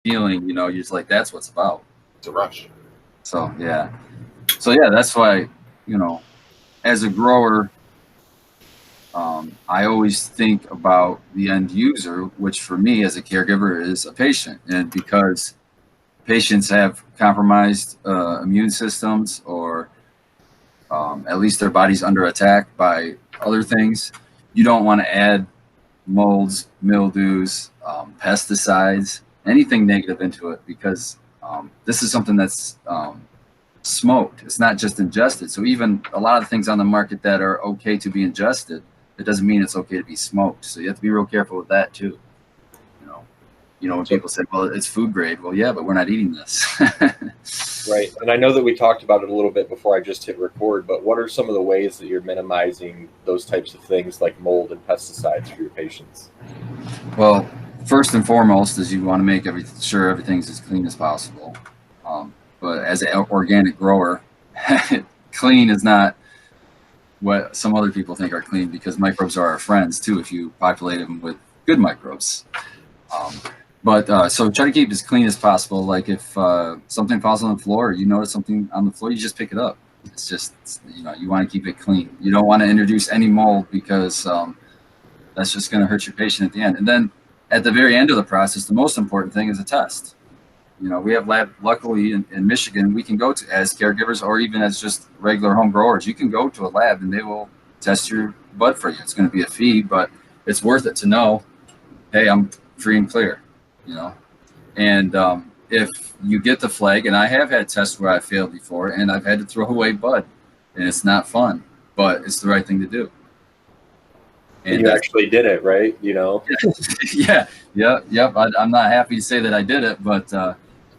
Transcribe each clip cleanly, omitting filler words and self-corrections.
feeling, you're just like, that's what's about. It's a rush. So yeah. That's why, as a grower, I always think about the end user, which for me as a caregiver is a patient. And because patients have compromised immune systems, or at least their body's under attack by other things, you don't want to add molds, mildews, pesticides, anything negative into it, because this is something that's smoked. It's not just ingested. So even a lot of things on the market that are okay to be ingested, it doesn't mean it's okay to be smoked. So you have to be real careful with that too. When people say, well, it's food grade. Well, yeah, but we're not eating this. Right. And I know that we talked about it a little bit before I just hit record, but what are some of the ways that you're minimizing those types of things like mold and pesticides for your patients? Well, first and foremost is you want to make sure everything's as clean as possible. But as an organic grower, clean is not what some other people think are clean, because microbes are our friends too if you populate them with good microbes. So try to keep as clean as possible. Like if something falls on the floor, or you notice something on the floor, you just pick it up. It's just, you want to keep it clean. You don't want to introduce any mold, because that's just going to hurt your patient at the end. And then at the very end of the process, the most important thing is a test. We have lab, luckily in Michigan, we can go to, as caregivers or even as just regular home growers, you can go to a lab and they will test your bud for you. It's going to be a fee, but it's worth it to know, hey, I'm free and clear, And if you get the flag, and I have had tests where I failed before, and I've had to throw away bud, and it's not fun, but it's the right thing to do. And you actually did it, right? Yeah. Yep. I'm not happy to say that I did it, but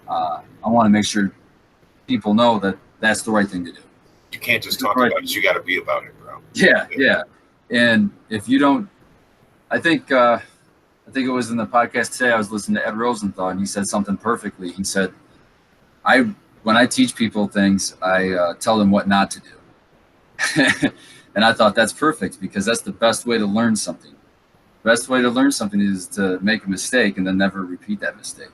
I want to make sure people know that that's the right thing to do. You can't just talk about it. You got to be about it, bro. Yeah. And if you don't, I think it was in the podcast today, I was listening to Ed Rosenthal, and he said something perfectly. He said, when I teach people things, I tell them what not to do. And I thought that's perfect, because that's the best way to learn something. The best way to learn something is to make a mistake and then never repeat that mistake.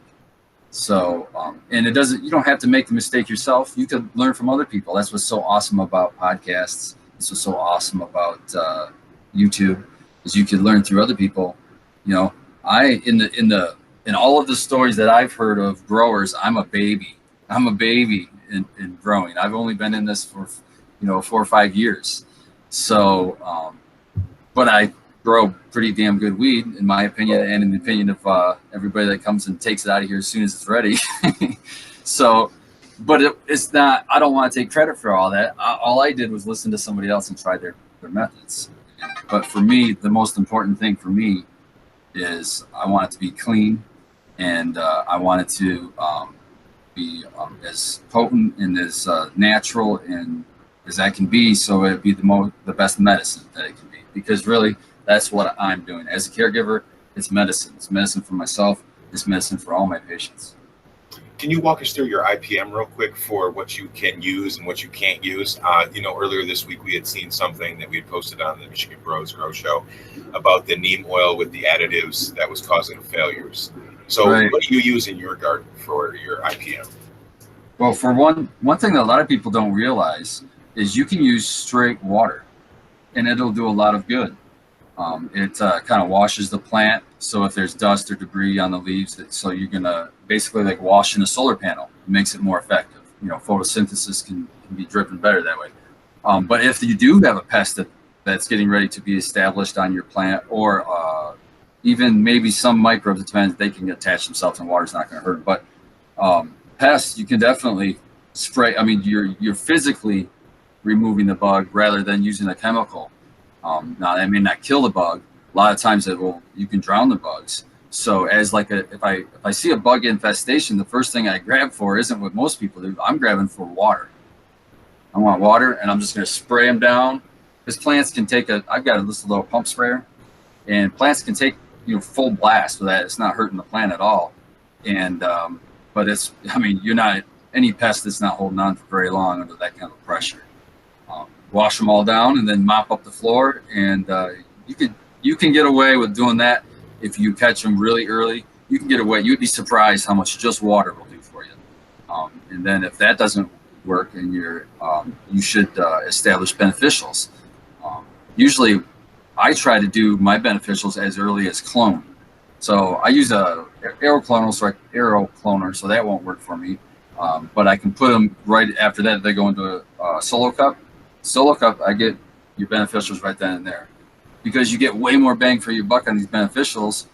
So, and you don't have to make the mistake yourself. You could learn from other people. That's what's so awesome about podcasts. This was so awesome about YouTube, is you can learn through other people. In all of the stories that I've heard of growers, I'm a baby in growing. I've only been in this for 4 or 5 years. So, but I grow pretty damn good weed, in my opinion, and in the opinion of everybody that comes and takes it out of here as soon as it's ready. So, but it's not, I don't want to take credit for all that. All I did was listen to somebody else and try their methods. But for me, the most important thing for me is I want it to be clean, and I want it to be as potent and as natural and as that can be, so it'd be the best medicine that it can be. Because really, that's what I'm doing as a caregiver. It's medicine. It's medicine for myself. It's medicine for all my patients. Can you walk us through your IPM real quick for what you can use and what you can't use? Earlier this week we had seen something that we had posted on the Michigan Bros Grow Show about the neem oil with the additives that was causing failures. So right. What do you use in your garden for your IPM? Well, for one thing that a lot of people don't realize is you can use straight water, and it'll do a lot of good. It kind of washes the plant. So if there's dust or debris on the leaves, so you're going to basically like wash in a solar panel. It makes it more effective. Photosynthesis can be driven better that way. But if you do have a pest that's getting ready to be established on your plant, or even maybe some microbes, it depends, they can attach themselves and water's not going to hurt. But pests, you can definitely spray. I mean, you're physically removing the bug rather than using a chemical. Now that may not kill the bug. A lot of times you can drown the bugs. So as if I see a bug infestation, the first thing I grab for isn't what most people do. I'm grabbing for water. I want water, and I'm just going to spray them down. Because plants can take I've got this little pump sprayer, and plants can take full blast with that. It's not hurting the plant at all. And but you're not, any pest that's not holding on for very long under that kind of pressure. Wash them all down and then mop up the floor, and you can get away with doing that if you catch them really early. you can get away. You'd be surprised how much just water will do for you. And then if that doesn't work, and you should establish beneficials. Usually, I try to do my beneficials as early as clone. So I use a arrow cloner, so that won't work for me. But I can put them right after that. They go into a solo cup. Solo cup, I get your beneficials right then and there, because you get way more bang for your buck on these beneficials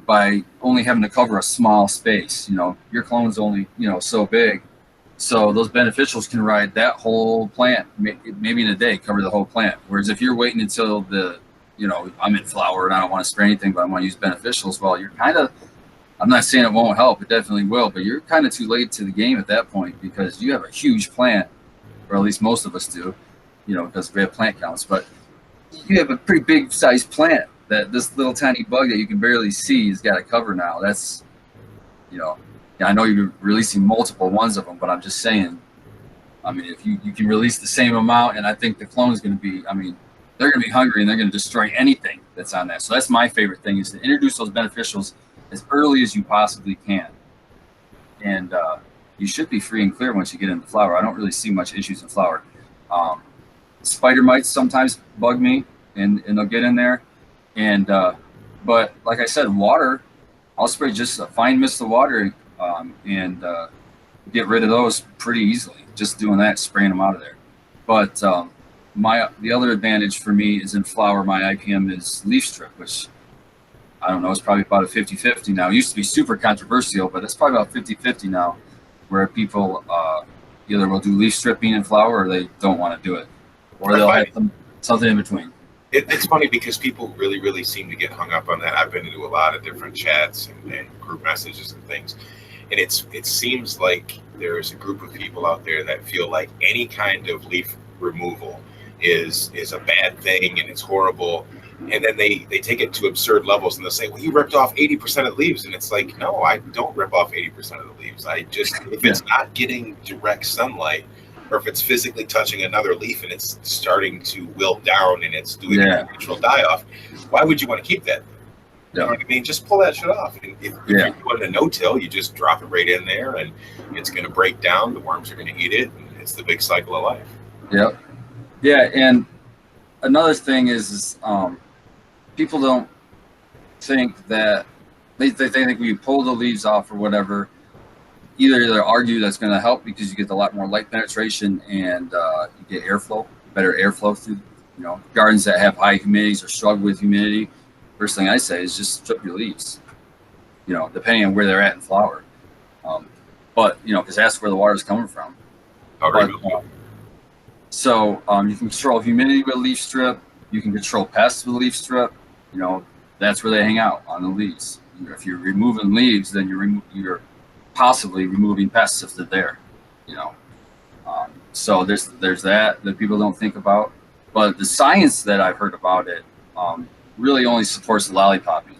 by only having to cover a small space. Your clone's only so big, so those beneficials can ride that whole plant, maybe in a day, cover the whole plant. Whereas if you're waiting until I'm in flower and I don't want to spray anything, but I want to use beneficials, well, you're kind of, I'm not saying it won't help, it definitely will, but you're kind of too late to the game at that point, because you have a huge plant, or at least most of us do, because we have plant counts, but you have a pretty big sized plant that this little tiny bug that you can barely see has got to cover now. That's, I know you're releasing multiple ones of them, but I'm just saying, if you can release the same amount, and I think the clone is going to be, they're going to be hungry and they're going to destroy anything that's on that. So that's my favorite thing, is to introduce those beneficials as early as you possibly can. And you should be free and clear once you get into flower. I don't really see much issues in flower. Spider mites sometimes bug me, and they'll get in there. And but like I said, water, I'll spray just a fine mist of water and get rid of those pretty easily. Just doing that, spraying them out of there. But the other advantage for me is in flower, my IPM is leaf strip, which I don't know, it's probably about a 50-50 now. It used to be super controversial, but it's probably about 50-50 now, where people either will do leaf stripping in flower, or they don't want to do it, or they'll have something in between. It's funny because people really, really seem to get hung up on that. I've been into a lot of different chats and group messages and things, and it seems like there's a group of people out there that feel like any kind of leaf removal is a bad thing and it's horrible. And then they take it to absurd levels, and they'll say, well, you ripped off 80% of the leaves. And it's like, no, I don't rip off 80% of the leaves. If it's not getting direct sunlight, or if it's physically touching another leaf and it's starting to wilt down and it's doing a natural die-off, why would you want to keep that? You know what I mean? Just pull that shit off. And if you're doing a no-till, you just drop it right in there, and it's going to break down. The worms are going to eat it, and it's the big cycle of life. Yep. Yeah, and another thing is people don't think that they think when you pull the leaves off or whatever, either they argue that's going to help because you get a lot more light penetration and you get airflow, better airflow through gardens that have high humidities or struggle with humidity. First thing I say is just strip your leaves, depending on where they're at in flower. But because that's where the water is coming from. So you can control humidity with a leaf strip. You can control pests with a leaf strip. That's where they hang out, on the leaves. If you're removing leaves, then you're possibly removing pests if they're there. So there's that people don't think about. But the science that I've heard about it really only supports the lollipopping.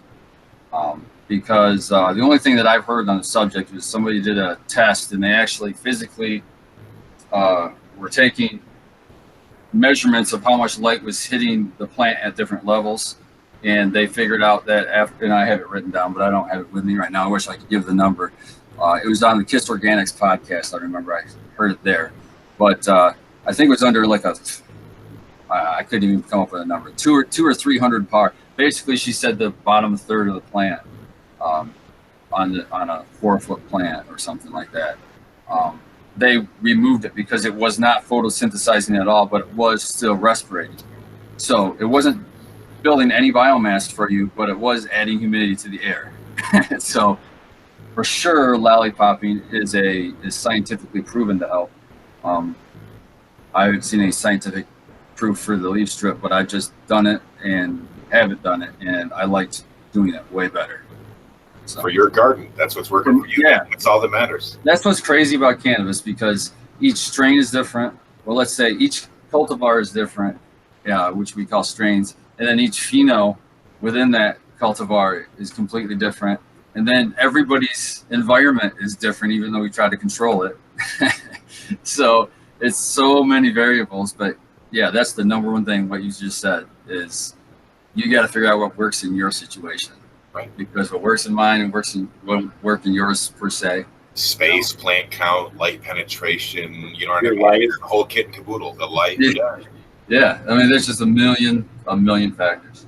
Because the only thing that I've heard on the subject was somebody did a test, and they actually physically were taking measurements of how much light was hitting the plant at different levels, and they figured out that after, and I have it written down, but I don't have it with me right now. I wish I could give the number. It was on the Kiss Organics podcast. I remember I heard it there, but I think it was under like I couldn't even come up with a number, 200 or 300 par. Basically, she said the bottom third of the plant on a 4-foot plant or something like that. They removed it because it was not photosynthesizing at all, but it was still respirating. So it wasn't building any biomass for you, but it was adding humidity to the air. So for sure, lollipopping is scientifically proven to help. I haven't seen any scientific proof for the leaf strip, but I've just done it and haven't done it, and I liked doing it way better. So, for your garden, that's what's working for you. Yeah, that's all that matters. That's what's crazy about cannabis, because each strain is different. Well, let's say each cultivar is different, which we call strains, and then each pheno within that cultivar is completely different. And then everybody's environment is different, even though we try to control it. So it's so many variables, but yeah, that's the number one thing. What you just said is you got to figure out what works in your situation. Right. Because what works in mine and won't work in yours per se. Space, plant count, light penetration, you know what I Your mean? life. The whole kit and caboodle, the light. Yeah. Yeah. I mean, there's just a million factors.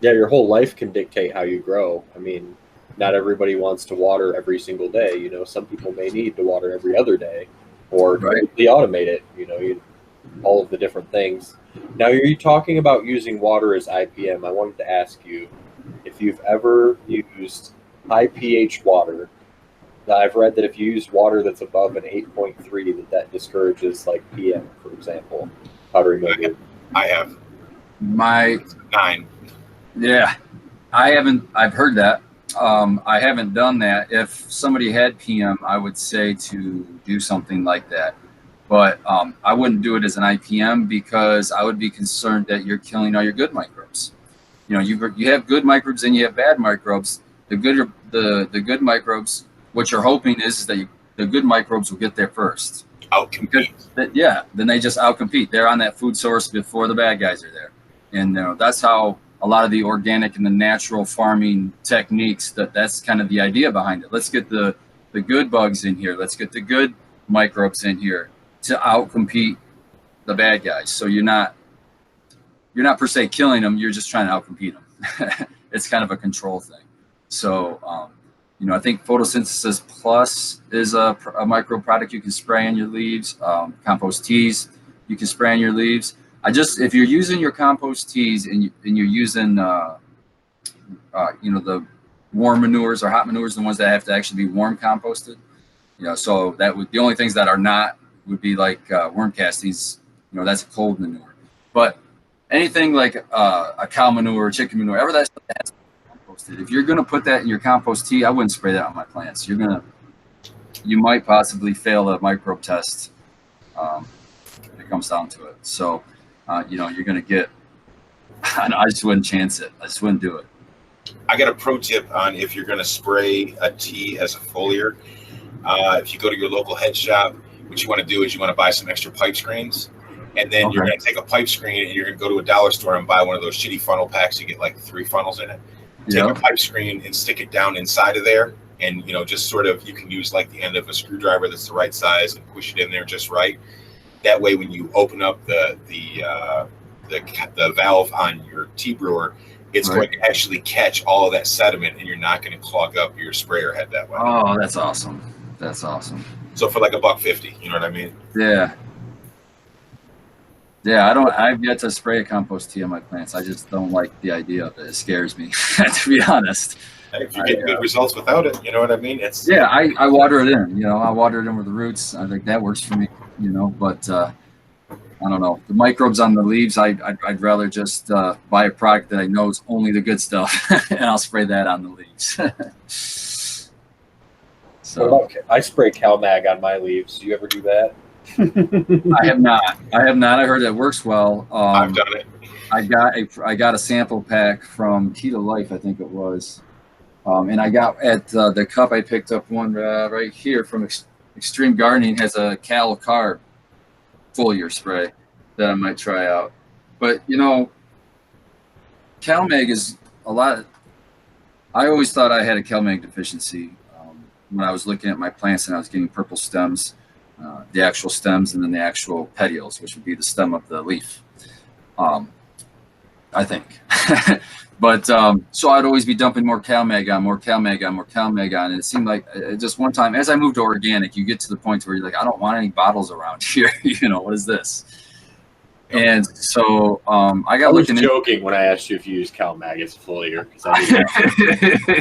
Yeah, your whole life can dictate how you grow. I mean, not everybody wants to water every single day. You know, some people may need to water every other day, or Right. completely automate it. You know, all of the different things. Now, are you talking about using water as IPM? I wanted to ask you if you've ever used high pH water. I've read that if you use water that's above an 8.3, that discourages like PM, for example, powdery mildew. I have My 9. Yeah, I've heard that. I haven't done that. If somebody had PM, I would say to do something like that. But I wouldn't do it as an IPM because I would be concerned that you're killing all your good microbes. You know, you have good microbes and you have bad microbes. The good microbes, what you're hoping is that the good microbes will get there first. Outcompete. Then they just outcompete. They're on that food source before the bad guys are there. And that's how a lot of the organic and the natural farming techniques, that's kind of the idea behind it. Let's get the good bugs in here. Let's get the good microbes in here to outcompete the bad guys. So you're not per se killing them. You're just trying to outcompete them. It's kind of a control thing. So, I think Photosynthesis Plus is a micro product you can spray in your leaves. Compost teas you can spray in your leaves. If you're using your compost teas and you're using, the warm manures or hot manures, the ones that have to actually be warm composted, so the only things that are not would be like worm castings. That's a cold manure. But anything like a cow manure, chicken manure, whatever that stuff that has to be composted, if you're going to put that in your compost tea, I wouldn't spray that on my plants. You might possibly fail a microbe test. It comes down to it. So. You're going to get, I just wouldn't chance it. I just wouldn't do it. I got a pro tip on if you're going to spray a tea as a foliar. If you go to your local head shop, what you want to do is you want to buy some extra pipe screens. And then you're going to take a pipe screen and you're going to go to a dollar store and buy one of those shitty funnel packs. You get like 3 funnels in it. Take a pipe screen and stick it down inside of there. And, just sort of, you can use like the end of a screwdriver that's the right size and push it in there just right. That way, when you open up the valve on your tea brewer, it's going to actually catch all of that sediment, and you're not going to clog up your sprayer head that way. Oh, that's awesome! That's awesome. So for like $1.50, you know what I mean? Yeah. I've yet to spray a compost tea on my plants. I just don't like the idea of it. It scares me, to be honest. Hey, if you get good results without it, you know what I mean? I water it in. I water it in with the roots. I think that works for me. But I don't know. The microbes on the leaves, I'd rather just buy a product that I know is only the good stuff, and I'll spray that on the leaves. So I spray CalMag on my leaves. Do you ever do that? I have not. I heard that works well. I've done it. I got a sample pack from Keto Life, I think it was, and I got at the cup. I picked up one right here from Extreme Gardening, has a Cal Carb foliar spray that I might try out. But CalMag is a lot. I always thought I had a CalMag deficiency when I was looking at my plants and I was getting purple stems, the actual stems, and then the actual petioles, which would be the stem of the leaf. I think. But so I'd always be dumping more CalMag on, and it seemed like just one time, as I moved to organic, you get to the point where you're like, I don't want any bottles around here. What is this? And so I got looking. Joking when I asked you if you use CalMag as a foliar, because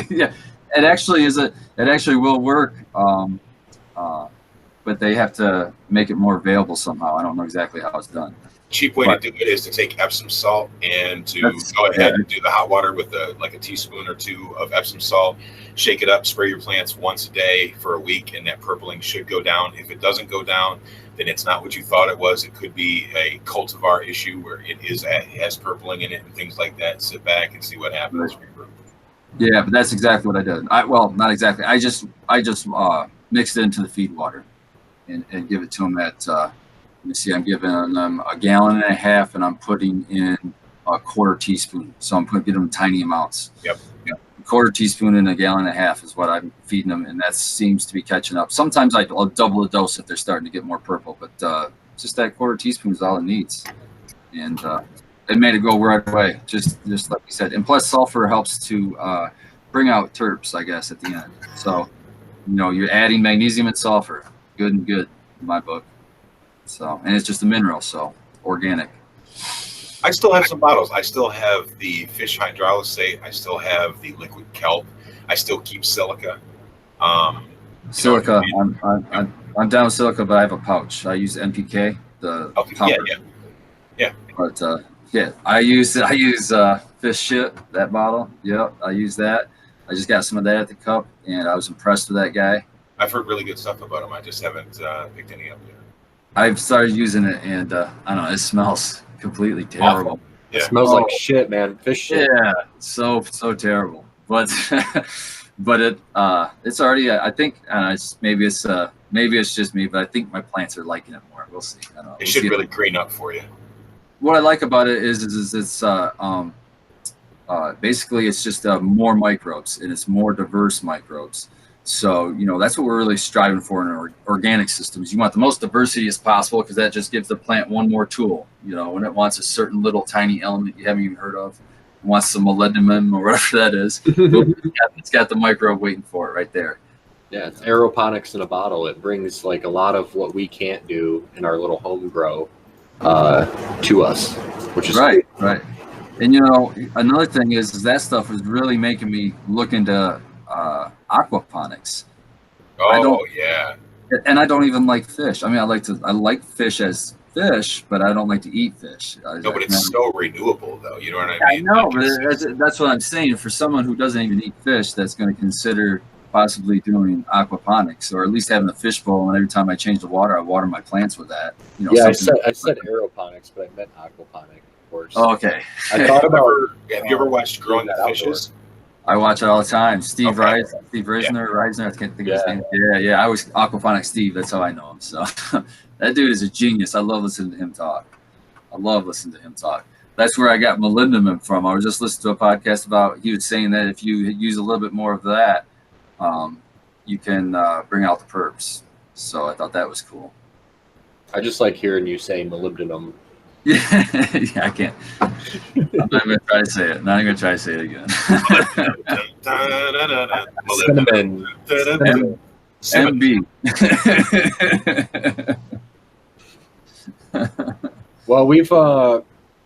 yeah, it actually will work, but they have to make it more available somehow. I don't know exactly how it's done. Cheap way to do it is to take Epsom salt and to go ahead and do the hot water with a teaspoon or 2 of Epsom salt, shake it up, spray your plants once a day for a week, and that purpling should go down. If it doesn't go down, then it's not what you thought it was. It could be a cultivar issue where it has purpling in it and things like that. Sit back and see what happens. Yeah, but that's exactly what I did. Not exactly. I just mixed it into the feed water and give it to them at. Let me see, I'm giving them 1.5 gallons, and I'm putting in a 1/4 teaspoon. So I'm giving them tiny amounts. Yep. quarter teaspoon in a gallon and a half is what I'm feeding them, and that seems to be catching up. Sometimes I'll double the dose if they're starting to get more purple, but just that quarter teaspoon is all it needs, and it made it go right away, just like you said. And plus, sulfur helps to bring out terps, I guess, at the end. So, you're adding magnesium and sulfur, good and good in my book. So, and it's just a mineral, so organic. I still have some bottles. I still have the fish hydrolysate. I still have the liquid kelp. I still keep silica. Silica. I'm down with silica, but I have a pouch. I use NPK. Yeah. But I use fish shit, that bottle. Yep, I use that. I just got some of that at the cup, and I was impressed with that guy. I've heard really good stuff about him. I just haven't picked any up yet. I've started using it, and I don't know. It smells completely terrible. Yeah. It smells like shit, man. Fish shit. Yeah, so terrible. But it's already. I think maybe it's just me, but I think my plants are liking it more. We'll see. I don't know. It should really green up for you. What I like about it is it's basically it's just more microbes, and it's more diverse microbes. So, that's what we're really striving for in our organic systems. You want the most diversity as possible because that just gives the plant one more tool. When it wants a certain little tiny element you haven't even heard of, it wants some molybdenum or whatever that is, it's got the microbe waiting for it right there. Yeah, it's aeroponics in a bottle. It brings like a lot of what we can't do in our little home grow to us, which is right, cool. Right. And another thing is that stuff is really making me look into aquaponics. Yeah. And I don't even like fish. I mean, I like fish as fish, but I don't like to eat fish. No, but it's so renewable, though. You know what I mean? I know, but that's what I'm saying. For someone who doesn't even eat fish, that's going to consider possibly doing aquaponics, or at least having a fish bowl, and every time I change the water, I water my plants with that. I said aeroponics, but I meant aquaponic, of course. Oh, okay. I thought about. Have you ever watched Growing the Fishes? I watch it all the time. Steve Reisner, I can't think of his name. Yeah. I was Aquaponic Steve. That's how I know him. So that dude is a genius. I love listening to him talk. That's where I got molybdenum from. I was just listening to a podcast about, he was saying that if you use a little bit more of that, you can bring out the perps. So I thought that was cool. I just like hearing you saying molybdenum. Yeah, I can't. I'm not going to try to say it. Not even going to try to say it again. Cinnamon. MB. Well, we've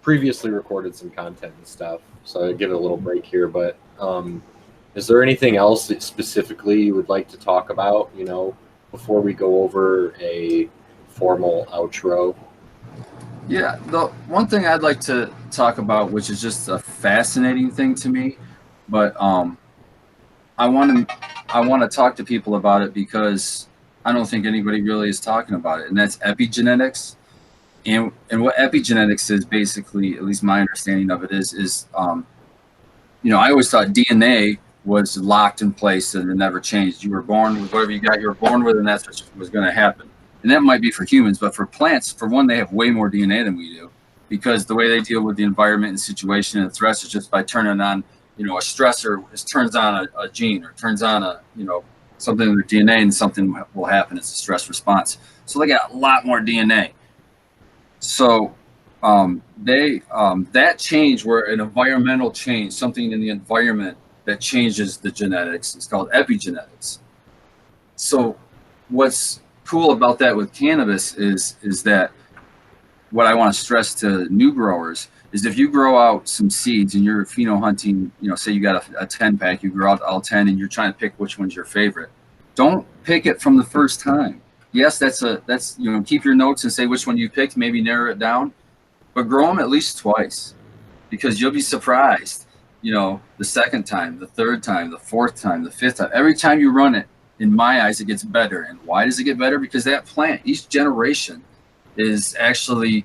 previously recorded some content and stuff, so I'll give it a little break here. But is there anything else that specifically you would like to talk about, before we go over a formal outro? Yeah, the one thing I'd like to talk about, which is just a fascinating thing to me, but I want to talk to people about it because I don't think anybody really is talking about it, and that's epigenetics. And what epigenetics is basically, at least my understanding of it is I always thought DNA was locked in place and it never changed. You were born with whatever you were born with, and that's what was going to happen. And that might be for humans, but for plants, for one, they have way more DNA than we do, because the way they deal with the environment and situation and threats is just by turning on, a stressor. It turns on a gene, or turns on something in their DNA, and something will happen. It's a stress response. So they got a lot more DNA. So that change, where an environmental change, something in the environment that changes the genetics, is called epigenetics. So what's cool about that with cannabis is that what I want to stress to new growers is, if you grow out some seeds and you're pheno hunting, say you got a 10 pack, you grow out all 10 and you're trying to pick which one's your favorite. Don't pick it from the first time. Yes, that's keep your notes and say which one you picked, maybe narrow it down, but grow them at least twice, because you'll be surprised, the second time, the third time, the fourth time, the fifth time. Every time you run it, in my eyes, it gets better. And why does it get better? Because that plant, each generation, is actually,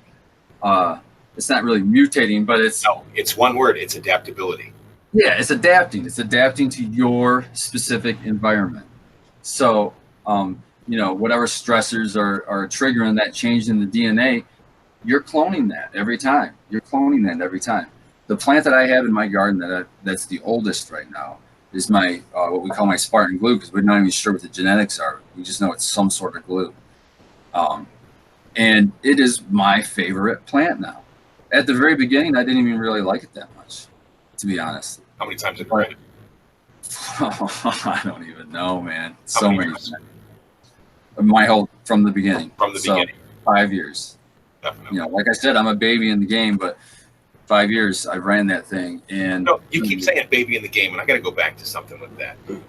it's not really mutating, but it's one word. It's adaptability. Yeah, it's adapting. It's adapting to your specific environment. So, whatever stressors are triggering that change in the DNA, you're cloning that every time. The plant that I have in my garden that's the oldest right now, is my what we call my Spartan glue, because we're not even sure what the genetics are. We just know it's some sort of glue. And it is my favorite plant now. At the very beginning, I didn't even really like it that much, to be honest. How many times have you read it? I don't even know, man. How So many many. years? My whole from the beginning. From the beginning. 5 years. Definitely. You know, like I said, I'm a baby in the game, but 5 years I ran that thing. And no, you keep saying baby in the game, and I got to go back to something with that. But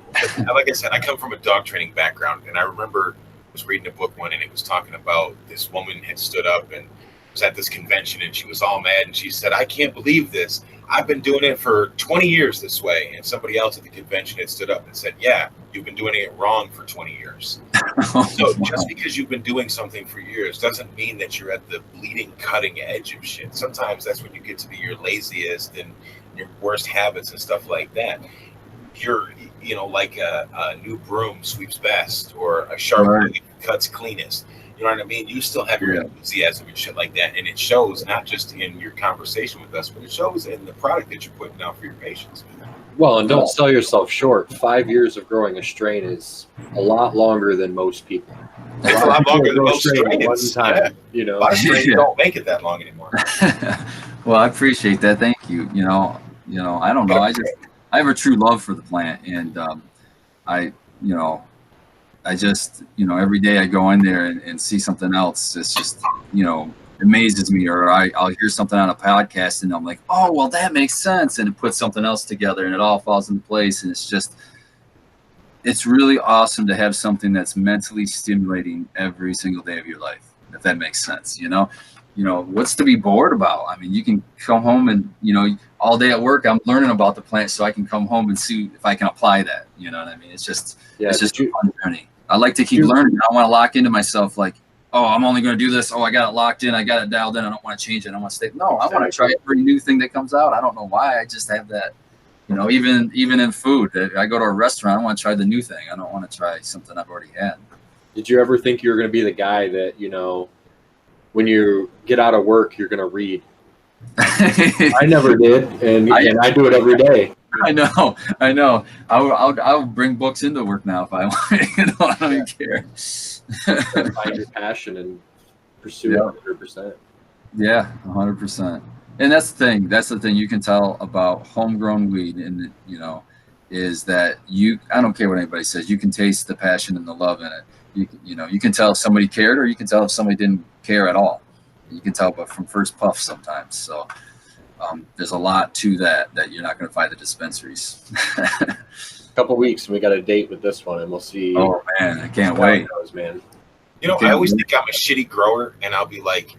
like I said, I come from a dog training background, and I remember I was reading a book one, and it was talking about this woman had stood up and was at this convention, and she was all mad, and she said, "I can't believe this. I've been doing it for 20 years this way." And somebody else at the convention had stood up and said, "Yeah, you've been doing it wrong for 20 years. So just because you've been doing something for years doesn't mean that you're at the bleeding cutting edge of shit. Sometimes that's when you get to be your laziest and your worst habits and stuff like that. You're, you know, like a new broom sweeps best, or a sharp blade cuts cleanest. You know what I mean? You still have your enthusiasm and shit like that. And it shows not just in your conversation with us, but it shows in the product that you're putting out for your patients. Well, and don't sell yourself short. 5 years of growing a strain is a lot longer than most people. It's a lot longer than most strains. One time, yeah. You know, a lot of strains don't make it that long anymore. Well, I appreciate that. Thank you. You know, I don't know. I have a true love for the plant, and I just, every day I go in there and see something else. It's just, amazes me, or I'll hear something on a podcast and I'm like, oh, well, that makes sense. And it puts something else together and it all falls into place. And it's really awesome to have something that's mentally stimulating every single day of your life, if that makes sense. What's to be bored about? I mean, you can come home and, all day at work, I'm learning about the plant so I can come home and see if I can apply that. You know what I mean? It's just a fun journey. I like to keep learning. I don't want to lock into myself like, oh, I'm only going to do this. Oh, I got it locked in. I got it dialed in. I don't want to change it. I want to stay. No, I want to try every new thing that comes out. I don't know why. I just have that, even in food. I go to a restaurant, I want to try the new thing. I don't want to try something I've already had. Did you ever think you were going to be the guy that, when you get out of work, you're going to read? I never did, and I do it every day. I know. I'll bring books into work now if I want. I don't even care. Find your passion and pursue it 100%. Yeah, 100%. And that's the thing you can tell about homegrown weed, and is that I don't care what anybody says, you can taste the passion and the love in it. You can tell if somebody cared, or you can tell if somebody didn't care at all. You can tell, but from first puff sometimes. So there's a lot to that you're not going to find at the dispensaries. A couple weeks and we got a date with this one, and we'll see. Oh man, I can't wait. Goes, man. I always think I'm a shitty grower, and I'll be like,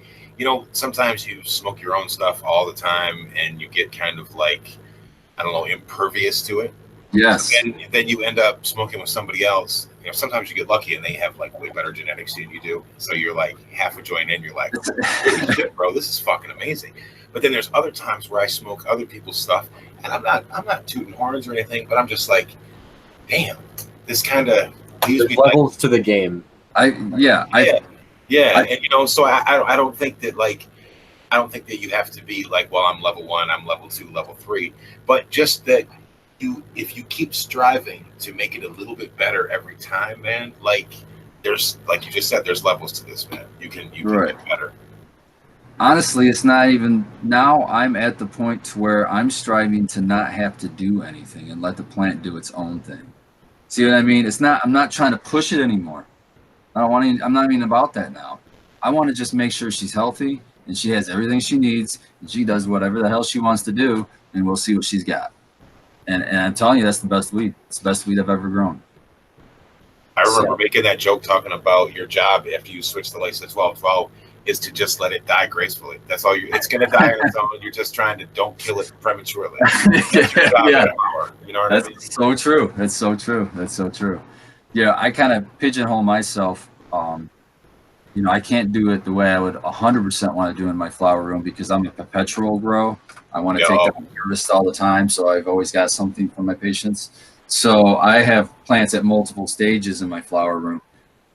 sometimes you smoke your own stuff all the time and you get kind of like, I don't know, impervious to it. Yes. And then you end up smoking with somebody else. Sometimes you get lucky and they have like way better genetics than you do. So you're like half a joint in, you're like, holy shit, bro, this is fucking amazing. But then there's other times where I smoke other people's stuff, and I'm not tooting horns or anything, but I'm just like, damn, this kind of leaves me levels to the game. Yeah. So I don't think that you have to be like, well, I'm level 1, I'm level 2, level 3, but just that if you keep striving to make it a little bit better every time, man, like there's, like you just said, there's levels to this, man. You can get better. Honestly, it's not even now. I'm at the point to where I'm striving to not have to do anything and let the plant do its own thing. See what I mean? I'm not trying to push it anymore. I'm not even about that now. I want to just make sure she's healthy and she has everything she needs and she does whatever the hell she wants to do, and we'll see what she's got. And I'm telling you, that's the best weed. It's the best weed I've ever grown. I remember making that joke talking about your job after you switch to license 1212 is to just let it die gracefully. That's all it's going to die on its own. You're just trying to don't kill it prematurely. That's your job at power. You know what I mean? That's so true. That's so true. That's so true. Yeah, I kind of pigeonhole myself. I can't do it the way I would 100% want to do in my flower room because I'm a perpetual grow. I want to take down harvest all the time, so I've always got something for my patients. So I have plants at multiple stages in my flower room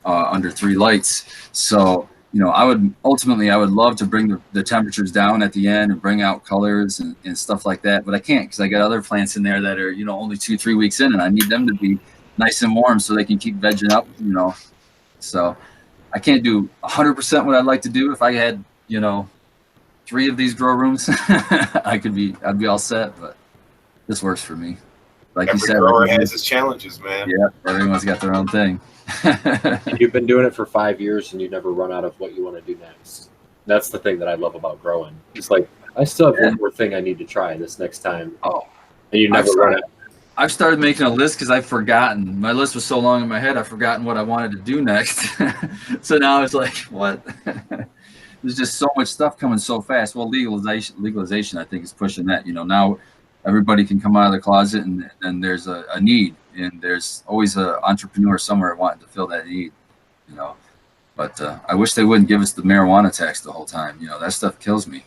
under 3 lights. So, I would love to bring the temperatures down at the end and bring out colors and stuff like that, but I can't because I got other plants in there that are, only 2-3 weeks in, and I need them to be nice and warm so they can keep vegging up, So I can't do 100% what I'd like to do. If I had, 3 of these grow rooms, I'd be all set, but this works for me. Like Every you said, grower has its challenges, man. Yeah, everyone's got their own thing. You've been doing it for 5 years and you never run out of what you want to do next. That's the thing that I love about growing. It's like, I still have one more thing I need to try this next time. Oh, and you never run out. I've started making a list because I've forgotten. My list was so long in my head, I've forgotten what I wanted to do next. So now it's like, what? There's just so much stuff coming so fast. Well, legalization, I think, is pushing that. Now everybody can come out of the closet, and there's a need, and there's always an entrepreneur somewhere wanting to fill that need. But I wish they wouldn't give us the marijuana tax the whole time. That stuff kills me.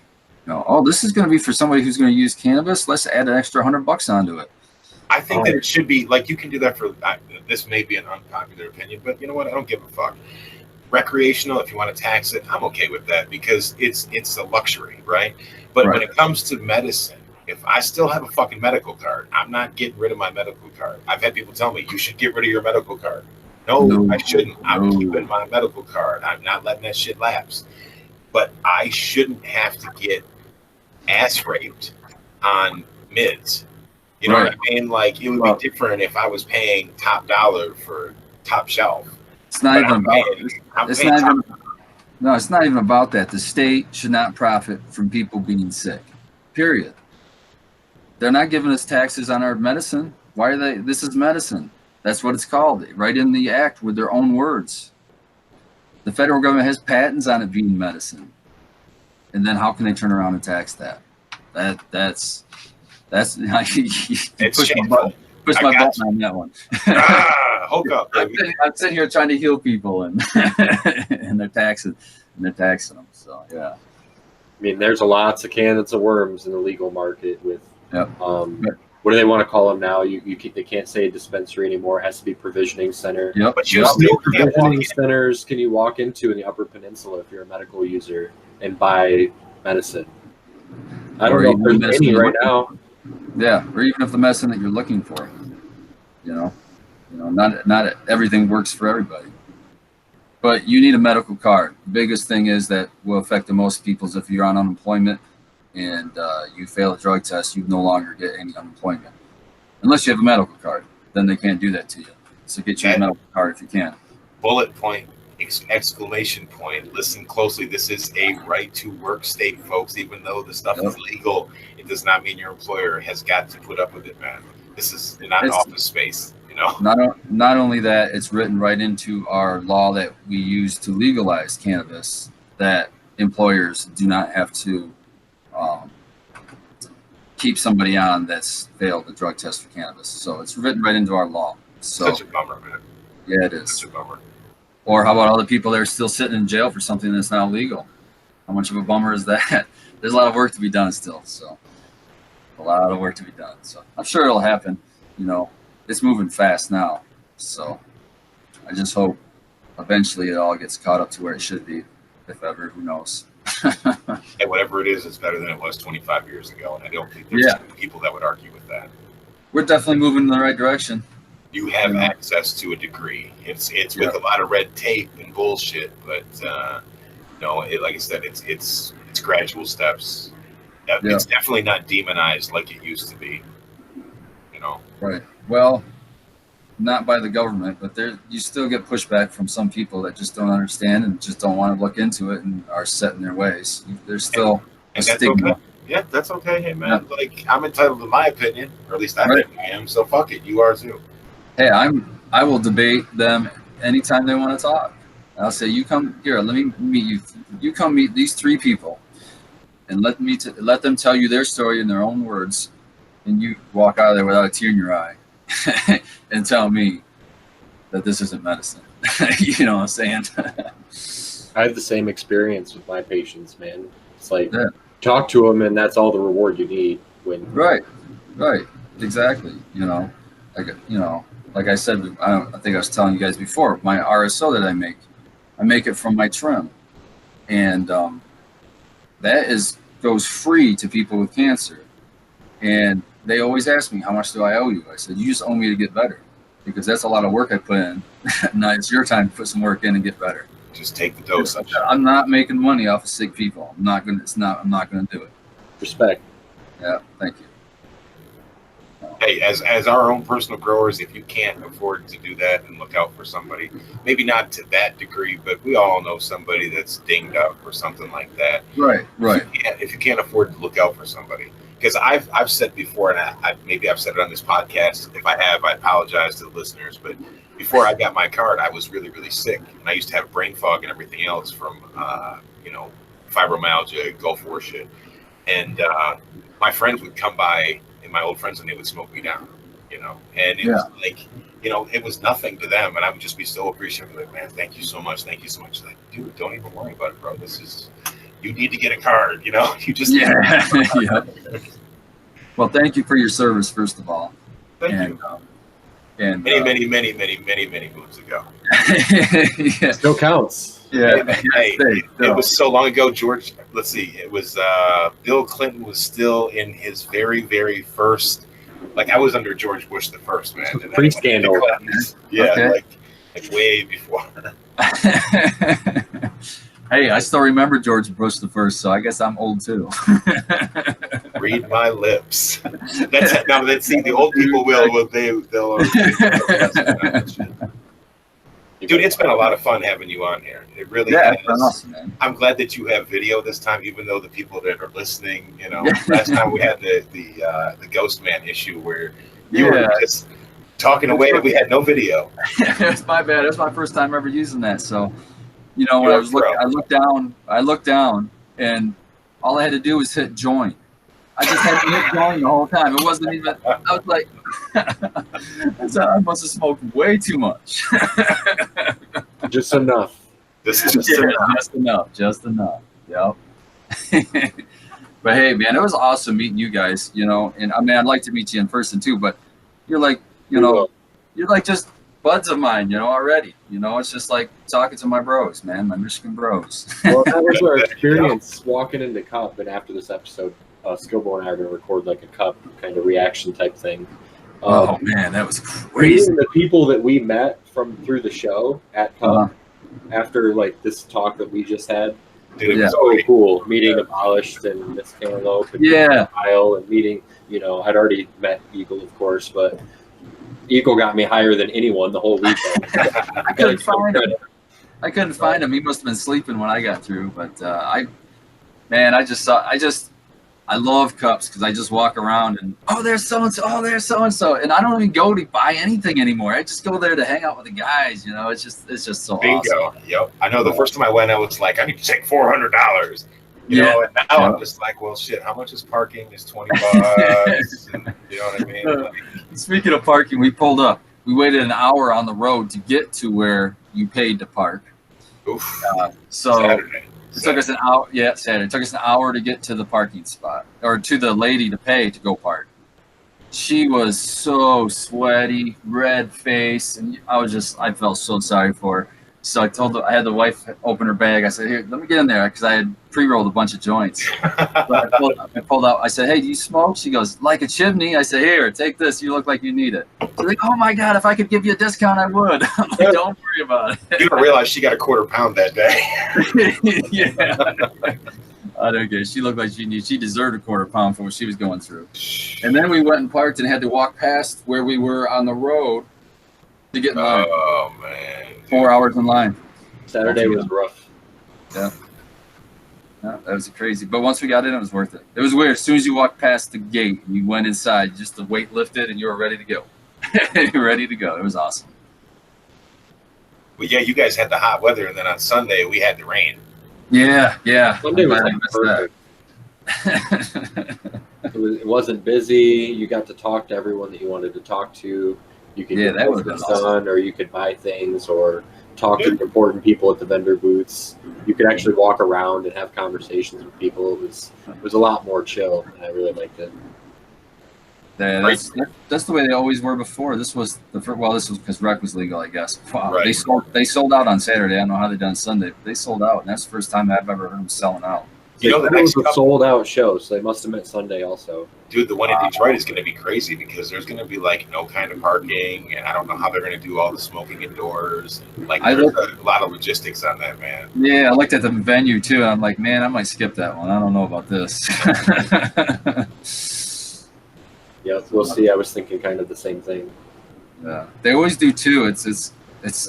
Oh, this is going to be for somebody who's going to use cannabis. Let's add an extra $100 onto it. I think that it should be like, you can do that for, this may be an unpopular opinion, but you know what? I don't give a fuck. Recreational, if you want to tax it, I'm okay with that because it's a luxury, right? But when it comes to medicine, if I still have a fucking medical card, I'm not getting rid of my medical card. I've had people tell me, you should get rid of your medical card. No, I shouldn't. I'm keeping my medical card. I'm not letting that shit lapse. But I shouldn't have to get ass raped on mids. You know what I mean? Like, it would be different if I was paying top dollar for top shelf. It's not even about it's not even about that. The state should not profit from people being sick. Period. They're not giving us taxes on our medicine. Why are they? This is medicine. That's what it's called. Right in the act with their own words. The federal government has patents on it being medicine. And then how can they turn around and tax that? That's push my button on that one. Hold up, I'm sitting here trying to heal people, and and they're taxing them. So yeah. I mean, there's lots of cans of worms in the legal market with what do they want to call them now? They can't say dispensary anymore. It has to be provisioning center. Yep. But you still provisioning centers can you walk into in the Upper Peninsula if you're a medical user and buy medicine? I don't know if there's any right now. Yeah, or even if the medicine that you're looking for, not everything works for everybody. But you need a medical card. The biggest thing is that will affect the most people is if you're on unemployment and you fail a drug test, you no longer get any unemployment. Unless you have a medical card, then they can't do that to you. So get you a medical card if you can. Bullet point, exclamation point. Listen closely. This is a right to work state, folks. Even though the stuff is legal, it does not mean your employer has got to put up with it, man. This is not an office space, Not only that, it's written right into our law that we use to legalize cannabis that employers do not have to keep somebody on that's failed a drug test for cannabis. So it's written right into our law. So such a bummer, man. Yeah, it is. Such a bummer. Or how about all the people that are still sitting in jail for something that's not legal? How much of a bummer is that? There's a lot of work to be done still. So a lot of work to be done. So I'm sure it'll happen. It's moving fast now. So I just hope eventually it all gets caught up to where it should be, if ever. Who knows? And whatever it is, it's better than it was 25 years ago. And I don't think there's people that would argue with that. We're definitely moving in the right direction. You have access to a degree. It's with a lot of red tape and bullshit, but like I said, it's gradual steps. It's definitely not demonized like it used to be. Right. Well, not by the government, but you still get pushback from some people that just don't understand and just don't want to look into it and are set in their ways. There's still a stigma. Okay. Yeah, that's okay. Hey, man, like, I'm entitled to my opinion, or at least I think I am. So fuck it, you are too. Hey, I will debate them anytime they want to talk. I'll say, you come here, let me meet you. You come meet these 3 people, and let them tell you their story in their own words, and you walk out of there without a tear in your eye, and tell me that this isn't medicine. You know what I'm saying? I have the same experience with my patients, man. It's like talk to them, and that's all the reward you need. Right, exactly. Like I said, I think I was telling you guys before, my RSO that I make it from my trim. and that goes free to people with cancer. And they always ask me, how much do I owe you? I said, you just owe me to get better, because that's a lot of work I put in. Now it's your time to put some work in and get better. Just take the dosage. I'm not making money off of sick people. I'm not gonna do it. Respect. Yeah, thank you. Hey, as our own personal growers, if you can't afford to do that and look out for somebody, maybe not to that degree, but we all know somebody that's dinged up or something like that. Right. If you can't afford to look out for somebody, because I've said before, and maybe I've said it on this podcast. If I have, I apologize to the listeners. But before I got my card, I was really, really sick, and I used to have brain fog and everything else from fibromyalgia, Gulf War shit, and my friends would come by. My old friends, and they would smoke me down, and it was like, it was nothing to them, and I would just be so appreciative, like, man, thank you so much. Like, dude, don't even worry about it, bro. You need to get a card, you just yeah. Well, thank you for your service, first of all. Thank you. And many moons ago. Yeah. Still counts. Yeah. It was so long ago, George. Let's see. It was Bill Clinton was still in his very, very first. Like, I was under George Bush the first, man. Pre-scandal. Yeah, okay. like way before. Hey, I still remember George Bush the first, so I guess I'm old too. Read my lips. That's see, the old people they'll. Dude, it's been a lot of fun having you on here. It really has. It's been awesome, man. I'm glad that you have video this time, even though the people that are listening, last time we had the Ghost Man issue where you were just talking away and we had no video. It's my bad. It was my first time ever using that. So, when I was looking, I looked down, and all I had to do was hit join. I just had to hit join the whole time. It wasn't even. I was like, I must have smoked way too much. Just enough. Just enough. Yep. But hey, man, it was awesome meeting you guys. And I mean, I'd like to meet you in person too. But you're like, you're like just buds of mine, already. It's just like talking to my bros, man, my Michigan bros. Well, that was our experience walking into Cup, and after this episode, Skillbo and I are going to record like a Cup kind of reaction type thing. Oh man, that was crazy. The people that we met through the show at Cup after like this talk that we just had, it was so cool. Meeting Abolished and Miss Cantaloupe, and Kyle, and meeting. I'd already met Eagle, of course, but Eagle got me higher than anyone the whole weekend. I couldn't find him. He must have been sleeping when I got through. But I love Cups because I just walk around and there's so and so, and I don't even go to buy anything anymore. I just go there to hang out with the guys. It's just so Bingo. awesome. Yep. I know. The first time I went, I was like, I need to take $400. And now I'm just like, well, shit. How much is parking? Is $20? And, you know what I mean? Speaking of parking, we pulled up. We waited an hour on the road to get to where you paid to park. Oof. Saturday. It took us an hour. Yeah, Saturday. It took us an hour to get to the parking spot, or to the lady to pay to go park. She was so sweaty, red face, and I felt so sorry for her. So I had the wife open her bag. I said, "Here, let me get in there," because I had pre-rolled a bunch of joints. So I pulled out. I said, "Hey, do you smoke?" She goes, "Like a chimney." I said, "Here, take this. You look like you need it." She's like, "Oh my God, if I could give you a discount, I would." I'm like, "Don't worry about it." You don't realize she got a quarter pound that day. Yeah. I don't get it. She looked like she deserved a quarter pound for what she was going through. And then we went and parked and had to walk past where we were on the road to get in line. Oh man. 4 hours in line. Saturday was rough. Yeah. That was crazy. But once we got in, it was worth it. It was weird. As soon as you walked past the gate and you went inside, just the weight lifted and you were ready to go. You're ready to go. It was awesome. Well, yeah, you guys had the hot weather, and then on Sunday we had the rain. Yeah. Sunday was like perfect. It wasn't busy. You got to talk to everyone that you wanted to talk to. You could get that was done, or you could buy things, or talk to important people at the vendor booths. You could actually walk around and have conversations with people. It was a lot more chill, and I really liked it. That's the way they always were before. This was this was because rec was legal, I guess. Wow, Right. they sold out on Saturday. I don't know how they done Sunday, but they sold out, and that's the first time I've ever heard them selling out. You know, the it next was a sold out show, so they must have meant Sunday also. Dude, the one in Detroit is going to be crazy because there's going to be like no kind of parking, and I don't know how they're going to do all the smoking indoors. Like, there's a lot of logistics on that, man. Yeah, I looked at the venue too, and I'm like, man, I might skip that one. I don't know about this. Yeah, we'll see. I was thinking kind of the same thing. Yeah, they always do too. It's.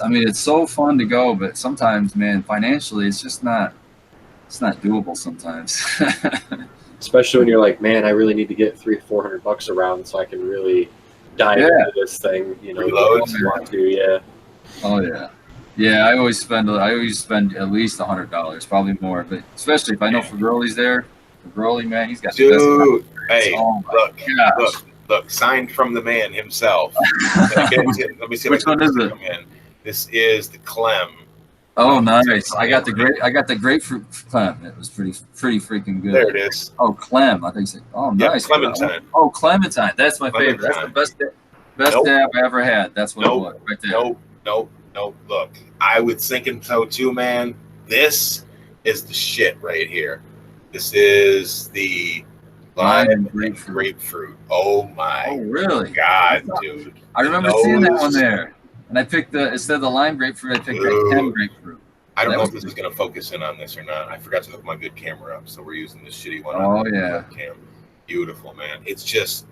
I mean, it's so fun to go, but sometimes, man, financially, it's just not. It's not doable sometimes. Especially when you're like, man, I really need to get $300-400 around so I can really dive into this thing. You know, Reload. Want to, yeah. Oh yeah, yeah. I always spend at least $100, probably more. But especially if I know Fagroli's there. Fagroli, man, he's got the Dude, hey, oh look, signed from the man himself. Let me see. Which one is it? This is the Clem. Oh, nice! I got the grapefruit Clem. It was pretty freaking good. There it is. Oh, Clem. I think you said. Oh, nice. Clementine. Oh, Clementine. That's my favorite. That's the best dab I ever had. That's what it was right there. Nope. Look, I was thinking so too, man. This is the shit right here. This is the lime grapefruit. Oh my. Oh, really? God, dude. I remember seeing that one there. And I picked instead of the lime grapefruit, I picked the Chem grapefruit. I don't know if this is going to focus in on this or not. I forgot to hook my good camera up, so we're using this shitty one. Oh, yeah. Webcam. Beautiful, man. It's just,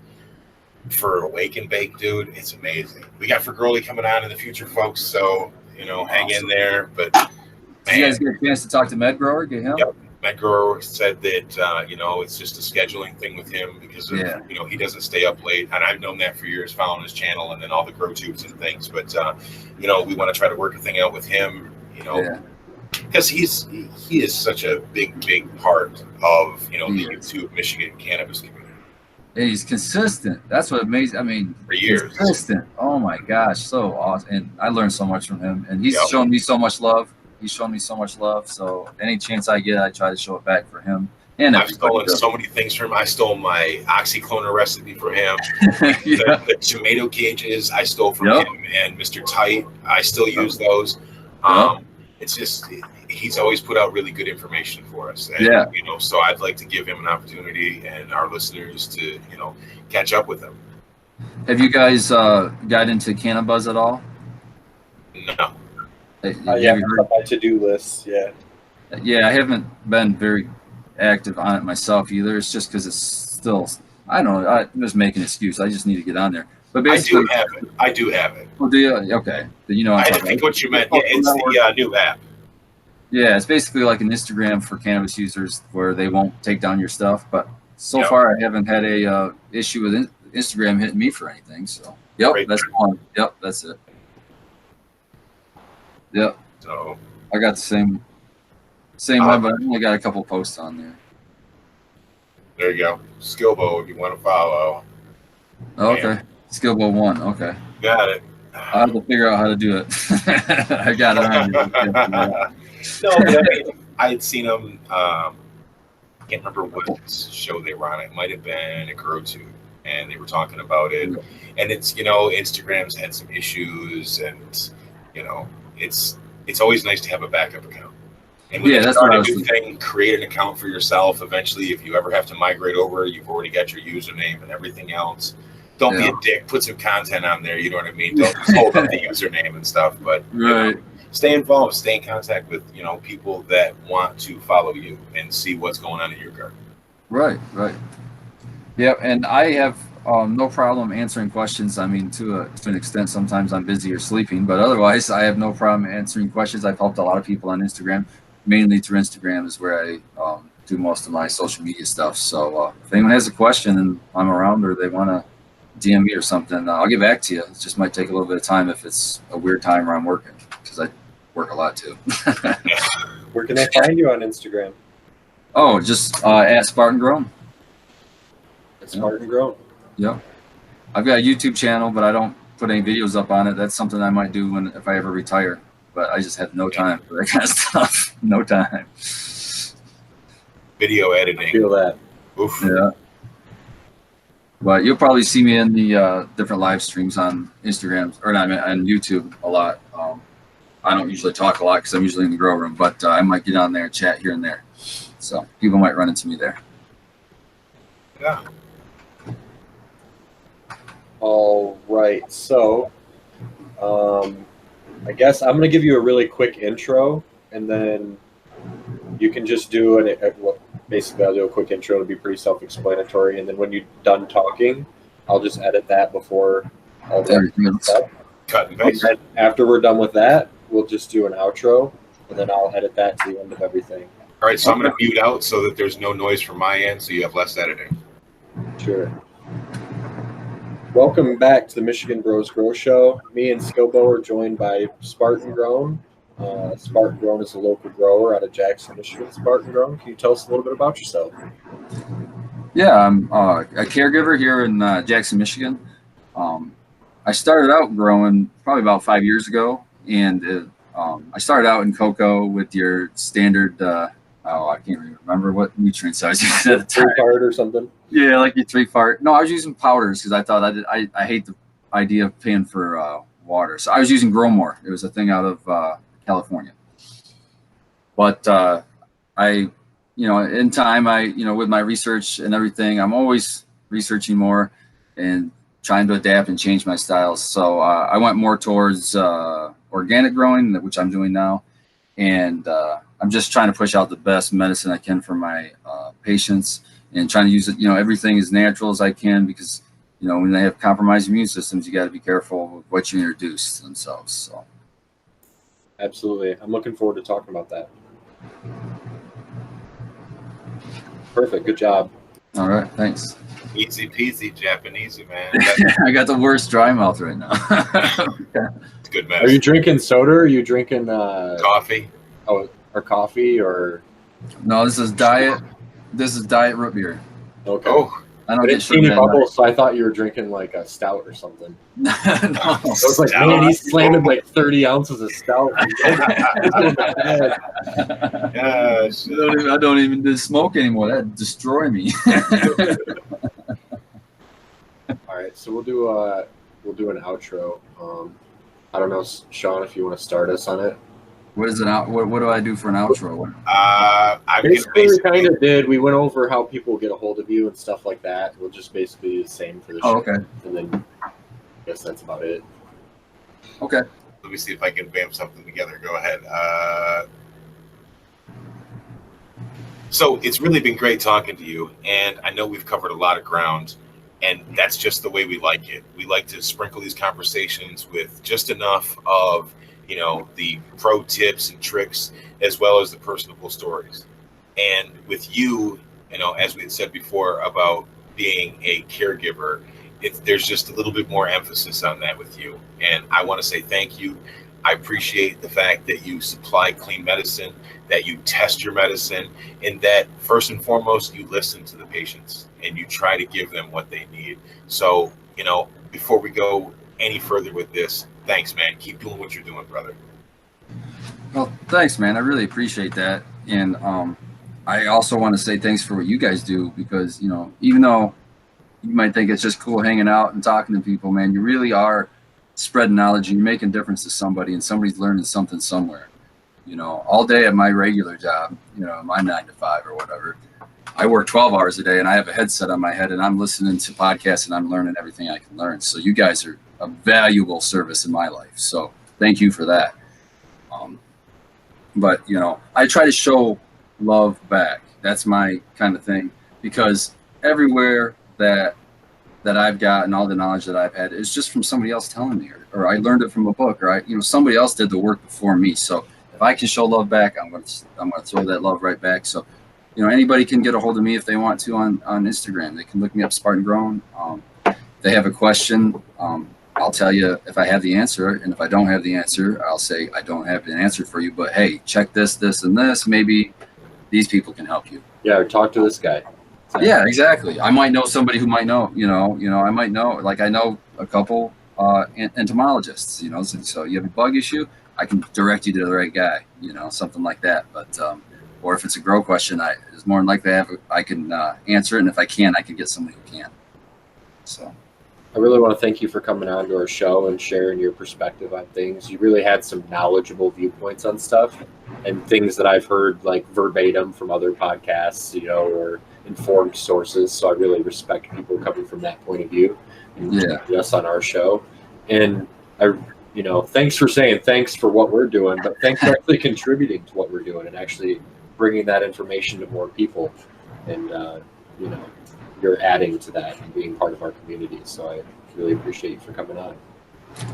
for a wake and bake, dude, it's amazing. We got Fagroli coming on in the future, folks, so, hang in there. But, man. Did you guys get a chance to talk to Med Grower? Get him? Yep. Matt Grower said that, it's just a scheduling thing with him because, he doesn't stay up late. And I've known that for years, following his channel and then all the grow tubes and things. But, we want to try to work a thing out with him, because he is such a big part of, the YouTube Michigan cannabis community. And he's consistent. That's what amazing. I mean, for years. Consistent. Oh, my gosh. So awesome. And I learned so much from him. And he's shown me so much love. He's shown me so much love, so any chance I get, I try to show it back for him. And I've stolen so many things from him. I stole my oxycloner recipe from him. The tomato cages I stole from him, and Mr. Tight, I still use those. It's just he's always put out really good information for us. And, so I'd like to give him an opportunity and our listeners to, catch up with him. Have you guys got into Cannabis at all? No. My to-do list, yeah. Yeah, I haven't been very active on it myself either. It's just because it's still, I don't know, I'm just making an excuse. I just need to get on there. But basically, I do have it. Oh, do you? Okay. I think what you meant. Yeah, it's the new app. Yeah, it's basically like an Instagram for cannabis users where they won't take down your stuff. But so far, I haven't had a issue with Instagram hitting me for anything. So, that's one. Yep, that's it. Yep. So I got the same one, but I only got a couple posts on there. There you go. Skillbo, if you want to follow. Okay. Skillbo 1. Okay. Got it. I have to figure out how to do it. I got it. No, but I had seen them. I can't remember what show they were on. It might have been a Grow Tube, and they were talking about it. And it's Instagram's had some issues, and it's always nice to have a backup account. And when you start a new thing, create an account for yourself. Eventually, if you ever have to migrate over, you've already got your username and everything else. Don't be a dick. Put some content on there. You know what I mean? Don't just hold up the username and stuff. But stay involved. Stay in contact with people that want to follow you and see what's going on in your garden. Right. Yeah, and I have no problem answering questions. I mean, to an extent, sometimes I'm busy or sleeping, but otherwise, I have no problem answering questions. I've helped a lot of people on Instagram, mainly through Instagram is where I do most of my social media stuff. So if anyone has a question and I'm around or they want to DM me or something, I'll get back to you. It just might take a little bit of time if it's a weird time where I'm working, because I work a lot too. Where can they find you on Instagram? Oh, just at Spartangrown. Spartangrown. Yeah, I've got a YouTube channel, but I don't put any videos up on it. That's something I might do if I ever retire. But I just have no time for that kind of stuff. No time. Video editing. I feel that. Oof. Yeah. But you'll probably see me in the different live streams on Instagram or not, on YouTube a lot. I don't usually talk a lot because I'm usually in the grow room, but I might get on there and chat here and there. So people might run into me there. Yeah. All right. So I guess I'm going to give you a really quick intro, and then you can just do basically I'll do a quick intro to be pretty self-explanatory, and then when you're done talking, I'll just edit that before all the stuff. Cut and paste. And after we're done with that, we'll just do an outro, and then I'll edit that to the end of everything. All right, so I'm going to mute out so that there's no noise from my end, so you have less editing. Sure. Welcome back to the Michigan Bros Grow Show. Me and Skilbo are joined by Spartangrown. Spartangrown is a local grower out of Jackson, Michigan. Spartangrown, can you tell us a little bit about yourself? Yeah, I'm a caregiver here in Jackson, Michigan. I started out growing probably about 5 years ago, and I started out in cocoa with your standard, I can't even remember what nutrient size you said at the time. 3-part or something? Yeah, like your 3-part. No, I was using powders because I thought I hate the idea of paying for water. So I was using Grow More. It was a thing out of California. But in time, with my research and everything, I'm always researching more and trying to adapt and change my styles. So I went more towards organic growing, which I'm doing now. And I'm just trying to push out the best medicine I can for my patients and trying to use it, everything as natural as I can, because, when they have compromised immune systems, you got to be careful with what you introduce themselves. So. Absolutely. I'm looking forward to talking about that. Perfect. Good job. All right. Thanks. Easy peasy, Japanese, man. I got the worst dry mouth right now. It's good medicine. Are you drinking soda? Or are you drinking coffee? Oh, or coffee or? No, this is diet. This is diet root beer. Okay. Oh, I don't get teeny bubbles, so I thought you were drinking like a stout or something. No. I was like, man, he's slamming like 30 ounces of stout. Yes. I don't even smoke anymore. That'd destroy me. All right, so we'll do an outro. I don't know, Sean, if you want to start us on it. What is it out? What do I do for an outro? Basically, we kind of did. We went over how people get a hold of you and stuff like that. We'll just basically do the same for the show. Oh, okay. And then I guess that's about it. Okay. Let me see if I can bam something together. Go ahead. So it's really been great talking to you, and I know we've covered a lot of ground, and that's just the way we like it. We like to sprinkle these conversations with just enough of the pro tips and tricks, as well as the personable stories. And with you, as we had said before about being a caregiver, there's just a little bit more emphasis on that with you. And I want to say thank you. I appreciate the fact that you supply clean medicine, that you test your medicine, and that first and foremost, you listen to the patients and you try to give them what they need. So, before we go any further with this, thanks, man. Keep doing what you're doing, brother. Well, thanks, man. I really appreciate that. And I also want to say thanks for what you guys do, because, even though you might think it's just cool hanging out and talking to people, man, you really are spreading knowledge and you're making a difference to somebody, and somebody's learning something somewhere. All day at my regular job, my 9 to 5 or whatever, I work 12 hours a day and I have a headset on my head and I'm listening to podcasts and I'm learning everything I can learn. So you guys are a valuable service in my life. So thank you for that. But I try to show love back. That's my kind of thing, because everywhere that I've gotten, all the knowledge that I've had is just from somebody else telling me, or I learned it from a book, or somebody else did the work before me. So if I can show love back, I'm going to throw that love right back. So, anybody can get a hold of me if they want to on Instagram. They can look me up, Spartangrown. If they have a question, I'll tell you if I have the answer. And if I don't have the answer, I'll say I don't have an answer for you. But hey, check this, and this. Maybe these people can help you. Yeah, or talk to this guy. Yeah, exactly. I might know somebody who might know. I might know. Like I know a couple entomologists. So you have a bug issue, I can direct you to the right guy. Something like that. But or if it's a grow question, it's more than likely I can answer it, and if I can, I can get somebody who can. So I really want to thank you for coming on to our show and sharing your perspective on things. You really had some knowledgeable viewpoints on stuff and things that I've heard like verbatim from other podcasts, or informed sources. So I really respect people coming from that point of view and joining us on our show. And thanks for saying thanks for what we're doing, but thanks for actually contributing to what we're doing and actually bringing that information to more people. And, you're adding to that and being part of our community. So I really appreciate you for coming on.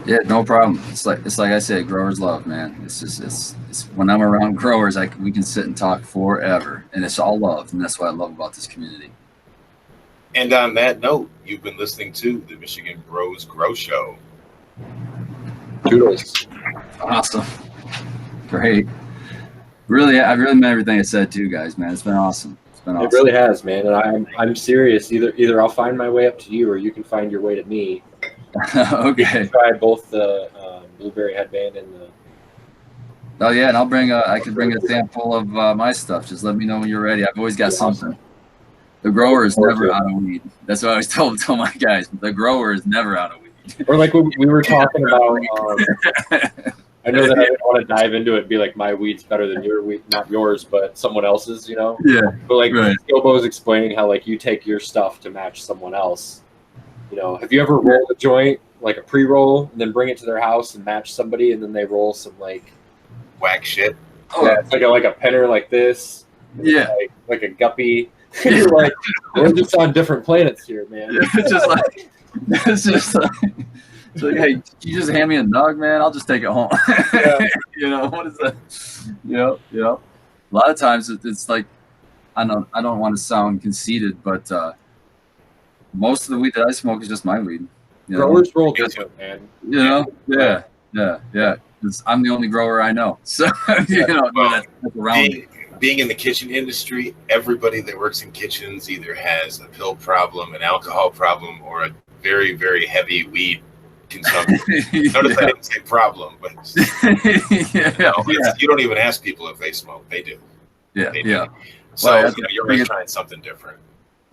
Yeah, no problem. It's like I said, growers love, man. It's when I'm around growers, we can sit and talk forever, and it's all love, and that's what I love about this community. And on that note, you've been listening to the Michigan Bros Grow Show. Toodles. Awesome. Great. Really, I really meant everything I said too, guys, man. It's been awesome. It really has, man. And I'm serious. Either I'll find my way up to you, or you can find your way to me. Okay. You can try both the blueberry headband and the. Oh yeah, and I could bring a sample of my stuff. Just let me know when you're ready. I've always got something. The grower is never out of weed. That's what I always tell my guys. The grower is never out of weed. Or like we were talking about. I know that I didn't want to dive into it and be like, my weed's better than your weed, not yours, but someone else's, Yeah. But like right. Gilbo was explaining how like you take your stuff to match someone else. Have you ever rolled a joint, like a pre-roll, and then bring it to their house and match somebody, and then they roll some like whack shit? Oh, yeah, it's like a penner like this. Yeah. Like a guppy. You're like, we're just on different planets here, man. It's just like, hey, you just hand me a nug, man. I'll just take it home. Yeah. What is that? Yep. A lot of times it's like, I don't want to sound conceited, but most of the weed that I smoke is just my weed. Growers roll different, man. Yeah. 'Cause I'm the only grower I know. So that's around me. Being in the kitchen industry, everybody that works in kitchens either has a pill problem, an alcohol problem, or a very, very heavy weed consumption. Notice I didn't say problem, but you don't even ask people if they smoke. They do. They do. So you're always trying something different.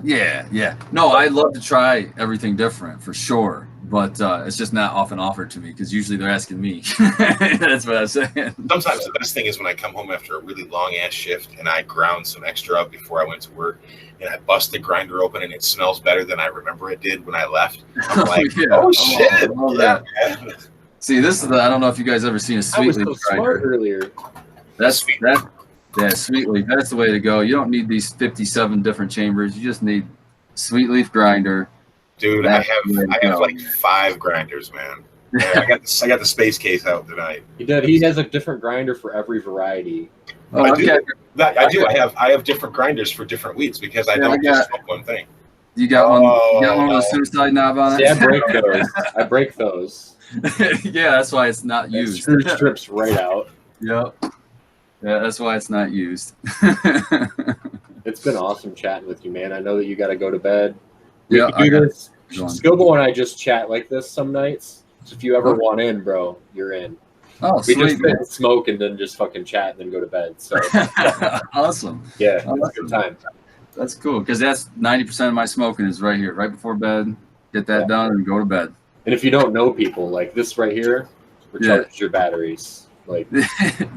Yeah. No, I love to try everything different for sure, but it's just not often offered to me because usually they're asking me. That's what I'm saying. Sometimes the best thing is when I come home after a really long ass shift and I ground some extra up before I went to work, and I bust the grinder open and it smells better than I remember it did when I left. I'm like, oh shit! See, this is I don't know if you guys ever seen a sweet leaf grinder earlier. That's sweet. Yeah, sweet leaf. That's the way to go. You don't need these 57 different chambers. You just need sweet leaf grinder. Dude, I have like 5 grinders, man. I got the space case out tonight. He has a different grinder for every variety. Oh, I do. I have different grinders for different weeds because I don't just smoke one thing. You got one. You got one with a suicide knob on it. Yeah, I break those. Yeah, that's why it's not used. Screw strips right out. Yep. Yeah, that's why it's not used. It's been awesome chatting with you, man. I know that you got to go to bed. Yeah, we can do this. Skilbo and I just chat like this some nights. So if you ever want in, bro, you're in. Oh, we just sit and smoke and then just fucking chat and then go to bed. So awesome. Yeah, that's a good time. That's cool because that's 90% of my smoking is right here, right before bed. Get that done and go to bed. And if you don't know people, like this right here, recharges your batteries. Like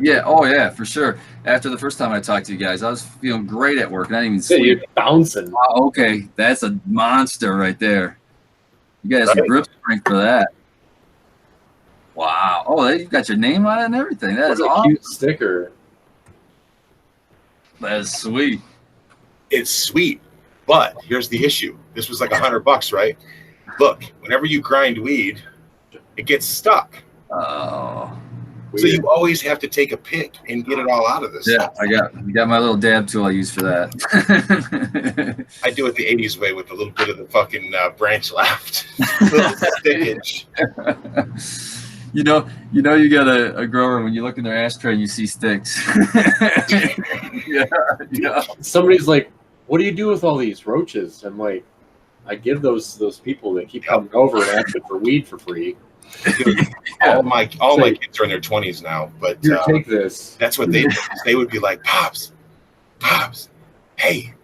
yeah, oh yeah, for sure. After the first time I talked to you guys, I was feeling great at work and I didn't even sleep. You're bouncing. Oh, okay, that's a monster right there. You got some grip strength for that. Wow. Oh, you got your name on it and everything. That is awesome. Cute sticker. That is sweet. It's sweet, but here's the issue. This was like $100, right? Look, whenever you grind weed, it gets stuck. Oh. So you always have to take a pick and get it all out of this. Yeah, you got my little dab tool I use for that. I do it the 80s way with a little bit of the fucking branch left. Stickage. You got a grower when you look in their ashtray and you see sticks. yeah. Somebody's like, what do you do with all these roaches? I'm like, I give those people that keep coming over and asking for weed for free. All my kids are in their 20s now, but here, take this. That's what they do. They would be like, Pops, hey,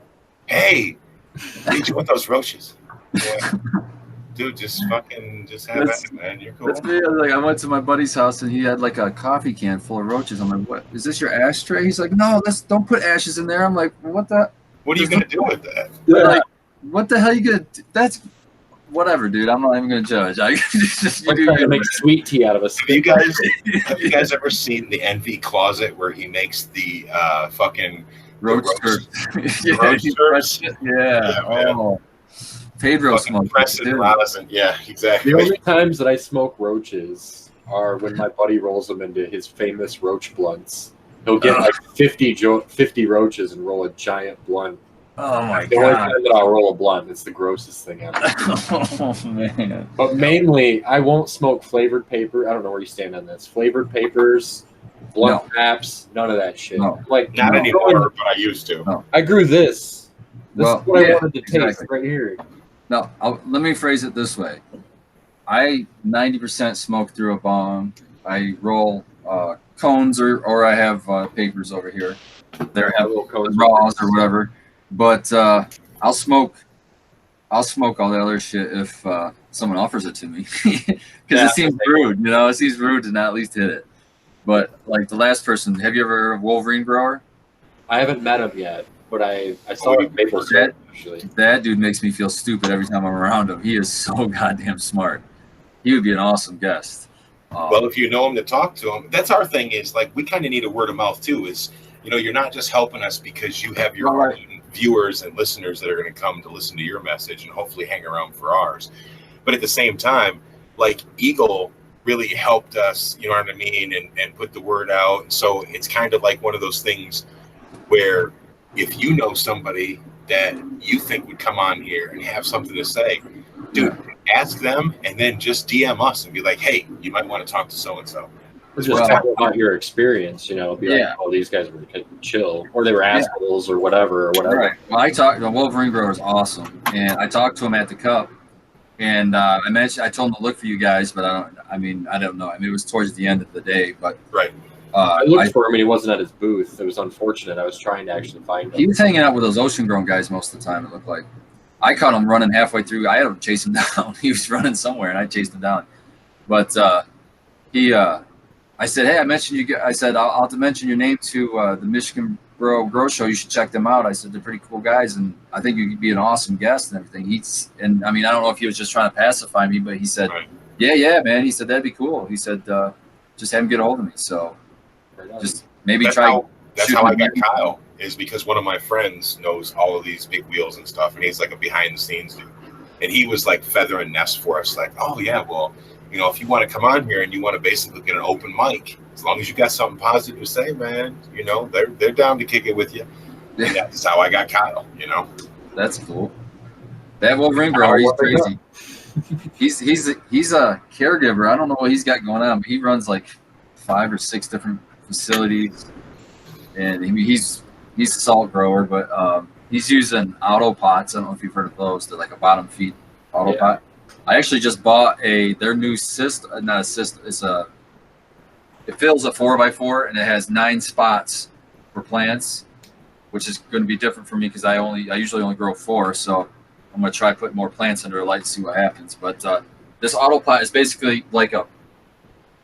what do you want those roaches? Yeah. dude, just fucking just have at it, man. You're cool. That's me. Like, I went to my buddy's house and he had like a coffee can full of roaches. I'm like, what? Is this your ashtray? He's like, no, don't put ashes in there. I'm like, what the? What are you gonna do with that? Like, what the hell you gonna? That's whatever, dude. I'm not even gonna judge. I just We're trying to make sweet tea out of us. Have you guys ever seen the Envy closet where he makes the fucking roach roasters? Yeah. Oh. Pedro smoke. Yeah, exactly. The only times that I smoke roaches are when my buddy rolls them into his famous roach blunts. He'll get like 50 roaches and roll a giant blunt. Oh my The only god! time that I'll roll a blunt, it's the grossest thing ever. Oh man! But mainly, I won't smoke flavored paper. I don't know where you stand on this. Flavored papers, blunt wraps, none of that shit. No. Like Not anymore, but I used to. No. I grew this. This is what I wanted to exactly. taste right here. No, let me phrase it this way. I 90% smoke through a bong. I roll cones or I have papers over here. They have little cones, raws or whatever. But I'll smoke all the other shit if someone offers it to me, because it seems rude. You know, it seems rude to not at least hit it. But like the last person, have you ever heard of Wolverine Grower? I haven't met him yet, but I saw him maple syrup actually. That dude makes me feel stupid every time I'm around him. He is so goddamn smart. He would be an awesome guest. Well, if you know him to talk to him, that's our thing. Is like we kind of need a word of mouth too. Is you're not just helping us because you have your own viewers and listeners that are going to come to listen to your message and hopefully hang around for ours. But at the same time, like Eagle really helped us, you know what I mean, and put the word out. And so it's kind of like one of those things where if you know somebody that you think would come on here and have something to say, dude, ask them and then just DM us and be like, hey, you might want to talk to so-and-so. Just talk about your experience, be like, oh, these guys were chill, or they were assholes, or whatever, Right. Well, the Wolverine Grower is awesome, and I talked to him at the Cup, and I told him to look for you guys, but I don't know. I mean, it was towards the end of the day, but I looked for him, and he wasn't at his booth. It was unfortunate. I was trying to actually find him. He was hanging out with those Ocean Grown guys most of the time. It looked like I caught him running halfway through. I had to chase him down. He was running somewhere, and I chased him down, but I said, hey, I mentioned you. I said, I'll have to mention your name to the Michigan Grow Show. You should check them out. I said, they're pretty cool guys, and I think you could be an awesome guest and everything. I don't know if he was just trying to pacify me, but he said, yeah, man. He said, that'd be cool. He said, just have him get a hold of me. So just maybe that's try. That's how I got Kyle, is because one of my friends knows all of these big wheels and stuff, and he's like a behind the scenes dude. And he was like feather and nest for us, like, oh, yeah, well, if you want to come on here and you want to basically get an open mic, as long as you got something positive to say, man, they're down to kick it with you. And that's how I got Kyle, That's cool. That Wolverine Grower, he's crazy. he's a caregiver. I don't know what he's got going on, but he runs like 5 or 6 different facilities. And he's a salt grower, but he's using auto pots. I don't know if you've heard of those. They're like a bottom feed auto pot. I actually just bought their new system. Not a system. It fills a 4x4 and it has 9 spots for plants, which is going to be different for me because I usually only grow 4. So I'm going to try putting more plants under a light and see what happens. But this auto pot is basically like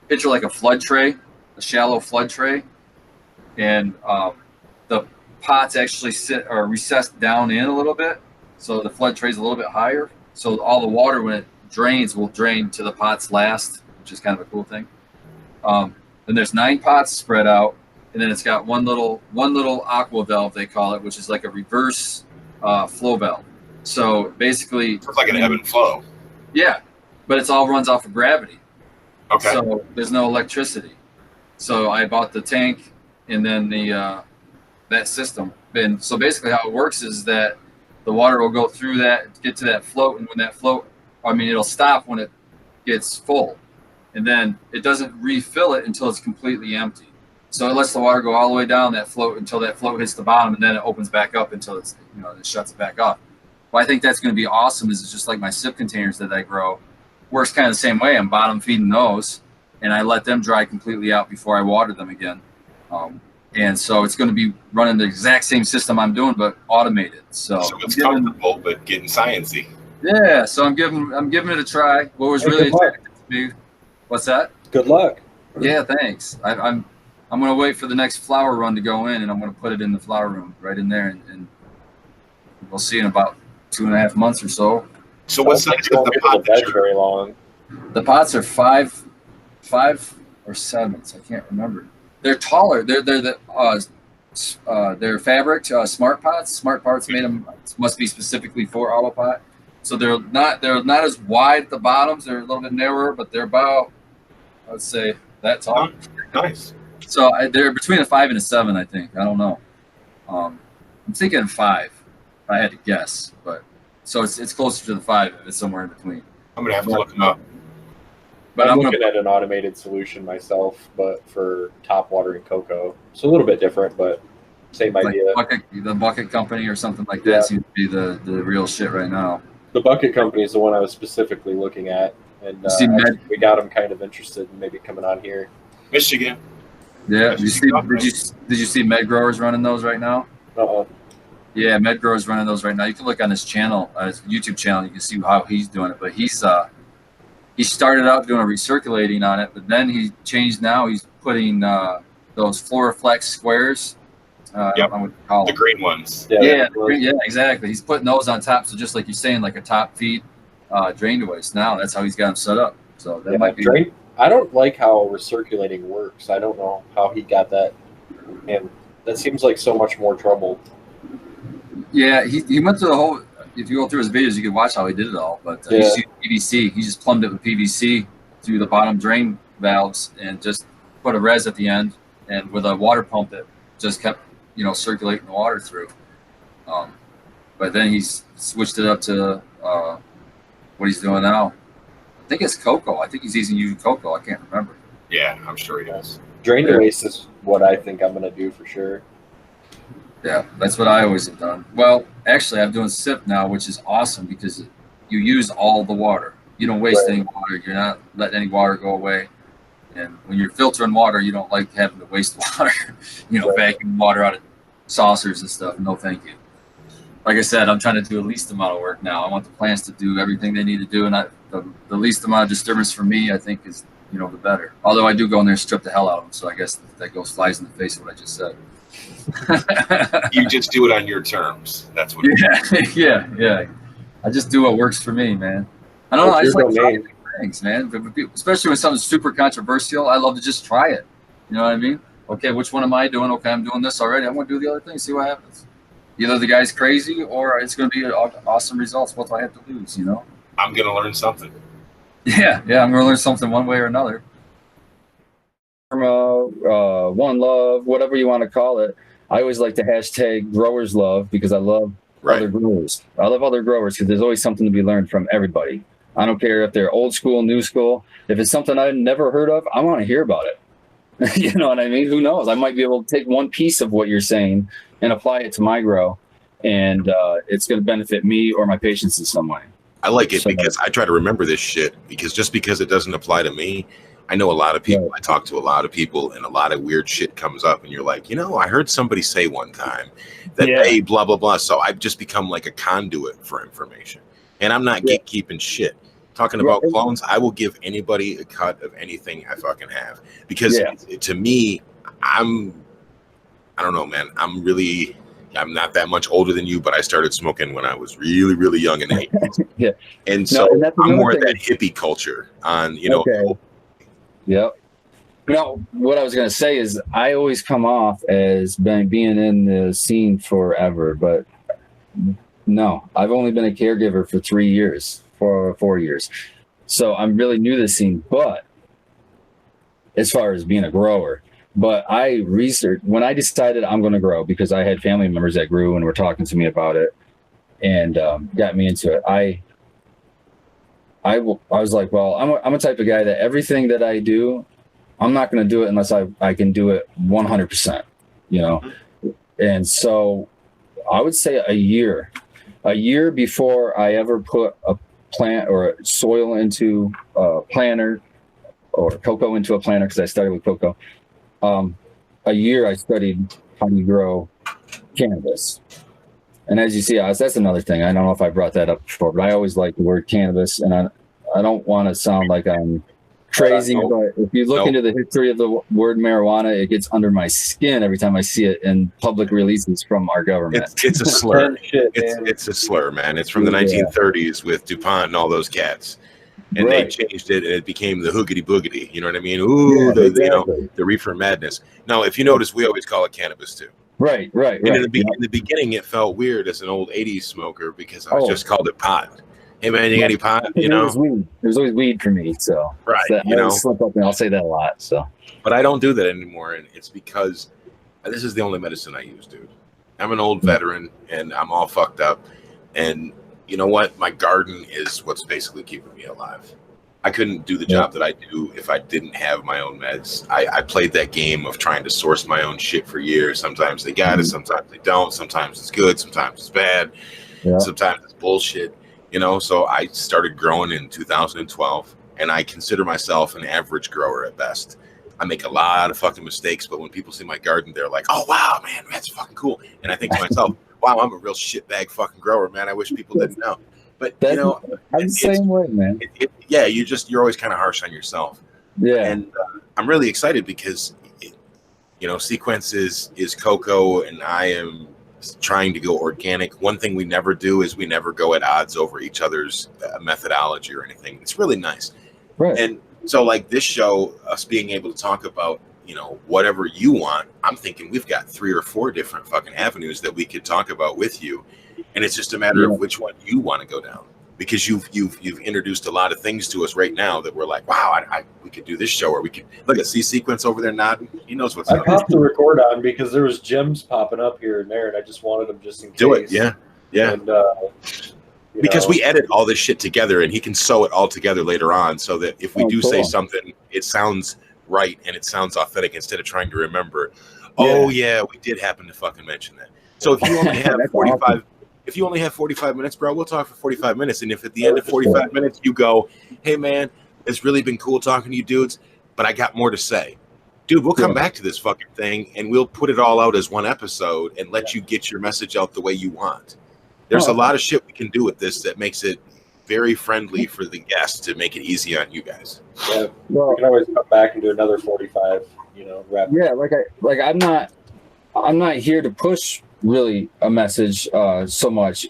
picture like a flood tray, a shallow flood tray, and the pots actually sit or recessed down in a little bit, so the flood tray is a little bit higher. So all the water, when it drains, will drain to the pots last, which is kind of a cool thing. Then there's 9 pots spread out, and then it's got one little aqua valve, they call it, which is like a reverse flow valve. So basically, it's like an ebb and flow. Yeah, but it's all runs off of gravity. Okay. So there's no electricity. So I bought the tank and then that system. And so basically how it works is that the water will go through that, get to that float, and when that float, it'll stop when it gets full. And then it doesn't refill it until it's completely empty. So it lets the water go all the way down that float until that float hits the bottom, and then it opens back up until it shuts it back off. Well, I think that's going to be awesome. Is it's just like my sip containers that I grow. Works kind of the same way. I'm bottom feeding those, and I let them dry completely out before I water them again. And so it's going to be running the exact same system I'm doing, but automated. So it's comfortable, but getting sciencey. Yeah, so I'm giving it a try. What was Hey, really good luck. attractive to me? What's that? Good luck. Yeah, thanks. I'm gonna wait for the next flower run to go in, and I'm gonna put it in the flower room right in there, and we'll see in about 2.5 months or so. So what size is the pot that you're? Very long. The pots are five or 7s. I can't remember. They're taller. They're fabric smart pots. Smart pots made them must be specifically for autopot. So they're not as wide at the bottoms. They're a little bit narrower, but they're about, I'd say, that tall. Nice. So they're between a 5 and a 7, I think. I don't know. I'm thinking 5. If I had to guess, but so it's closer to the 5 if it's somewhere in between. I'm gonna have to look them up. But I'm looking at an automated solution myself, but for top watering cocoa. It's a little bit different, but same idea. The bucket company or something like that seems to be the real shit right now. The bucket company is the one I was specifically looking at, and we got them kind of interested in maybe coming on here. Michigan. Yeah. Did you see Med Growers running those right now? Yeah, Med Growers running those right now. You can look on his channel, his YouTube channel. You can see how he's doing it. But he started out doing a recirculating on it, but then he changed. Now he's putting those Floraflex squares. Yep. Call the them. green ones. Yeah, exactly. He's putting those on top. So just like you're saying, like a top feed drain device. Now that's how he's got them set up. So that might be. I don't like how recirculating works. I don't know how he got that, and that seems like so much more trouble. Yeah, he went through the whole. If you go through his videos, you can watch how he did it all. But he just used PVC. He just plumbed it with PVC through the bottom drain valves and just put a res at the end, and with a water pump that just kept circulating the water through. But then he's switched it up to what he's doing now. I think it's cocoa. I think he's using cocoa. I can't remember. Yeah, I'm sure he does. Drain to waste is what I think I'm going to do for sure. Yeah, that's what I always have done. Well, actually, I'm doing SIP now, which is awesome because you use all the water. You don't waste any water. You're not letting any water go away. And when you're filtering water, you don't like having to waste water. Vacuum water out of saucers and stuff. No, thank you. Like I said, I'm trying to do the least amount of work now. I want the plants to do everything they need to do, and the least amount of disturbance for me, I think, is the better. Although I do go in there and strip the hell out of them, so I guess that flies in the face of what I just said. You just do it on your terms. That's what. Yeah. I just do what works for me, man. I don't know. I just like trying things, man. Especially when something's super controversial, I love to just try it. You know what I mean? Okay, which one am I doing? Okay, I'm doing this already. I'm going to do the other thing. See what happens. Either the guy's crazy or it's going to be awesome results. What do I have to lose? I'm going to learn something. Yeah. I'm going to learn something one way or another. One love, whatever you want to call it. I always like to hashtag growers love because I love other growers. I love other growers because there's always something to be learned from everybody. I don't care if they're old school, new school. If it's something I've never heard of, I want to hear about it. You know what I mean? Who knows? I might be able to take one piece of what you're saying and apply it to my grow, and it's going to benefit me or my patients in some way. I like it because I try to remember this shit because just because it doesn't apply to me, I know a lot of people. I talk to a lot of people, and a lot of weird shit comes up, and you're like, I heard somebody say one time that they blah blah blah. So I've just become like a conduit for information, and I'm not gatekeeping shit. Talking about clones, I will give anybody a cut of anything I fucking have because to me, I don't know, man. I'm not that much older than you, but I started smoking when I was really, really young in the 80s. And so I'm more of that hippie culture on, Yep. What I was going to say is I always come off as being in the scene forever, but no, I've only been a caregiver for 3 years, for 4 years. So I'm really new to the scene, but as far as being a grower, but I researched when I decided I'm going to grow because I had family members that grew and were talking to me about it and got me into it. I was like, well, I'm a type of guy that everything that I do, I'm not going to do it unless I can do it 100%, And so I would say a year before I ever put a plant or soil into a planter or cocoa into a planter, because I started with cocoa. A year I studied how to grow cannabis. And as you see, that's another thing. I don't know if I brought that up before, but I always like the word cannabis, and I don't want to sound like I'm crazy, but if you look into the history of the word marijuana, it gets under my skin every time I see it in public releases from our government. It's a slur. It's a slur, man. It's from the 1930s with DuPont and all those cats. And they changed it, and it became the hoogity boogity. You know what I mean? Ooh, the reefer madness. Now, if you notice, we always call it cannabis too. Right. And in the beginning, it felt weird as an old '80s smoker because I just called it pot. Hey man, you got any pot? You know, it was always weed for me. So I slip up and I'll say that a lot. So, but I don't do that anymore, and it's because this is the only medicine I use, dude. I'm an old veteran, and I'm all fucked up, and you know what? My garden is what's basically keeping me alive. I couldn't do the job that I do if I didn't have my own meds. I played that game of trying to source my own shit for years. Sometimes they got it, sometimes they don't. Sometimes it's good, sometimes it's bad, sometimes it's bullshit. You know, so I started growing in 2012, and I consider myself an average grower at best. I make a lot of fucking mistakes, but when people see my garden, they're like, "Oh wow, man, that's fucking cool." And I think to myself, wow, I'm a real shitbag fucking grower, man. I wish people didn't know. But you know, I'm the same way, man. You're always kind of harsh on yourself. Yeah. And I'm really excited because, Sequence is cocoa, and I am trying to go organic. One thing we never do is we never go at odds over each other's methodology or anything. It's really nice. Right. And so like this show, us being able to talk about, whatever you want, I'm thinking we've got 3 or 4 different fucking avenues that we could talk about with you. And it's just a matter of which one you want to go down, because you've introduced a lot of things to us right now that we're like, wow, we could do this show, or we could look at Sequence over there nodding. He knows what's up. up. I popped the record on because there was gems popping up here and there, and I just wanted them just in case. Do it, yeah. And, because we edit all this shit together, and he can sew it all together later on, so that if we say something, it sounds right and it sounds authentic instead of trying to remember. Oh yeah, we did happen to fucking mention that. So if you only have 45. If you only have 45 minutes, bro, we'll talk for 45 minutes. And if at the end of 45 minutes you go, hey, man, it's really been cool talking to you dudes, but I got more to say. Dude, we'll come back to this fucking thing, and we'll put it all out as one episode and let you get your message out the way you want. There's a lot of shit we can do with this that makes it very friendly for the guests to make it easy on you guys. Yeah, we can always come back and do another 45, wrap. Yeah, I'm not here to push really a message so much,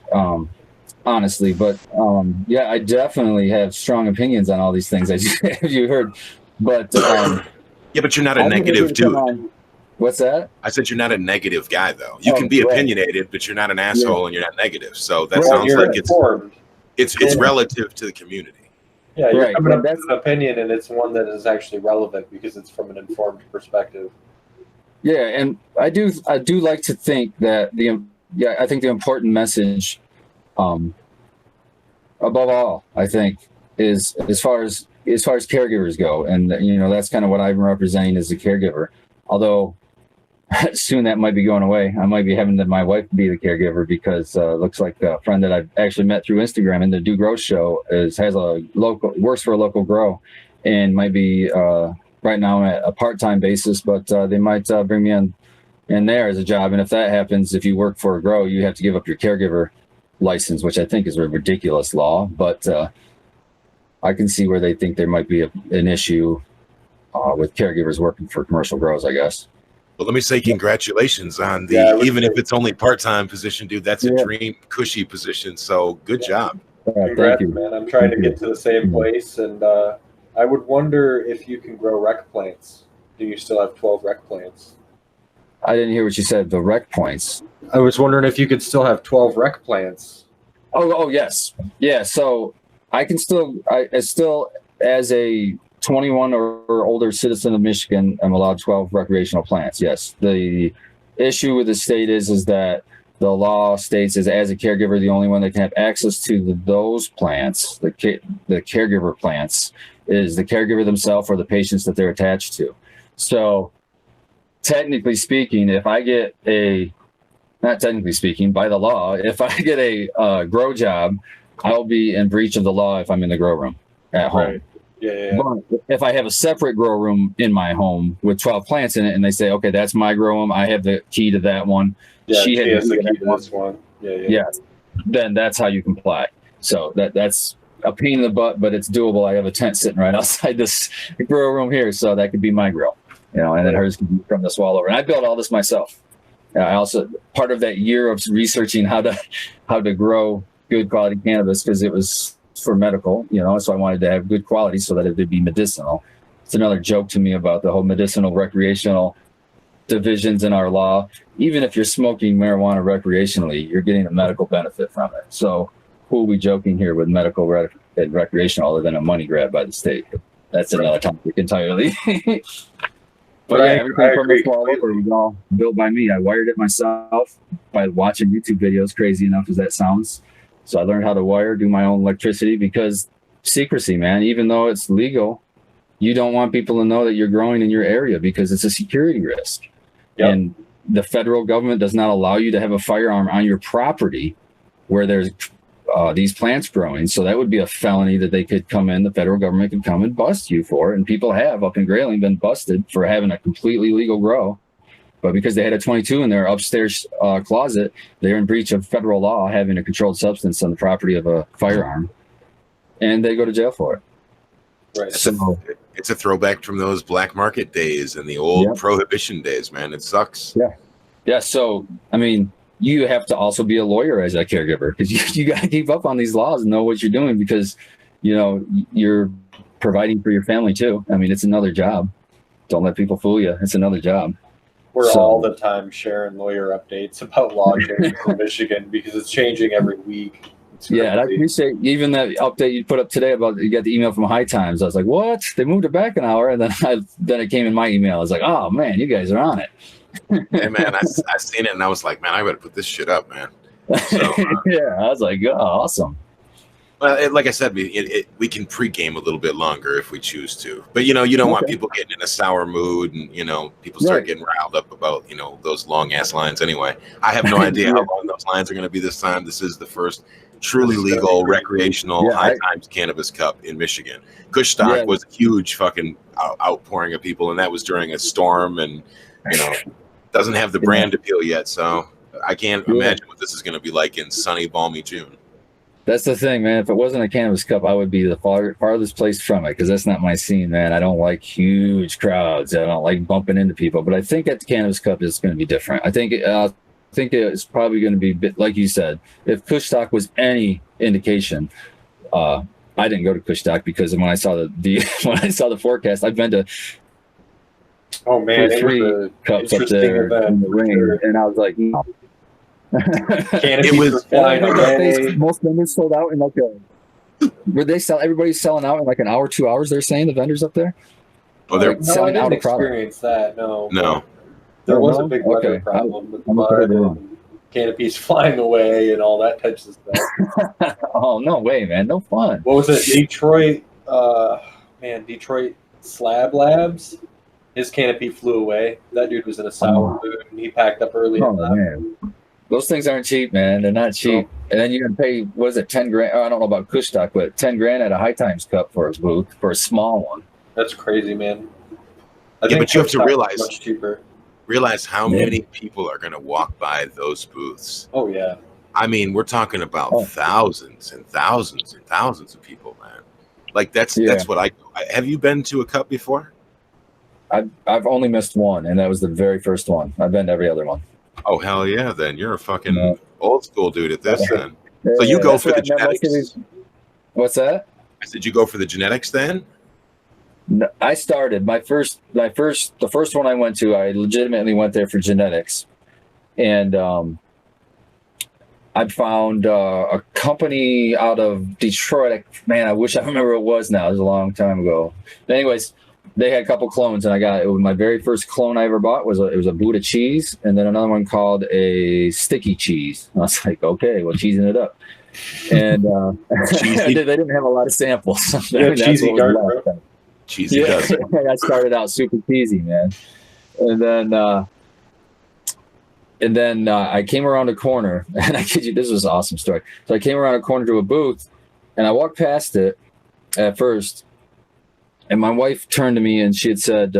honestly, but I definitely have strong opinions on all these things, as you heard. But but you're not a negative dude. What's that? I said you're not a negative guy, though. You can be opinionated, but you're not an asshole, and you're not negative. So that sounds like it's relative to the community. Yeah, you're coming up with an opinion, and it's one that is actually relevant because it's from an informed perspective. Yeah, and I do like to think that I think the important message, above all, I think, is as far as caregivers go, and that's kind of what I'm representing as a caregiver. Although soon that might be going away. I might be having my wife be the caregiver because looks like a friend that I've actually met through Instagram in the Do Grow show works for a local grow, and might be. Right now at a part-time basis, but they might bring me in there as a job. And if that happens, if you work for a grow, you have to give up your caregiver license, which I think is a ridiculous law. But I can see where they think there might be an issue with caregivers working for commercial grows, I guess. Well, let me say congratulations on even if it's only part-time position, dude. That's a dream, cushy position. So good job. Congrats, man. I'm trying to get to the same place, and I would wonder if you can grow rec plants. Do you still have 12 rec plants? I didn't hear what you said. The rec points. I was wondering if you could still have 12 rec plants. Oh, yes. Yeah, so I can still, as a 21 or older citizen of Michigan, I'm allowed 12 recreational plants, yes. The issue with the state is that the law states as a caregiver, the only one that can have access to those plants, the caregiver plants, is the caregiver themselves or the patients that they're attached to. So technically speaking, if I get not technically speaking, by the law, if I get a grow job, I'll be in breach of the law if I'm in the grow room at home. Right. Yeah. But if I have a separate grow room in my home with 12 plants in it, and they say, okay, that's my grow room, I have the key to that one. Yeah, she has the key to this one. Yes, then that's how you comply. So that's a pain in the butt, but it's doable. I have a tent sitting right outside this grow room here, so that could be my grill, and then hers could be from the swallower. And I built all this myself. I also, part of that year of researching how to grow good quality cannabis, because it was for medical, so I wanted to have good quality so that it would be medicinal. It's another joke to me about the whole medicinal recreational divisions in our law. Even if you're smoking marijuana recreationally, you're getting a medical benefit from it. So who are we joking here with medical and recreational other than a money grab by the state? That's another topic entirely. But yeah, everything from the swallower was all built by me. I wired it myself by watching YouTube videos, crazy enough as that sounds. So I learned how to wire, do my own electricity, because secrecy, man. Even though it's legal, you don't want people to know that you're growing in your area because it's a security risk. Yep. And the federal government does not allow you to have a firearm on your property where there's these plants growing. So that would be a felony that they could come in, the federal government could come and bust you for. And people have up in Grayling been busted for having a completely legal grow. But because they had a 22 in their upstairs closet, they're in breach of federal law, having a controlled substance on the property of a firearm. And they go to jail for it. Right. So it's a throwback from those black market days and the old prohibition days, man. It sucks. Yeah. Yeah. So, I mean, you have to also be a lawyer as a caregiver, because you got to keep up on these laws and know what you're doing, because, you're providing for your family too. I mean, it's another job. Don't let people fool you. It's another job. We're all the time sharing lawyer updates about law changes in Michigan because it's changing every week. Yeah, and I appreciate even that update you put up today about you got the email from High Times. I was like, what? They moved it back an hour, and then it came in my email. I was like, oh man, you guys are on it. Hey man, I seen it and I was like, man, I better put this shit up, man. So, yeah, I was like, oh, awesome. Well, like I said, we can pregame a little bit longer if we choose to, but you don't want people getting in a sour mood, and people start getting riled up about those long ass lines. Anyway, I have no idea how long those lines are going to be this time. This is the first truly legal recreational High Times Cannabis Cup in Michigan. Kushstock was a huge fucking outpouring of people, and that was during a storm, and doesn't have the brand appeal yet, so I can't imagine what this is going to be like in sunny, balmy June. That's the thing, man. If it wasn't a cannabis cup, I would be the farthest place from it, because that's not my scene, man. I don't like huge crowds. I don't like bumping into people. But I think at the cannabis cup, it's going to be different. I think it's probably going to be a bit, like you said, if Kushstock was any indication. I didn't go to Kushstock because when I saw the forecast, I've been to. Oh man, 3 cups up there in the rain, and I was like, no. It was flying. Most vendors sold out in like everybody's selling out in like an hour, 2 hours. They're saying the vendors up there. Oh, they're selling out of product. Experience that. No. There was a big weather problem with the mud and canopies flying away and all that types of stuff. Oh no way, man! No fun. What was it? Detroit. Detroit Slab Labs. His canopy flew away. That dude was in a sour mood, and he packed up early. Oh man, those things aren't cheap, man. They're not cheap. No. And then you're gonna pay, what is it, 10 grand? Oh, I don't know about Kushstock, but 10 grand at a High Times Cup for his booth for a small one. That's crazy, man. But you have to realize much cheaper. Realize how many people are gonna walk by those booths. Oh yeah. I mean, we're talking about thousands and thousands and thousands of people, man. Like that's what have you been to a cup before? I've only missed one, and that was the very first one. I've been to every other one. Oh hell yeah! Then you're a fucking old school dude at this. Then, so you go for the genetics. What's that? I said you go for the genetics then. No, I started the first one I went to. I legitimately went there for genetics, and I found a company out of Detroit. Man, I wish I remember what it was now. It was a long time ago. But anyways. They had a couple clones, and I got it. My very first clone I ever bought was it was a Buddha cheese, and then another one called a sticky cheese. I was like, okay, well, cheesing it up, and they didn't have a lot of samples. Cheesy dark, cheesy. Yeah, I started out super cheesy, man, and then I came around a corner, and I kid you, this was an awesome story. So I came around a corner to a booth, and I walked past it at first. And my wife turned to me and she said,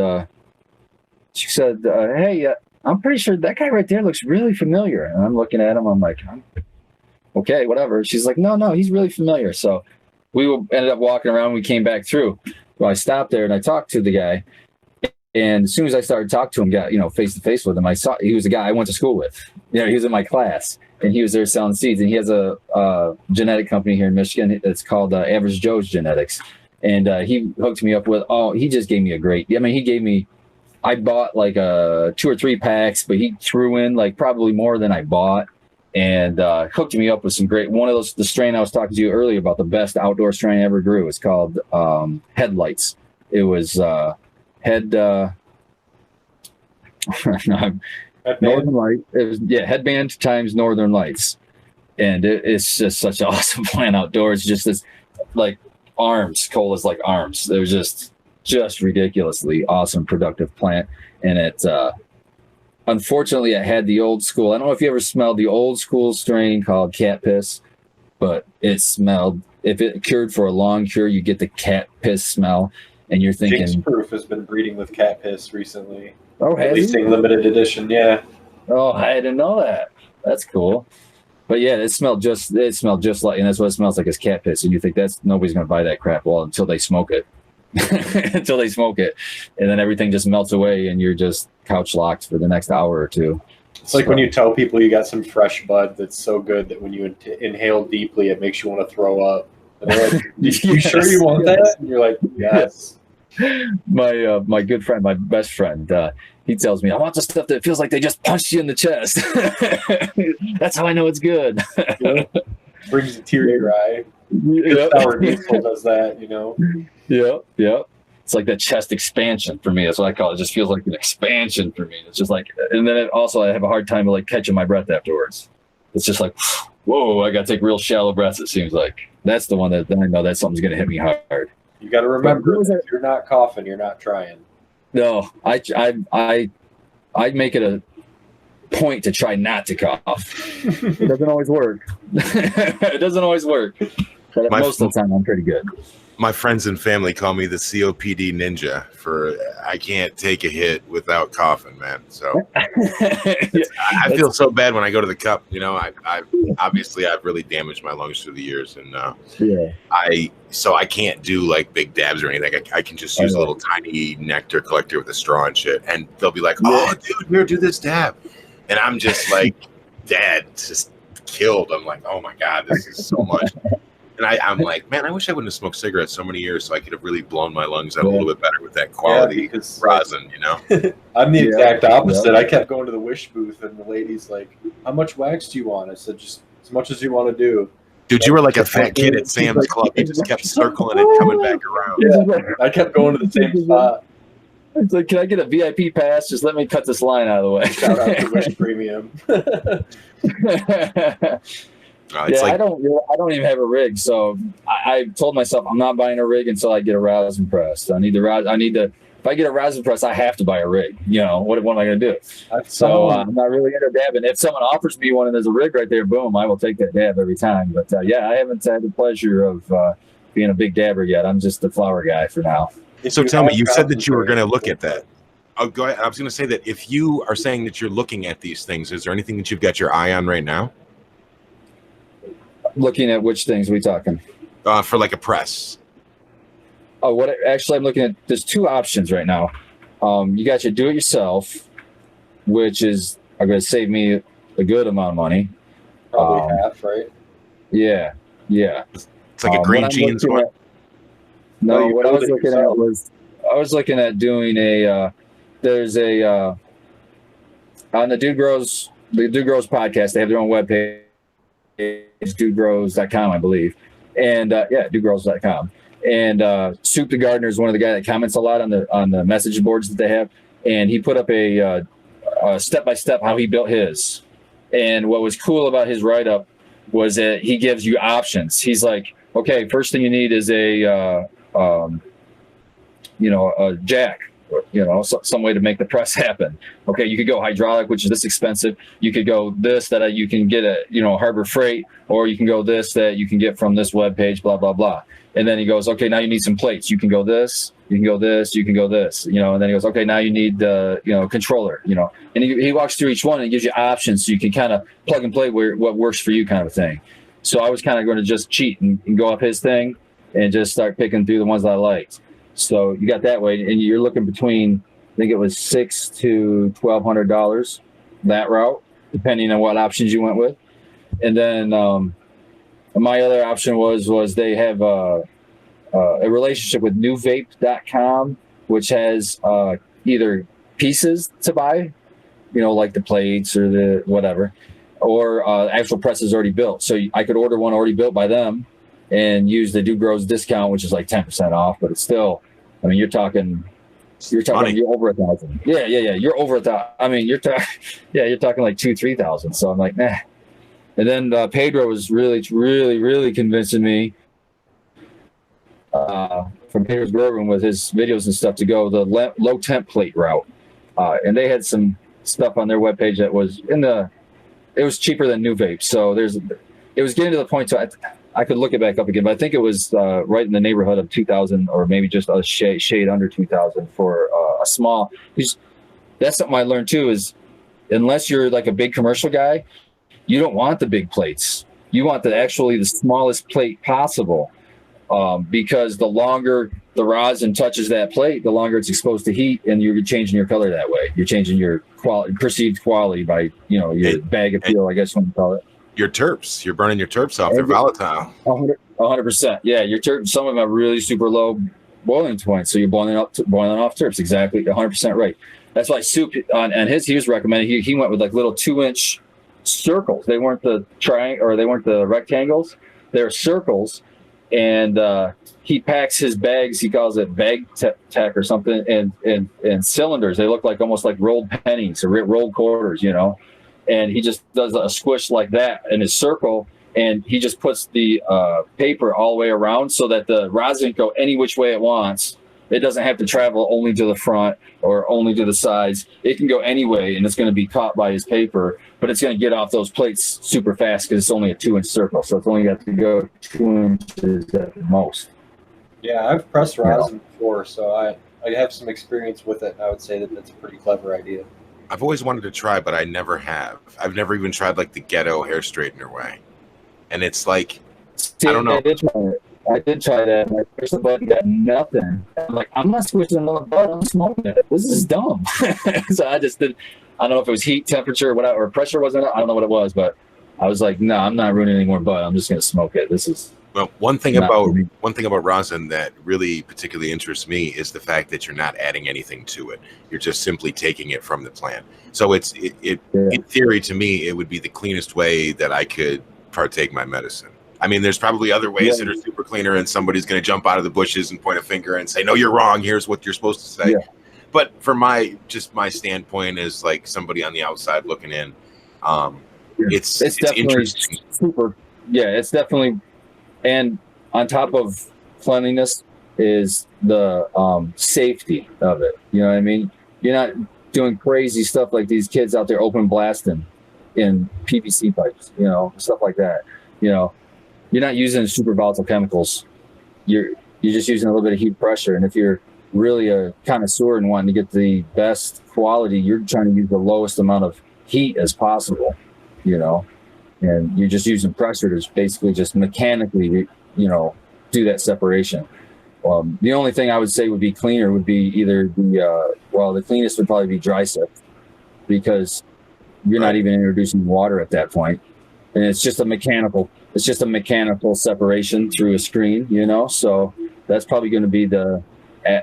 hey, I'm pretty sure that guy right there looks really familiar. And I'm looking at him. I'm like, okay, whatever. She's like, no, he's really familiar. So we ended up walking around. We came back through. Well, I stopped there and I talked to the guy. And as soon as I started talking to him, got face to face with him, I saw he was a guy I went to school with. He was in my class, and he was there selling seeds. And he has a genetic company here in Michigan. It's called Average Joe's Genetics. And he hooked me up with. He just gave me a great. I mean, he gave me. I bought like 2 or 3 packs, but he threw in like probably more than I bought, and hooked me up with some great. One of those, the strain I was talking to you earlier about, the best outdoor strain I ever grew. It's called Headlights. It was. Northern Light. It was Headband times Northern Lights, and it's just such an awesome plant outdoors. Just this like arms, colas like arms. It was just ridiculously awesome, productive plant, and it. Unfortunately, I had the old school. I don't know if you ever smelled the old school strain called cat piss, but it smelled. If it cured for a long cure, you get the cat piss smell. And you're thinking, Jinx Proof has been breeding with cat piss recently. Oh, releasing limited edition, yeah. Oh, I didn't know that. That's cool. But yeah, it smelled just like, and that's what it smells like, is cat piss. And you think nobody's going to buy that crap. Well, until they smoke it, and then everything just melts away, and you're just couch locked for the next hour or two. It's like when you tell people you got some fresh bud that's so good that when you inhale deeply, it makes you want to throw up. And they're like, you sure you want that? And you're like, yes. My good friend, my best friend, he tells me, I want the stuff that feels like they just punched you in the chest. That's how I know it's good. Brings a tear to your eye. Yep. Sour diesel does that, Yep. It's like that chest expansion for me. That's what I call it. It just feels like an expansion for me. It's just like, and then I have a hard time like catching my breath afterwards. It's just like, whoa, I got to take real shallow breaths, it seems like. That's the one that then I know that something's going to hit me hard. You got to remember, if you're not coughing, you're not trying. No, I make it a point to try not to cough. It doesn't always work. But most of the time, I'm pretty good. My friends and family call me the COPD ninja for I can't take a hit without coughing, man. So I feel so bad when I go to the cup. I obviously I've really damaged my lungs through the years, and I can't do like big dabs or anything. I can just use a little tiny nectar collector with a straw and shit, and they'll be like, "Oh, dude, here, do this dab," and I'm just like dead, just killed. I'm like, "Oh my god, this is so much." And I'm like, man, I wish I wouldn't have smoked cigarettes so many years, so I could have really blown my lungs out a little bit better with that quality rosin, I'm the exact opposite. I kept going to the Wish booth, and the lady's like, how much wax do you want? I said, just as much as you want to do. Dude, you were like a fat kid at Sam's Club. You just kept circling and coming back around. Yeah, I kept going to the same spot. It's like, can I get a VIP pass? Just let me cut this line out of the way. Shout out to Wish Premium. I don't even have a rig, so I told myself I'm not buying a rig until I get a rosin press. If I get a rosin press, I have to buy a rig. What am I going to do? I'm not really into dabbing. If someone offers me one and there's a rig right there, boom, I will take that dab every time. But I haven't had the pleasure of being a big dabber yet. I'm just the flower guy for now. So tell me, you said that you were going to look at that. Oh, go ahead. I was going to say that if you are saying that you're looking at these things, is there anything that you've got your eye on right now? Looking at which things are we talking? For like a press. Oh, actually I'm looking at, there's 2 options right now. You got your do-it-yourself, which is going to save me a good amount of money. Probably half, right? Yeah. It's like a green jeans one. What I was looking at doing there's on the Dude Grows podcast, they have their own webpage. dudegrows.com, I believe. And dudegrows.com. And Soup the Gardener is one of the guys that comments a lot on the message boards that they have. And he put up a step-by-step how he built his. And what was cool about his write-up was that he gives you options. He's like, okay, first thing you need is a jack. Some way to make the press happen. Okay, you could go hydraulic, which is this expensive. You could go this that you can get at Harbor Freight, or you can go this that you can get from this web page, blah blah blah. And then he goes, okay, now you need some plates. You can go this, you can go this, you can go this. And then he goes, okay, now you need controller. And he walks through each one and gives you options so you can kind of plug and play what works for you, kind of a thing. So I was kind of going to just cheat and go off his thing and just start picking through the ones that I liked. So you got that way, and you're looking between, I think it was $600 to $1,200 that route, depending on what options you went with. And then my other option was they have a relationship with newvape.com, which has either pieces to buy, like the plates or the whatever, or actual presses already built. So I could order one already built by them and use the Dude Grows discount, which is like 10% off, but it's still, I mean, you're talking you're over 1,000. Yeah. You're over 1,000. I mean, you're talking like 2,000-3,000. So I'm like, nah. And then Pedro was really convincing me from Pedro's Grow Room with his videos and stuff to go the low temp plate route. And they had some stuff on their webpage that was it was cheaper than New Vape. So it was getting to the point to I could look it back up again, but I think it was right in the neighborhood of 2,000 or maybe just a shade under 2,000 for a small. That's something I learned too, is unless you're like a big commercial guy, you don't want the big plates. You want the smallest plate possible, because the longer the rosin touches that plate, the longer it's exposed to heat, and you're changing your color that way. You're changing your perceived quality by your bag of fuel, I guess you want to call it. Your terps, you're burning your terps off. They're volatile. 100%. Yeah, your terps. Some of them have really super low boiling points, so you're boiling off terps. Exactly, 100% right. That's why Soup on he was recommending. He went with like little 2-inch circles. They weren't the triangle, or they weren't the rectangles. They're circles, and he packs his bags. He calls it bag tack or something, and cylinders. They look like almost like rolled pennies or rolled quarters, And he just does a squish like that in his circle, and he just puts the paper all the way around so that the rosin can go any which way it wants. It doesn't have to travel only to the front or only to the sides. It can go any way, and it's going to be caught by his paper, but it's going to get off those plates super fast because it's only a 2-inch circle, so it's only got to go 2 inches at the most. Yeah, I've pressed rosin before, so I have some experience with it, and I would say that that's a pretty clever idea. I've always wanted to try, but I never have. I've never even tried like the ghetto hair straightener way. And it's like, I don't know. I did try that. And I pushed the button, got nothing. I'm like, I'm not switching another button. I'm smoking it. This is dumb. So I just did. I don't know if it was heat, temperature, or whatever, or pressure wasn't. I don't know what it was, but I was like, no, I'm not ruining any more bud. I'm just gonna smoke it. This is. Well, one thing about rosin that really particularly interests me is the fact that you're not adding anything to it. You're just simply taking it from the plant. So in theory, to me, it would be the cleanest way that I could partake my medicine. I mean, there's probably other ways that are super cleaner, and somebody's going to jump out of the bushes and point a finger and say, "No, you're wrong. Here's what you're supposed to say." Yeah. But for my standpoint as like somebody on the outside looking in, it's definitely interesting. Super. Yeah, it's definitely. And on top of cleanliness is the safety of it. You know what I mean? You're not doing crazy stuff like these kids out there open blasting in PVC pipes, stuff like that. You're not using super volatile chemicals. You're just using a little bit of heat pressure. And if you're really a connoisseur and wanting to get the best quality, you're trying to use the lowest amount of heat as possible, and you're just using pressure to basically just mechanically, do that separation. The only thing I would say would be cleaner would be either the cleanest would probably be dry sift, because you're not even introducing water at that point, and it's just a mechanical separation through a screen, So that's probably going to be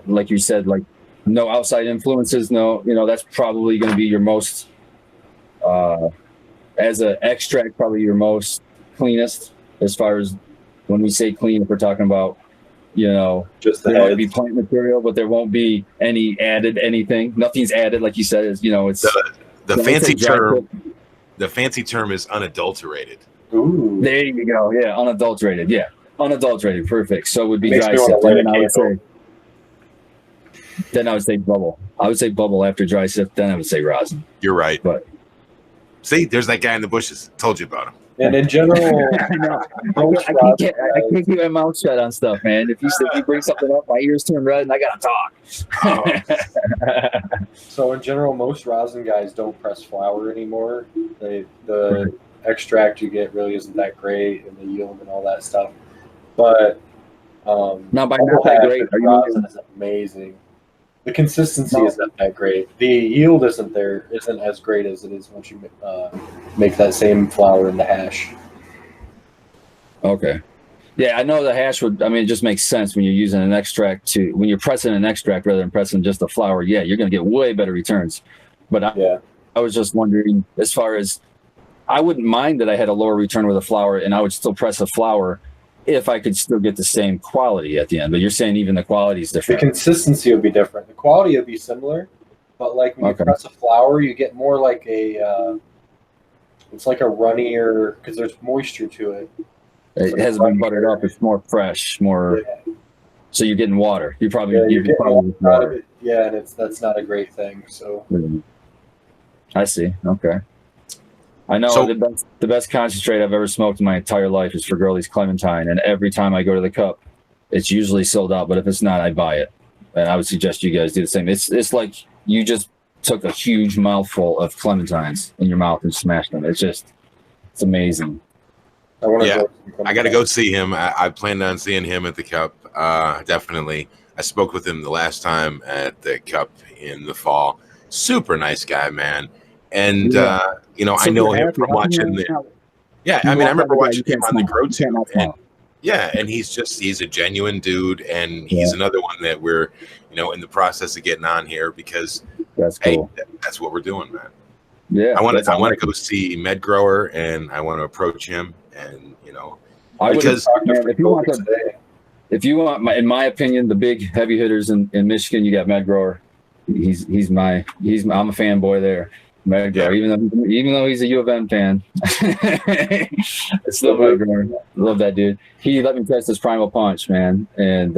like you said, like no outside influences, that's probably going to be your most. As an extract, probably your most cleanest, as far as when we say clean, if we're talking about, just there might be plant material, but there won't be any added anything. Nothing's added, like you said, it's the fancy term. The fancy term is unadulterated. Ooh. There you go. Yeah, unadulterated. Yeah, unadulterated. Perfect. So it would be dry sift. Then I would say bubble. I would say bubble after dry sift. Then I would say rosin. You're right. But see, there's that guy in the bushes. Told you about him. And in general, I can't keep my mouth shut on stuff, man. If you bring something up, my ears turn red and I gotta talk. So in general, most rosin guys don't press flour anymore. The extract you get really isn't that great, and the yield and all that stuff. But Now, by double not that hash great, and are you rosin meaning? is amazing. The consistency No. isn't that great. The yield isn't as great as it is once you make that same flour in the hash. Okay. Yeah, I know the hash would. I mean, it just makes sense when you're using an extract when you're pressing an extract rather than pressing just the flour. Yeah, you're going to get way better returns. But I was just wondering, as far as I wouldn't mind that I had a lower return with a flour, and I would still press a flour if I could still get the same quality at the end. But you're saying even the quality is The different. consistency would be different. The quality would be similar, but like when you press a flour, you get more like it's like a runnier because there's moisture to it. It hasn't been buttered up. It's more fresh, more. Yeah. So you're getting water. You probably you're getting probably water out of it. Yeah, and that's not a great thing. So I see. Okay. I know the best concentrate I've ever smoked in my entire life is for Girlie's Clementine, and every time I go to the cup, it's usually sold out. But if it's not, I buy it, and I would suggest you guys do the same. It's like you just took a huge mouthful of clementines in your mouth and smashed them. It's amazing. I got to go see him. I planned on seeing him at the Cup. Definitely. I spoke with him the last time at the Cup in the fall. Super nice guy, man. And, I know him from watching the. Yeah, I mean, I remember watching him on the Grow Tube. And he's a genuine dude. And he's another one that we're, in the process of getting on here because, that's cool. Hey, that's what we're doing, man. Yeah. I want to go see Med Grower and I want to approach him. And if you want in my opinion, the big heavy hitters in Michigan, you got Med Grower. I'm a fanboy there. Med Grower, even though he's a U of M fan, it's still Med Grower. Love that dude. He let me test his Primal Punch, man, and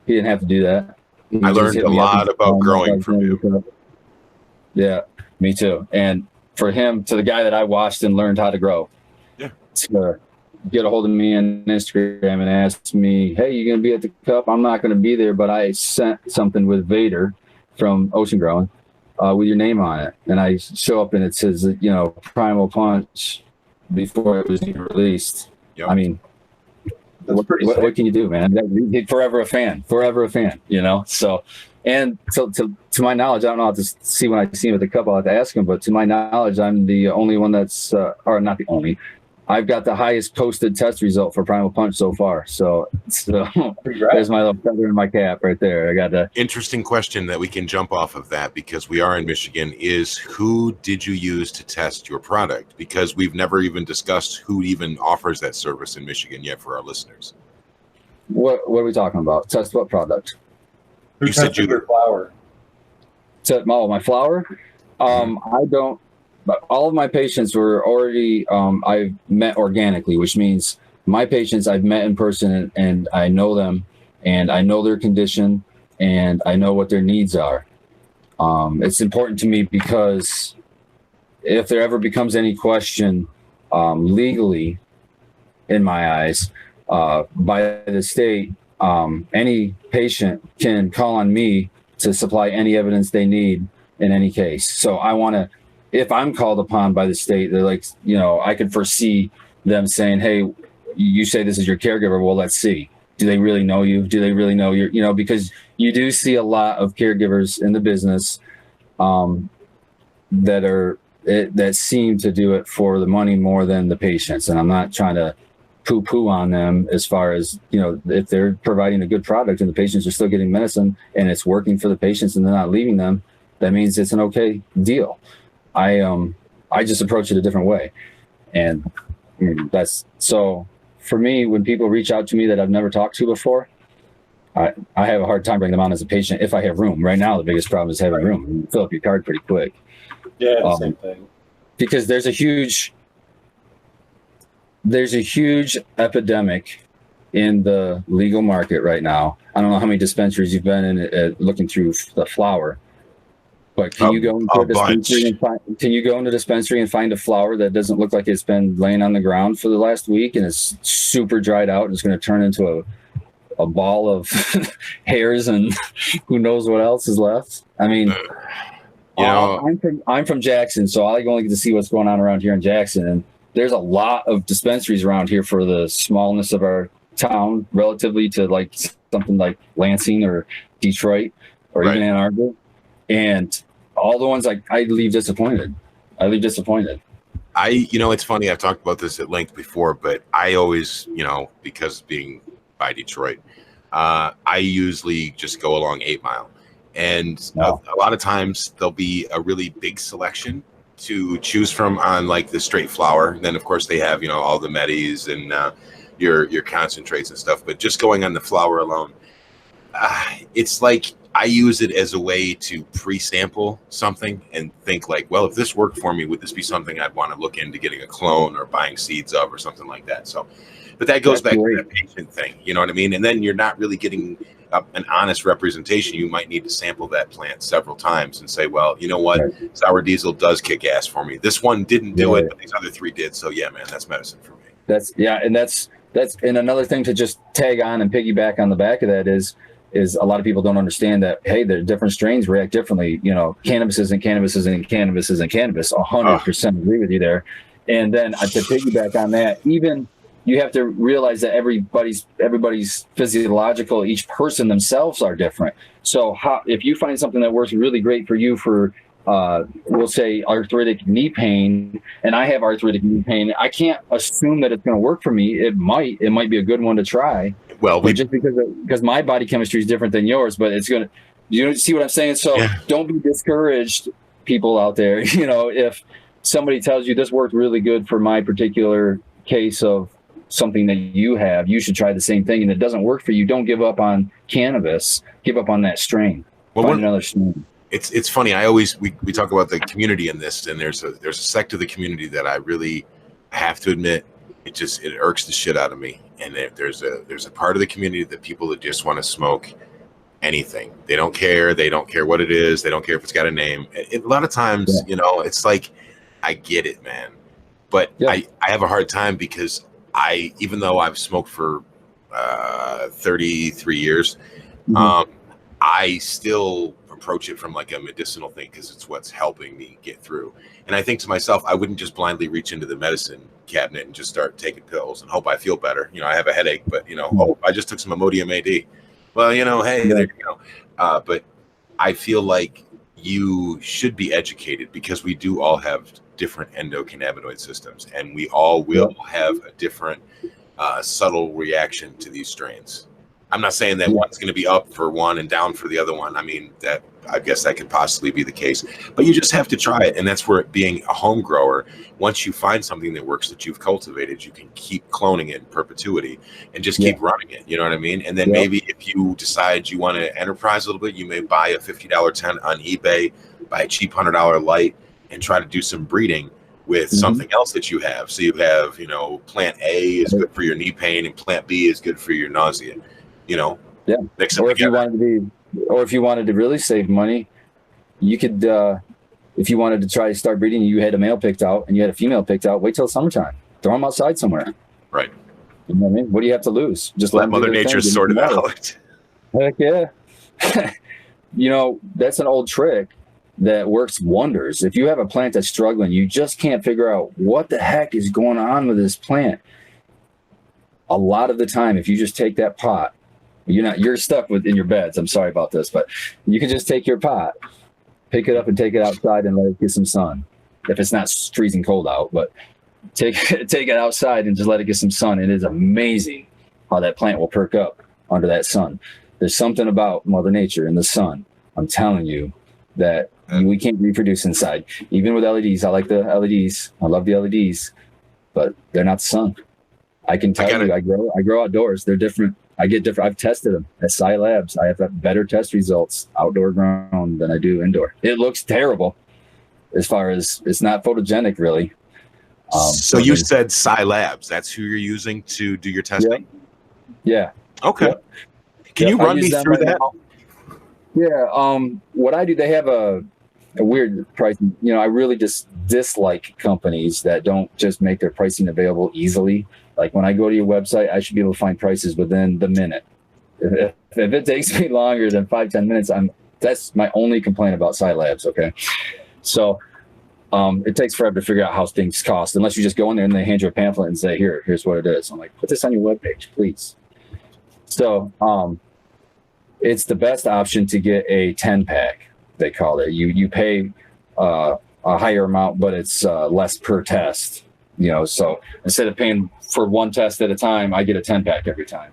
he didn't have to do that. I learned a lot about growing from him. Yeah, me too. And for him, to the guy that I watched and learned how to grow. To get a hold of me on Instagram and ask me, hey, you going to be at the Cup? I'm not going to be there, but I sent something with Vader from Ocean Grown with your name on it. And I show up and it says, Primal Punch before it was even released. Yep. I mean, what can you do, man? Forever a fan, So, and so to my knowledge, I don't know how to see when I see him at the Cup, I'll have to ask him, but to my knowledge, I'm the only one that's, or not the only, I've got the highest posted test result for Primal Punch so far. So there's my little feather in my cap right there. I got the interesting question that we can jump off of that because we are in Michigan is who did you use to test your product? Because we've never even discussed who even offers that service in Michigan yet for our listeners. What are we talking about? Test what product? You said your flour. My flour? I don't. But all of my patients were already I've met organically, which means my patients I've met in person and I know them and I know their condition and I know what their needs are. It's important to me because if there ever becomes any question legally, in my eyes, by the state, any patient can call on me to supply any evidence they need in any case. So I want to, if I'm called upon by the state, they're like, I could foresee them saying, hey, you say this is your caregiver. Well, let's see. Do they really know you? Do they really know your, because you do see a lot of caregivers in the business that seem to do it for the money more than the patients. And I'm not trying to poo-poo on them as far as, if they're providing a good product and the patients are still getting medicine and it's working for the patients and they're not leaving them, that means it's an okay deal. I just approach it a different way. And that's, so for me, when people reach out to me that I've never talked to before, I have a hard time bringing them on as a patient if I have room. Right now, the biggest problem is having room. You fill up your card pretty quick. Yeah, the same thing. Because there's a huge epidemic in the legal market right now. I don't know how many dispensaries you've been in looking through the flower. But can you go into a dispensary and find a flower that doesn't look like it's been laying on the ground for the last week and it's super dried out and it's going to turn into a ball of hairs and who knows what else is left? I mean, I'm from Jackson, so I only get to see what's going on around here in Jackson. And there's a lot of dispensaries around here for the smallness of our town relatively to like something like Lansing or Detroit or even Ann Arbor. And all the ones I leave disappointed. It's funny. I've talked about this at length before, but I always, because being by Detroit, I usually just go along 8 Mile. And a lot of times there'll be a really big selection to choose from on like the straight flower. And then of course they have, all the medis and your concentrates and stuff, but just going on the flower alone, it's like I use it as a way to pre-sample something and think like, well, if this worked for me, would this be something I'd want to look into getting a clone or buying seeds of or something like that? So, but that goes back to that patient thing, you know what I mean? And then you're not really getting an honest representation. You might need to sample that plant several times and say, well, you know what? Sour diesel does kick ass for me. This one didn't do it, but these other 3 did. So yeah, man, that's medicine for me. And another thing to just tag on and piggyback on the back of that is a lot of people don't understand that, hey, the different strains react differently. Cannabis isn't cannabis isn't cannabis isn't cannabis. 100% agree with you there. And then to piggyback on that, even you have to realize that everybody's physiological, each person themselves are different. So if you find something that works really great for you for we'll say arthritic knee pain, and I have arthritic knee pain, I can't assume that it's going to work for me. It might be a good one to try. Well, just because my body chemistry is different than yours, but it's going to, you see what I'm saying? So don't be discouraged, people out there. If somebody tells you this worked really good for my particular case of something that you have, you should try the same thing, and it doesn't work for you, don't give up on cannabis. Give up on that strain. Find another strain. It's funny. We talk about the community in this, and there's a sect of the community that I really have to admit it irks the shit out of me. And there's a part of the community that people that just want to smoke anything. They don't care. They don't care what it is. They don't care if it's got a name. A lot of times, it's like, I get it, man. But I have a hard time because even though I've smoked for 33 years, I still approach it from like a medicinal thing because it's what's helping me get through. And I think to myself, I wouldn't just blindly reach into the medicine cabinet and just start taking pills and hope I feel better. I have a headache, but I just took some Imodium AD. Well, hey, there you go. But I feel like you should be educated because we do all have different endocannabinoid systems, and we all will have a different subtle reaction to these strains. I'm not saying that one's going to be up for one and down for the other one. I guess that could possibly be the case, but you just have to try it. And that's where being a home grower, once you find something that works that you've cultivated, you can keep cloning it in perpetuity and just keep running it. You know what I mean? And then maybe if you decide you want to enterprise a little bit, you may buy a $50 tent on eBay, buy a cheap $100 light, and try to do some breeding with something else that you have. So you have, plant A is good for your knee pain and plant B is good for your nausea. Mix them together. Or if you wanted to really save money, you could, if you wanted to try to start breeding, you had a male picked out and you had a female picked out, wait till summertime. Throw them outside somewhere. Right. You know what I mean? What do you have to lose? Just let Mother Nature sort it out. Heck yeah. That's an old trick that works wonders. If you have a plant that's struggling, you just can't figure out what the heck is going on with this plant. A lot of the time, if you just take that pot, you're stuck in your beds. I'm sorry about this, but you can just take your pot, pick it up and take it outside and let it get some sun. If it's not freezing cold out, but take it outside and just let it get some sun. It is amazing how that plant will perk up under that sun. There's something about Mother Nature and the sun. I'm telling you that we can't reproduce inside. Even with LEDs, I like the LEDs. I love the LEDs, but they're not the sun. I can tell you, I grow outdoors. They're different. I've tested them at Sci Labs. I have better test results outdoor grown than I do indoor. It looks terrible as far as it's not photogenic really. So you said Sci Labs. That's who you're using to do your testing? Yeah. Okay. Yep. Can you run me through that? Yeah. What I do, they have a weird pricing. I really just dislike companies that don't just make their pricing available easily. Like when I go to your website, I should be able to find prices within the minute. If it takes me longer than 5-10 minutes, that's my only complaint about Sci Labs. Okay. So it takes forever to figure out how things cost, unless you just go in there and they hand you a pamphlet and say, here's what it is. I'm like, put this on your webpage, please. So it's the best option to get a 10-pack, they call it. You pay a higher amount, but it's less per test. So instead of paying for one test at a time, I get a 10-pack every time.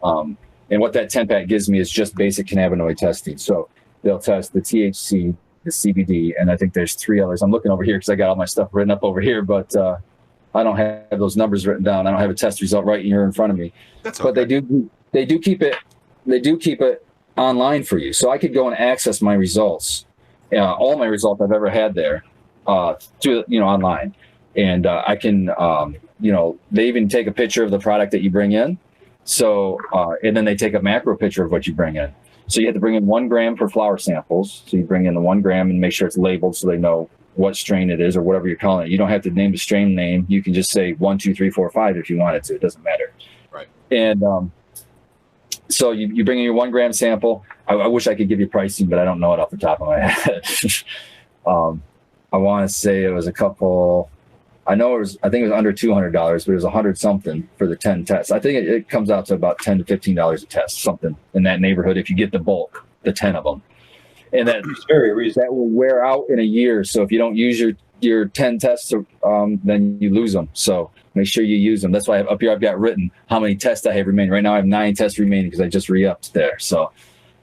And what that 10-pack gives me is just basic cannabinoid testing. So they'll test the THC, the CBD, and I think there's 3 others. I'm looking over here because I got all my stuff written up over here, but I don't have those numbers written down. I don't have a test result right here in front of me. That's okay. But they do keep it online for you. So I could go and access my results, all my results I've ever had there, through online, and I can they even take a picture of the product that you bring in. So and then they take a macro picture of what you bring in. So you have to bring in 1 gram for flower samples. So you bring in the 1 gram and make sure it's labeled so they know what strain it is or whatever you're calling it. You don't have to name the strain name. You can just say 1, 2, 3, 4, 5 if you wanted to. It doesn't matter. Right. And so you bring in your 1 gram sample. I wish I could give you pricing, but I don't know it off the top of my head. I want to say it was a couple. I think it was under $200, but it was 100 something for the 10 tests. I think it comes out to about $10 to $15 a test, something in that neighborhood if you get the bulk, the 10 of them. And that will wear out in a year. So if you don't use your 10 tests, then you lose them. So make sure you use them. That's why up here I've got written how many tests I have remaining. Right now I have 9 tests remaining because I just re-upped there. So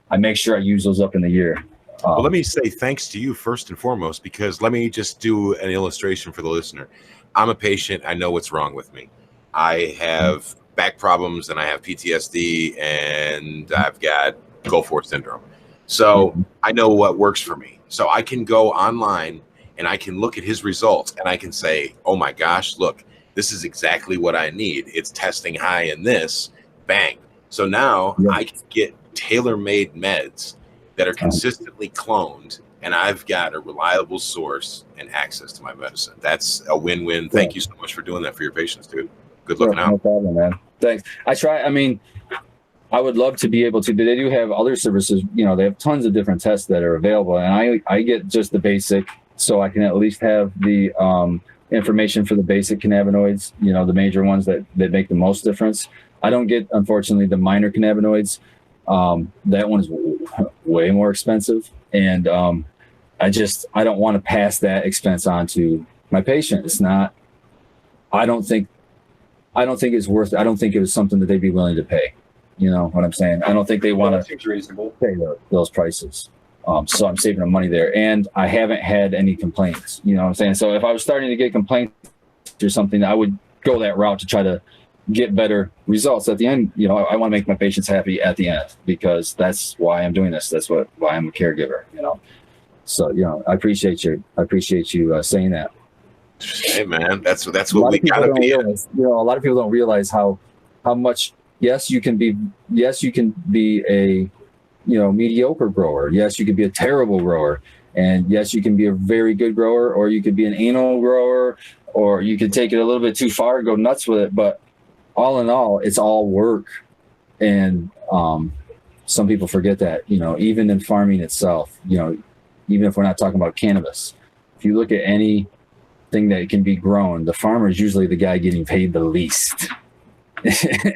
I make sure I use those up in the year. Well, let me say thanks to you first and foremost, because let me just do an illustration for the listener. I'm a patient. I know what's wrong with me. I have back problems and I have PTSD and I've got Gulf War syndrome. So I know what works for me. So I can go online and I can look at his results and I can say, oh my gosh, look, this is exactly what I need. It's testing high in this, bang. So now I can get tailor-made meds that are consistently cloned, and I've got a reliable source and access to my medicine. That's a win-win. Thank you so much for doing that for your patients, dude. Good looking out. No problem, man. Thanks. I would love to be able to. They do have other services. They have tons of different tests that are available, and I get just the basic, so I can at least have the information for the basic cannabinoids. The major ones that make the most difference. I don't get, unfortunately, the minor cannabinoids. That one is way more expensive, and I don't want to pass that expense on to my patient. It's not. I don't think it's worth. I don't think it was something that they'd be willing to pay. You know what I'm saying? I don't think they want to pay those prices. So I'm saving them money there, and I haven't had any complaints. You know what I'm saying? So if I was starting to get complaints or something, I would go that route to try to get better results at the end. I want to make my patients happy at the end, because that's why I'm doing this. That's why I'm a caregiver. So I appreciate you saying that. Hey man, that's what we gotta be. A lot of people don't realize how much. Yes, you can be a mediocre grower. Yes, you can be a terrible grower, and yes, you can be a very good grower, or you could be an anal grower, or you could take it a little bit too far and go nuts with it. But all in all, it's all work, and some people forget that. Even in farming itself, even if we're not talking about cannabis, if you look at anything that can be grown, the farmer is usually the guy getting paid the least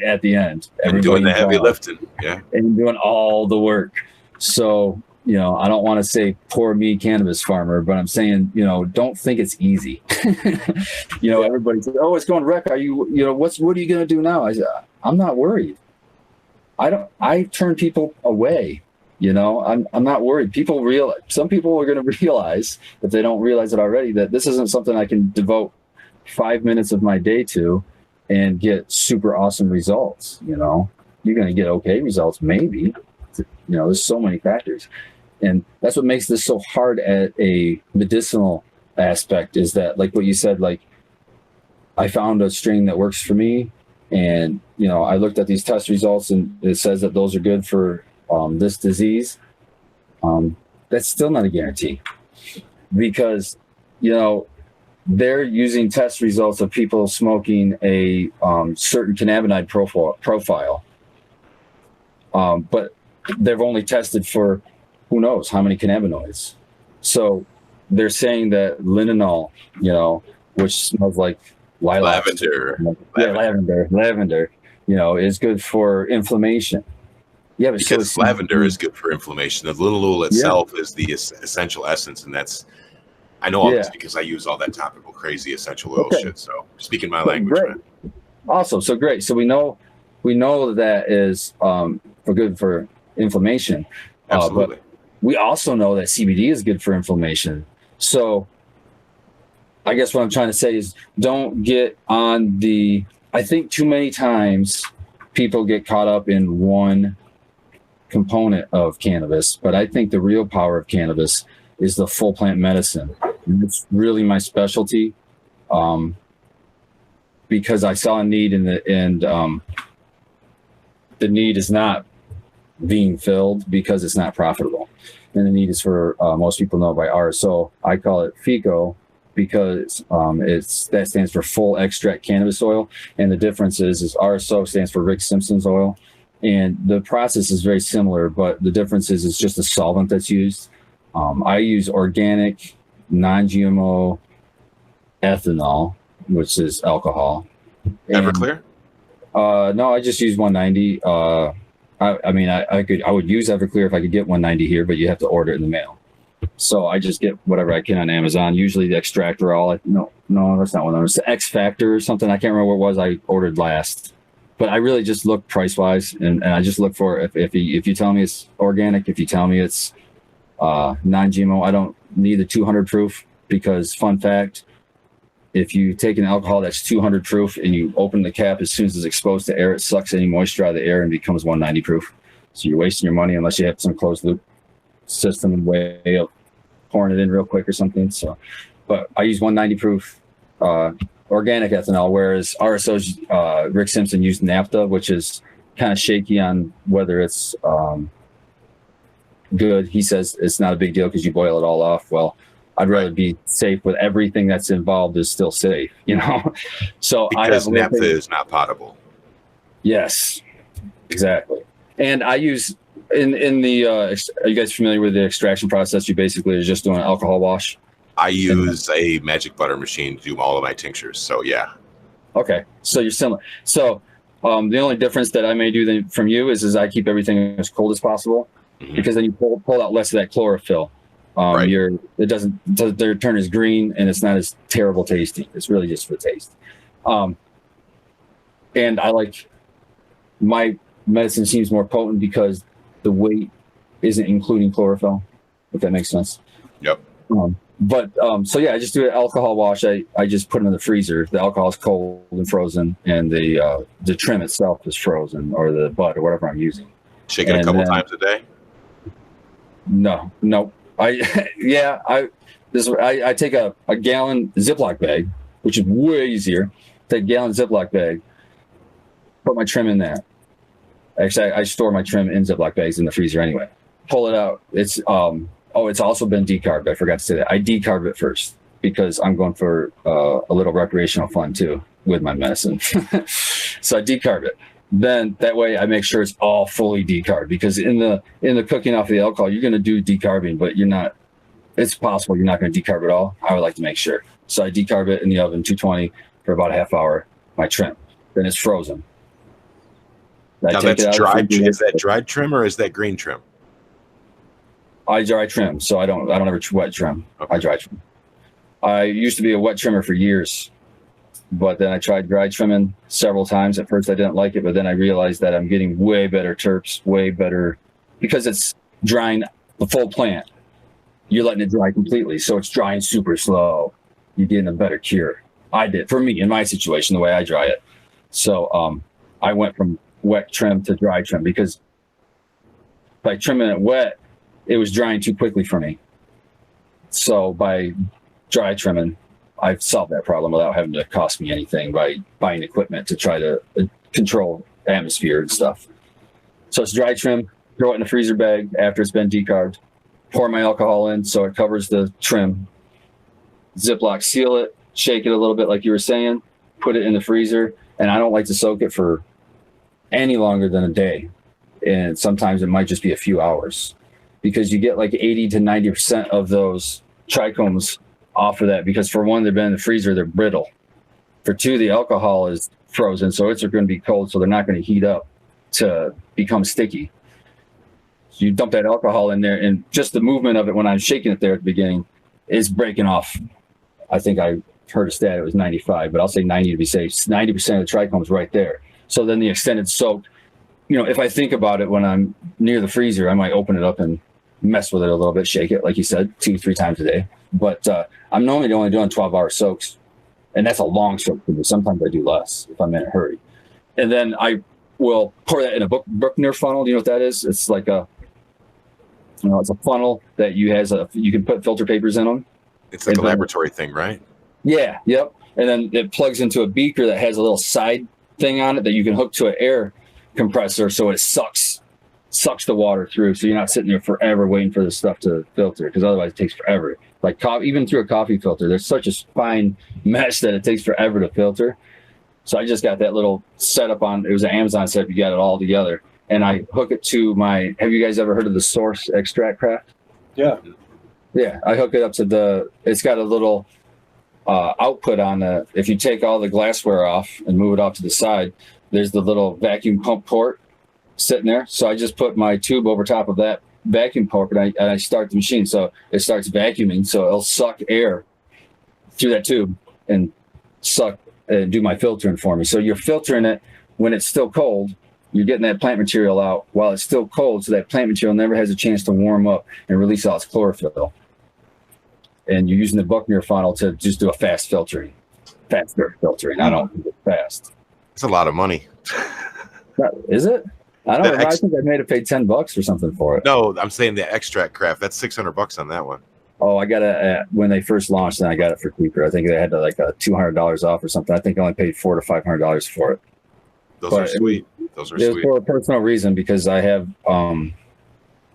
at the end. And doing the heavy lifting, yeah, and doing all the work. So I don't want to say poor me cannabis farmer, but I'm saying don't think it's easy. Everybody says, oh, it's going wreck. Are you what are you going to do now? I said, I'm not worried. I turn people away. I'm not worried. Some people are going to realize, if they don't realize it already, that this isn't something I can devote 5 minutes of my day to and get super awesome results. You're going to get okay results, maybe. There's so many factors, and that's what makes this so hard at a medicinal aspect, is that, like what you said, like I found a strain that works for me, and I looked at these test results and it says that those are good for this disease. That's still not a guarantee, because they're using test results of people smoking a certain cannabinoid profile, but they've only tested for who knows how many cannabinoids. So they're saying that linalool, which smells like lilac. Lavender, is good for inflammation. Yeah, but because lavender is good for inflammation. The linalool itself is the essential essence, and I know all this because I use all that topical crazy essential oil shit. So speaking my language, man. Awesome. So great. So we know that is good for inflammation. Absolutely. But we also know that CBD is good for inflammation. So I guess what I'm trying to say is don't get on I think too many times people get caught up in one component of cannabis, but I think the real power of cannabis is the full plant medicine. And it's really my specialty, because I saw a need and the need is not being filled because it's not profitable. And the need is for, most people know by RSO. I call it FICO because that stands for full extract cannabis oil. And the difference is RSO stands for Rick Simpson's oil. And the process is very similar, but the difference is it's just a solvent that's used. I use organic, non-GMO ethanol, which is alcohol. Everclear? No, I just use 190. I would use Everclear if I could get 190 here, but you have to order it in the mail. So I just get whatever I can on Amazon. Usually the Extractorol. No, that's not one of them. It's the X Factor or something. I can't remember what it was I ordered last. But I really just look price wise, and I just look for if you tell me it's organic, if you tell me it's non-GMO, I don't need the 200 proof because fun fact, if you take an alcohol that's 200 proof and you open the cap as soon as it's exposed to air, it sucks any moisture out of the air and becomes 190 proof. So you're wasting your money unless you have some closed loop system and way of pouring it in real quick or something. So, but I use 190 proof organic ethanol, whereas RSO's Rick Simpson used naphtha, which is kind of shaky on whether it's good. He says it's not a big deal because you boil it all off. Well, I'd rather be safe with everything that's involved is still safe, So because naphtha is not potable. Yes, exactly. And I use in the. Are you guys familiar with the extraction process? You basically are just doing an alcohol wash. I use a magic butter machine to do all of my tinctures. So yeah. Okay, so you're similar. So the only difference that I may do from you is I keep everything as cold as possible, because then you pull out less of that chlorophyll. Right. It doesn't turn as green and it's not as terrible tasting. It's really just for taste. And I like my medicine seems more potent because the weight isn't including chlorophyll, if that makes sense. Yep. So yeah, I just do an alcohol wash. I just put it in the freezer. The alcohol is cold and frozen, and the trim itself is frozen, or the bud or whatever I'm using. Shake it a couple times a day? No. I take a gallon Ziploc bag, which is way easier. Take a gallon Ziploc bag, put my trim in there. Actually, I store my trim in Ziploc bags in the freezer anyway. Pull it out. It's it's also been decarbed. I forgot to say that. I decarb it first because I'm going for a little recreational fun too with my medicine. So I decarb it. Then that way I make sure it's all fully decarbed, because in the cooking off of the alcohol, you're going to do decarbing, but it's possible you're not going to decarb it all. I would like to make sure. So I decarb it in the oven, 220 for about a half hour, my trim. Then it's frozen. Now that's dried. Is that dried trim or is that green trim? I dry trim, so I don't ever wet trim. Okay. I dry trim. I used to be a wet trimmer for years, but then I tried dry trimming several times. At first I didn't like it, but then I realized that I'm getting way better terps, way better, because it's drying the full plant. You're letting it dry completely, so it's drying super slow. You're getting a better cure. I did, for me, in my situation, the way I dry it. So I went from wet trim to dry trim, because by trimming it wet, it was drying too quickly for me. So by dry trimming, I've solved that problem without having to cost me anything by buying equipment to try to control atmosphere and stuff. So it's dry trim, throw it in a freezer bag after it's been decarbed, pour my alcohol in so it covers the trim, Ziploc seal it, shake it a little bit like you were saying, put it in the freezer, and I don't like to soak it for any longer than a day. And sometimes it might just be a few hours, because you get like 80 to 90% of those trichomes off of that because for one, they've been in the freezer, they're brittle. For two, the alcohol is frozen, so it's going to be cold, so they're not going to heat up to become sticky. So you dump that alcohol in there, and just the movement of it when I'm shaking it there at the beginning is breaking off. I think I heard a stat, it was 95, but I'll say 90 to be safe. 90% of the trichomes right there. So then the extended soak, if I think about it when I'm near the freezer, I might open it up and mess with it a little bit, shake it, like you said, 2-3 times a day. But I'm normally only doing 12-hour soaks, and that's a long soak for me. Sometimes I do less if I'm in a hurry. And then I will pour that in a Bruckner funnel. Do you know what that is? It's like it's a funnel that you can put filter papers in them. It's like a laboratory thing, right? Yeah, yep. And then it plugs into a beaker that has a little side thing on it that you can hook to an air compressor, so it sucks the water through, so you're not sitting there forever waiting for the stuff to filter, because otherwise it takes forever. Like even through a coffee filter, there's such a fine mesh that it takes forever to filter. So I just got that little setup on. It was an Amazon setup. You got it all together, and I hook it to my. Have you guys ever heard of the Source extract craft? Yeah. Yeah, I hook it up to it's got a little output on the. If you take all the glassware off and move it off to the side, there's the little vacuum pump port sitting there. So I just put my tube over top of that vacuum pump, and I start the machine. So it starts vacuuming, so it'll suck air through that tube and suck and do my filtering for me. So you're filtering it when it's still cold. You're getting that plant material out while it's still cold, so that plant material never has a chance to warm up and release all its chlorophyll. And you're using the Bruckner funnel to just do a faster filtering. I don't do it fast. It's a lot of money. Is it? I don't know. I think I made it pay $10 or something for it. No, I'm saying the extract craft. That's $600 on that one. Oh, I got it when they first launched, and I got it for cheaper. I think they had like a $200 off or something. I think I only paid $400 to $500 for it. Those are sweet. Those are sweet. For a personal reason, because I have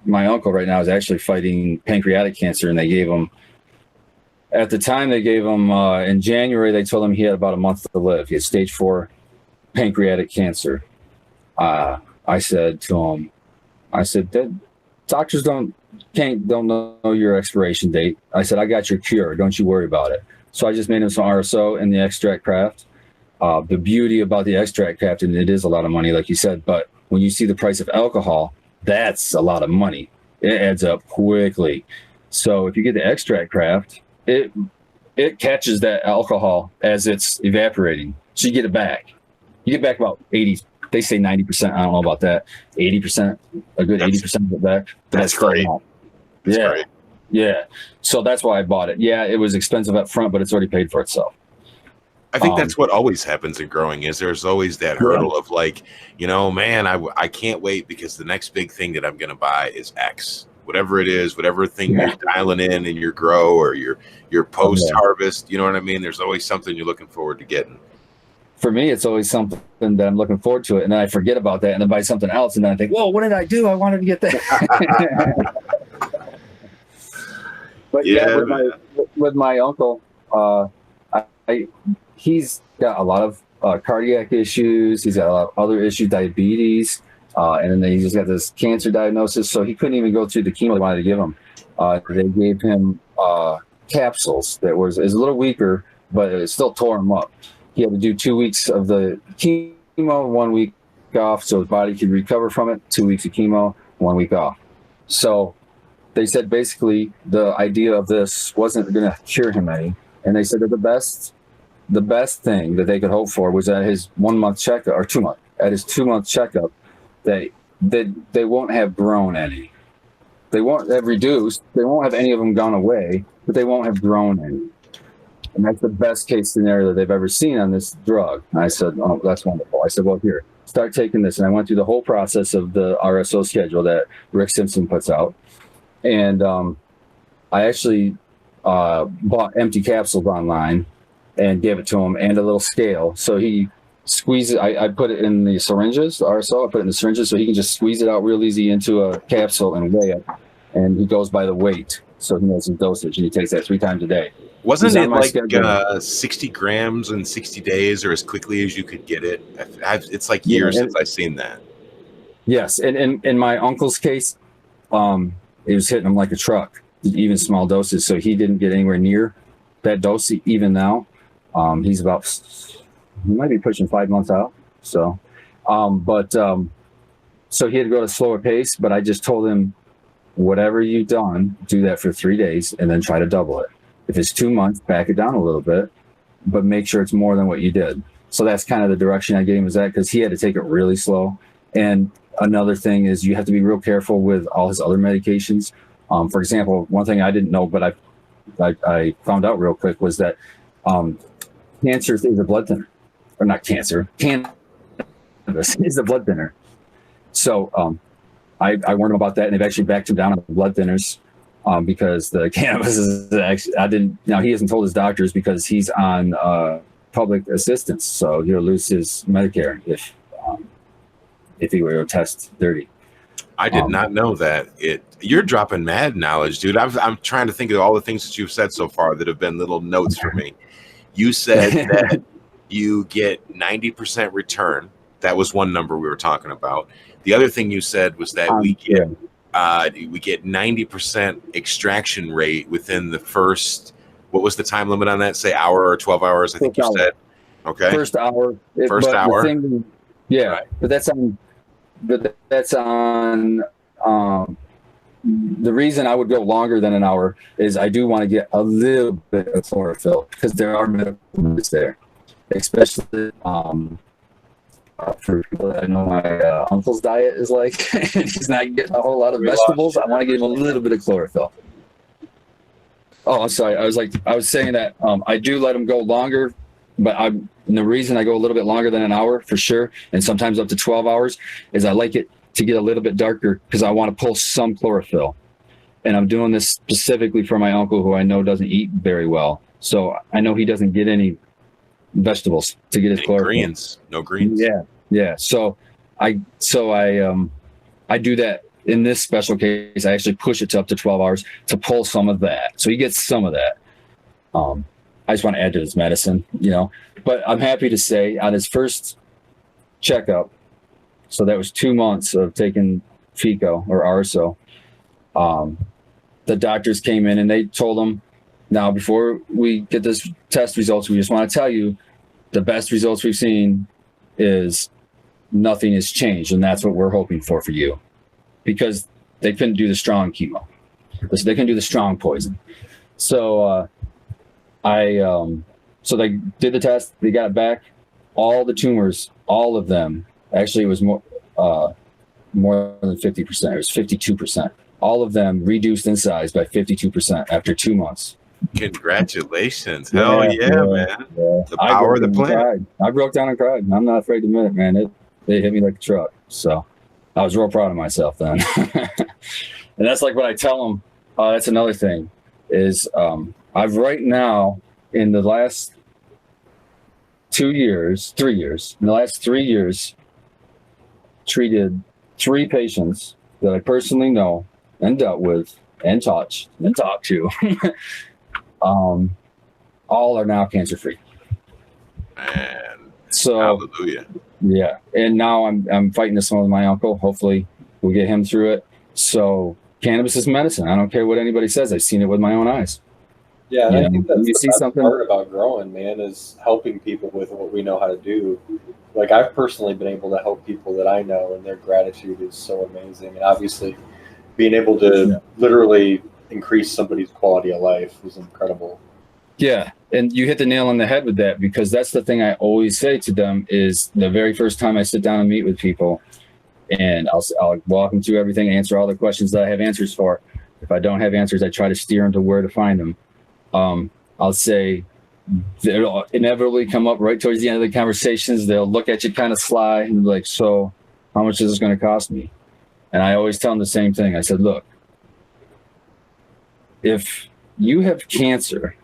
my uncle right now is actually fighting pancreatic cancer, and they gave him. At the time, they gave him in January. They told him he had about a month to live. He had stage 4 pancreatic cancer. I said to him, doctors don't know your expiration date. I said, I got your cure. Don't you worry about it. So I just made him some RSO and the extract craft. The beauty about the extract craft, and it is a lot of money, like you said, but when you see the price of alcohol, that's a lot of money. It adds up quickly. So if you get the extract craft, it catches that alcohol as it's evaporating. So you get it back. You get back about 80. They say 90%. I don't know about that. 80%, a good 80% of it back. That's great. That's great. Yeah. So that's why I bought it. Yeah, it was expensive up front, but it's already paid for itself. I think that's what always happens in growing is there's always that hurdle of like, man, I can't wait because the next big thing that I'm going to buy is X. Whatever it is, whatever thing you're dialing in your grow or your post-harvest, you know what I mean? There's always something you're looking forward to getting. For me, it's always something that I'm looking forward to it, and then I forget about that and then buy something else, and then I think, whoa, what did I do? I wanted to get that. But with my uncle, he's got a lot of cardiac issues. He's got a lot of other issues, diabetes. And then he just got this cancer diagnosis, so he couldn't even go through the chemo they wanted to give him. They gave him capsules that is a little weaker, but it still tore him up. He had to do 2 weeks of the chemo, 1 week off, so his body could recover from it. 2 weeks of chemo, 1 week off. So they said basically the idea of this wasn't going to cure him any, and they said that the best thing that they could hope for was at his 1 month checkup or 2 month at his 2 month checkup. They won't have grown any. They won't have reduced. They won't have any of them gone away, but they won't have grown any. And that's the best case scenario that they've ever seen on this drug. And I said, oh, that's wonderful. I said, well, here, start taking this. And I went through the whole process of the RSO schedule that Rick Simpson puts out. And I actually bought empty capsules online and gave it to him and a little scale. So he squeeze it. I put it in the syringes, the RSO. I put it in the syringes so he can just squeeze it out real easy into a capsule and weigh it. And he goes by the weight, so he knows his dosage, and he takes that 3 times a day. Wasn't it like 60 grams in 60 days, or as quickly as you could get it? It's like years since I've seen that. Yes, and in my uncle's case, it was hitting him like a truck. even small doses. So he didn't get anywhere near that dose even now. He's about, he might be pushing 5 months out. So, so he had to go at a slower pace, but I just told him, whatever you've done, do that for 3 days and then try to double it. If it's 2 months, back it down a little bit, but make sure it's more than what you did. So that's kind of the direction I gave him, is that because he had to take it really slow. And another thing is you have to be real careful with all his other medications. For example, one thing I didn't know, but I found out real quick, was that cancer is a blood thinner. Or not cancer, cannabis is a blood thinner. So I warned him about that, and they've actually backed him down on the blood thinners because the cannabis is actually, now he hasn't told his doctors because he's on public assistance, so he'll lose his Medicare if he were to test dirty. I did not know that. You're dropping mad knowledge, dude. I'm trying to think of all the things that you've said so far that have been little notes for me. You said that you get 90% return. That was one number we were talking about. The other thing you said was that we get 90% extraction rate within the first. What was the time limit on that? Say hour or 12 hours? I think you said. Okay. First hour. First hour. Yeah, right. But that's on. But that's on. The reason I would go longer than an hour is I do want to get a little bit of chlorophyll because there are medical benefits there, especially for people that I know my uncle's diet is like. He's not getting a whole lot of vegetables. I want to give him a little bit of chlorophyll. Oh, I'm sorry. I was saying that I do let him go longer, but and the reason I go a little bit longer than an hour for sure, and sometimes up to 12 hours, is I like it to get a little bit darker because I want to pull some chlorophyll. And I'm doing this specifically for my uncle, who I know doesn't eat very well. So I know he doesn't get any vegetables to get his chlorophyll. Greens, no greens. Yeah. So I do that in this special case. I actually push it to up to 12 hours to pull some of that. So he gets some of that. I just want to add to his medicine, But I'm happy to say on his first checkup, so that was 2 months of taking FICO or RSO, the doctors came in and they told him, now before we get this test results, we just want to tell you the best results we've seen is nothing has changed, and that's what we're hoping for you, because they couldn't do the strong chemo. They couldn't do the strong poison. So so they did the test, they got it back. All the tumors, all of them, actually it was more than 50%. It was 52%. All of them reduced in size by 52% after 2 months. Congratulations. Hell yeah, man. Yeah. The power of the plant. I broke down and cried. I'm not afraid to admit it, man. They hit me like a truck. So I was real proud of myself then. And that's like what I tell them. That's another thing is I've right now in the last 3 years, treated 3 patients that I personally know and dealt with and touched and talked to. All are now cancer-free. Man, so hallelujah. Yeah, and now I'm fighting this one with my uncle. Hopefully, we'll get him through it. So cannabis is medicine. I don't care what anybody says. I've seen it with my own eyes. Yeah, and I think that's you the see best something part about growing, man, is helping people with what we know how to do. Like I've personally been able to help people that I know, and their gratitude is so amazing. And obviously, being able to literally increase somebody's quality of life is incredible. Yeah, and you hit the nail on the head with that, because that's the thing I always say to them is the very first time I sit down and meet with people, and I'll walk them through everything, answer all the questions that I have answers for. If I don't have answers, I try to steer them to where to find them. I'll say they'll inevitably come up right towards the end of the conversations. They'll look at you kind of sly and be like, so how much is this going to cost me? And I always tell them the same thing. I said, look, if you have cancer,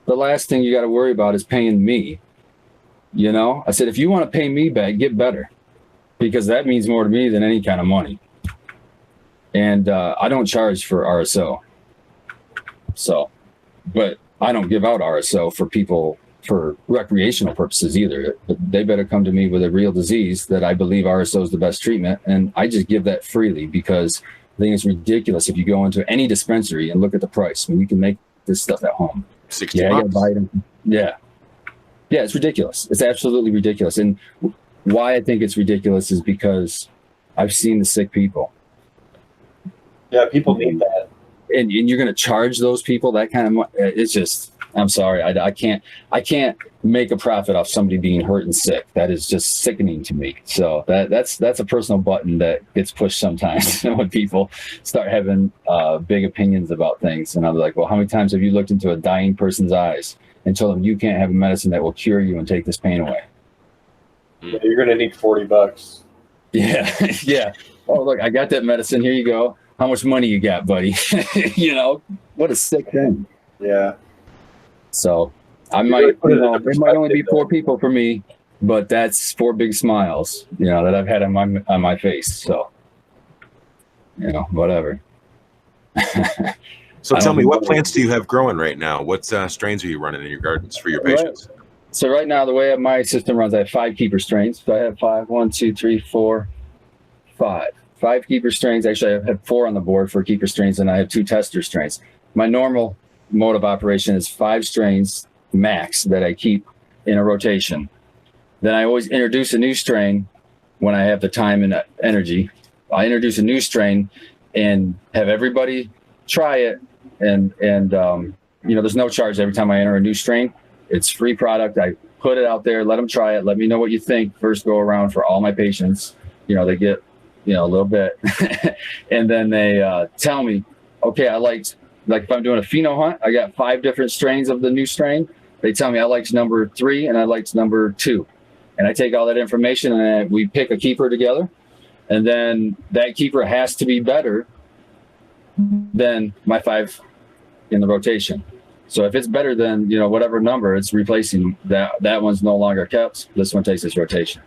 the last thing you got to worry about is paying me. I said, if you want to pay me back, get better, because that means more to me than any kind of money. And I don't charge for RSO. So, but I don't give out RSO for people for recreational purposes either. They better come to me with a real disease that I believe RSO is the best treatment. And I just give that freely, because I think it's ridiculous if you go into any dispensary and look at the price. I mean, you can make this stuff at home. 60 Yeah, you gotta bucks. buy them. Yeah. Yeah, it's ridiculous. It's absolutely ridiculous. And why I think it's ridiculous is because I've seen the sick people. Yeah, people need that. And you're going to charge those people that kind of money. It's just, I'm sorry. I can't make a profit off somebody being hurt and sick. That is just sickening to me. So that's a personal button that gets pushed sometimes when people start having big opinions about things. And I'm like, well, how many times have you looked into a dying person's eyes and told them you can't have a medicine that will cure you and take this pain away? Yeah, you're going to need $40. Yeah. Yeah. Oh, look, I got that medicine. Here you go. How much money you got, buddy? You know, what a sick thing. Yeah. So I You might, really put it it into might only be perspective, 4 people for me, but that's 4 big smiles, you know, that I've had on my face. So, you know, whatever. So I tell don't me, know. what plants do you have growing right now? What strains are you running in your gardens for your patients? So right now, the way my system runs, I have 5 keeper strains. So I have 5, 1, 2, 3, 4, 5. 5 keeper strains. Actually, I have 4 on the board for keeper strains, and I have 2 tester strains. My normal mode of operation is 5 strains max that I keep in a rotation. Then I always introduce a new strain when I have the time and energy. I introduce a new strain and have everybody try it. And you know, there's no charge every time I enter a new strain. It's free product. I put it out there, let them try it. Let me know what you think first go around for all my patients. You know, they get, you know, a little bit. And then they tell me, okay, I liked, like if I'm doing a pheno hunt, I got 5 different strains of the new strain. They tell me I liked number 3 and I liked number 2. And I take all that information and we pick a keeper together. And then that keeper has to be better than my 5 in the rotation. So if it's better than, you know, whatever number, it's replacing that one's no longer kept. This one takes its rotation.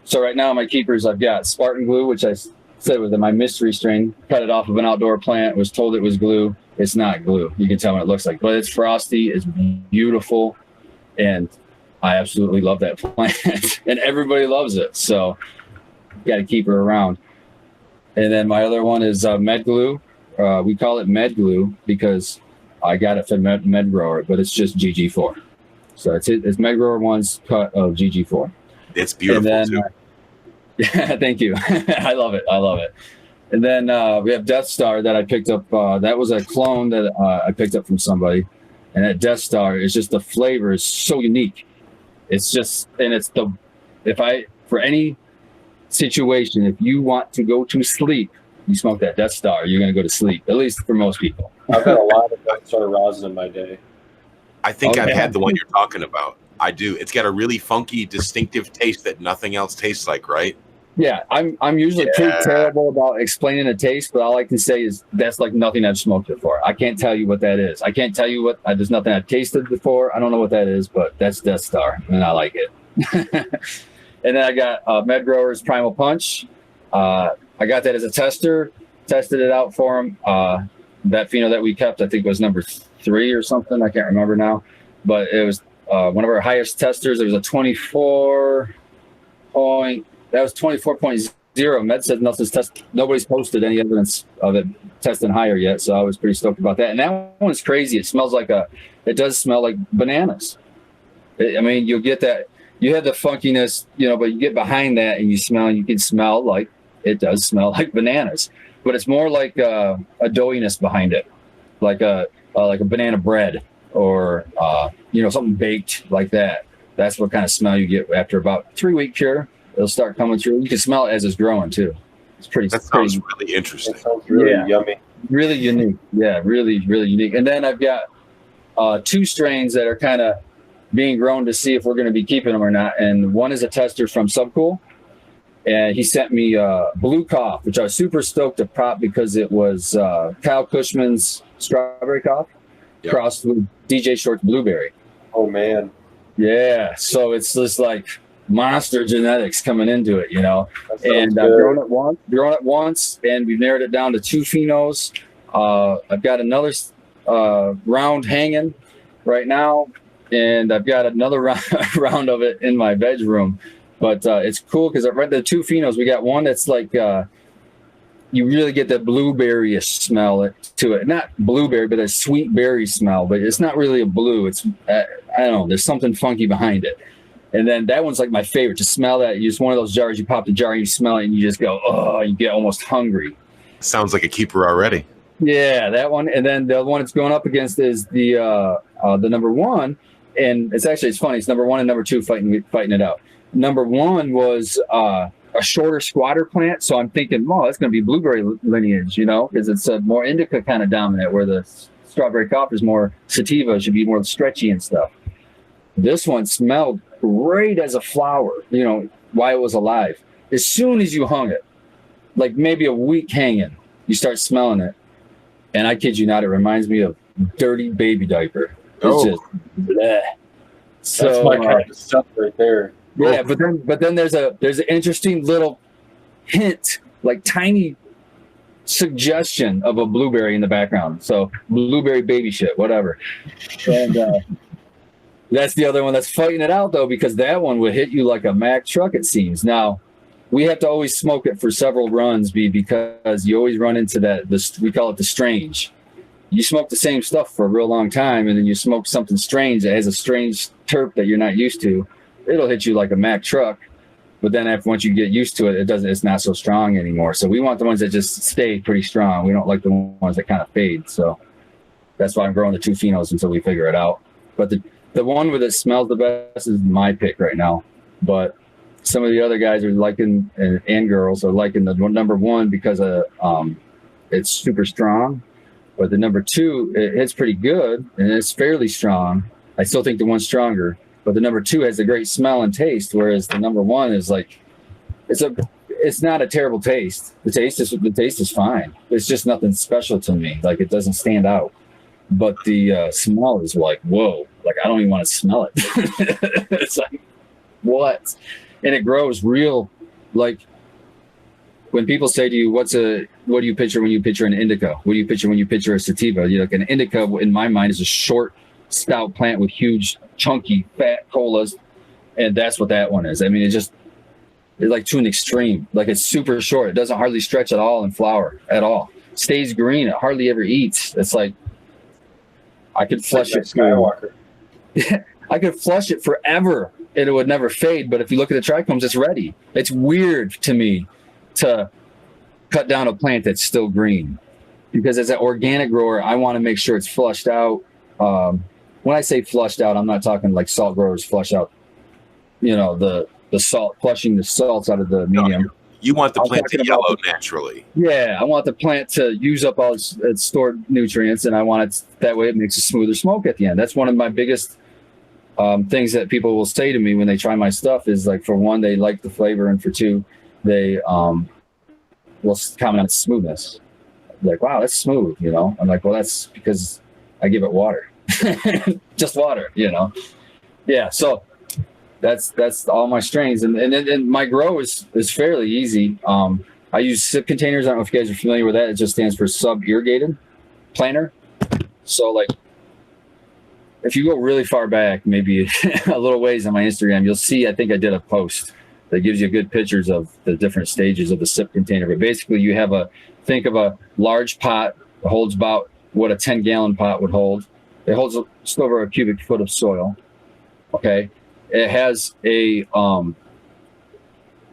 So right now my keepers, I've got Spartan glue, which I said was my mystery strain. Cut it off of an outdoor plant. Was told it was glue. It's not glue. You can tell what it looks like, but it's frosty. It's beautiful, and I absolutely love that plant, and everybody loves it. So got to keep her around. And then my other one is med glue. We call it med glue because I got it from med grower, but it's just GG4. So it's med grower 1's cut of GG4. It's beautiful and then, too. Yeah, thank you. I love it. And then we have Death Star that I picked up. That was a clone that I picked up from somebody. And that Death Star is just, the flavor is so unique. It's just, and it's for any situation, if you want to go to sleep, you smoke that Death Star, you're going to go to sleep, at least for most people. I've got a lot of Death Star rosin in my day. I think I've Okay. had the one you're talking about. I do. It's got a really funky, distinctive taste that nothing else tastes like, right? Yeah, I'm usually pretty terrible about explaining a taste, but all I can say is that's like nothing I've smoked before. I can't tell you what that is. I can't tell you there's nothing I've tasted before. I don't know what that is, but that's Death Star, and I like it. And then I got Med Growers Primal Punch. I got that as a tester, tested it out for him. That pheno that we kept, I think, was number 3 or something. I can't remember now, but it was one of our highest testers. It was a 24 point. That was 24.0. Med said nobody's posted any evidence of it testing higher yet, so I was pretty stoked about that. And that one's crazy. It smells like it does smell like bananas. I mean, you'll get that. You have the funkiness, you know, but you get behind that and you can smell like it does smell like bananas, but it's more like a doughiness behind it, like a banana bread or you know, something baked like that. That's what kind of smell you get after about 3-week cure. It'll start coming through. You can smell it as it's growing too. It's pretty. That sounds really interesting. That sounds really yummy. Really unique. Yeah, really, really unique. And then I've got 2 strains that are kind of being grown to see if we're going to be keeping them or not. And one is a tester from Subcool, and he sent me Blue Cough, which I was super stoked to prop because it was Kyle Cushman's Strawberry Cough crossed with DJ Short's Blueberry. Oh man. Yeah, so it's just like monster genetics coming into it, you know. And I've good. grown it once, and we've narrowed it down to 2 phenos. I've got another round hanging right now, and I've got another round of it in my bedroom. But it's cool because I've read the 2 phenos. We got one that's like you really get that blueberry-ish smell to it. Not blueberry, but a sweet berry smell. But it's not really a blue. It's I don't know. There's something funky behind it. And then that one's like my favorite. To smell that, you just one of those jars. You pop the jar, you smell it, and you just go, oh, you get almost hungry. Sounds like a keeper already. Yeah, that one. And then the one it's going up against is the number one. And it's funny. It's number one and number two fighting it out. Number one was a shorter squatter plant. So I'm thinking, oh, that's going to be blueberry lineage, because it's a more indica kind of dominant, where the strawberry coffee is more sativa, should be more stretchy and stuff. This one smelled great as a flower, while it was alive. As soon as you hung it, like maybe a week hanging, you start smelling it. And I kid you not, it reminds me of dirty baby diaper. It's just bleh. So, that's my kind of stuff right there. Yeah, but then there's an interesting little hint, like tiny suggestion of a blueberry in the background. So blueberry baby shit, whatever. And that's the other one that's fighting it out, though, because that one would hit you like a Mack truck, it seems. Now, we have to always smoke it for several runs, because you always run into that. We call it the strange. You smoke the same stuff for a real long time, and then you smoke something strange that has a strange terp that you're not used to. It'll hit you like a Mack truck, but then once you get used to it, it's not so strong anymore. So we want the ones that just stay pretty strong. We don't like the ones that kind of fade. So that's why I'm growing the two phenos until we figure it out. But the one with it smells the best is my pick right now. But some of the other guys are liking, and girls are liking the number one because it's super strong. But the number two, it's pretty good, and it's fairly strong. I still think the one's stronger, but the number two has a great smell and taste, whereas the number one is like, it's not a terrible taste. The taste is fine. It's just nothing special to me. Like, it doesn't stand out. But the smell is like, whoa! Like, I don't even want to smell it. It's like, what? And it grows real, like. When people say to you, what do you picture when you picture an indica? What do you picture when you picture a sativa? Like, an indica, in my mind, is a short, stout plant with huge, chunky, fat colas, and that's what that one is. I mean, it's like to an extreme. Like, it's super short. It doesn't hardly stretch at all in flower at all. Stays green. It hardly ever eats. It's like I could flush it. Skywalker. I could flush it forever, and it would never fade. But if you look at the trichomes, it's ready. It's weird to me to cut down a plant that's still green, because as an organic grower, I want to make sure it's flushed out. When I say flushed out, I'm not talking like salt growers flush out, the salt, flushing the salts out of the medium. No, you want the plant to yellow naturally. Yeah, I want the plant to use up all its stored nutrients, and I want it that way. It makes a smoother smoke at the end. That's one of my biggest things that people will say to me when they try my stuff is, like, for one, they like the flavor, and for two, they will comment on its smoothness. Like, wow, that's smooth, I'm like, well, that's because I give it water. Just water, Yeah, so that's all my strains. And my grow is fairly easy. I use SIP containers. I don't know if you guys are familiar with that. It just stands for sub-irrigated planter. So, like, if you go really far back, maybe a little ways on my Instagram, you'll see, I think I did a post that gives you good pictures of the different stages of the SIP container. But basically, you have think of a large pot that holds about what a 10-gallon pot would hold. It holds just over a cubic foot of soil. Okay. It has a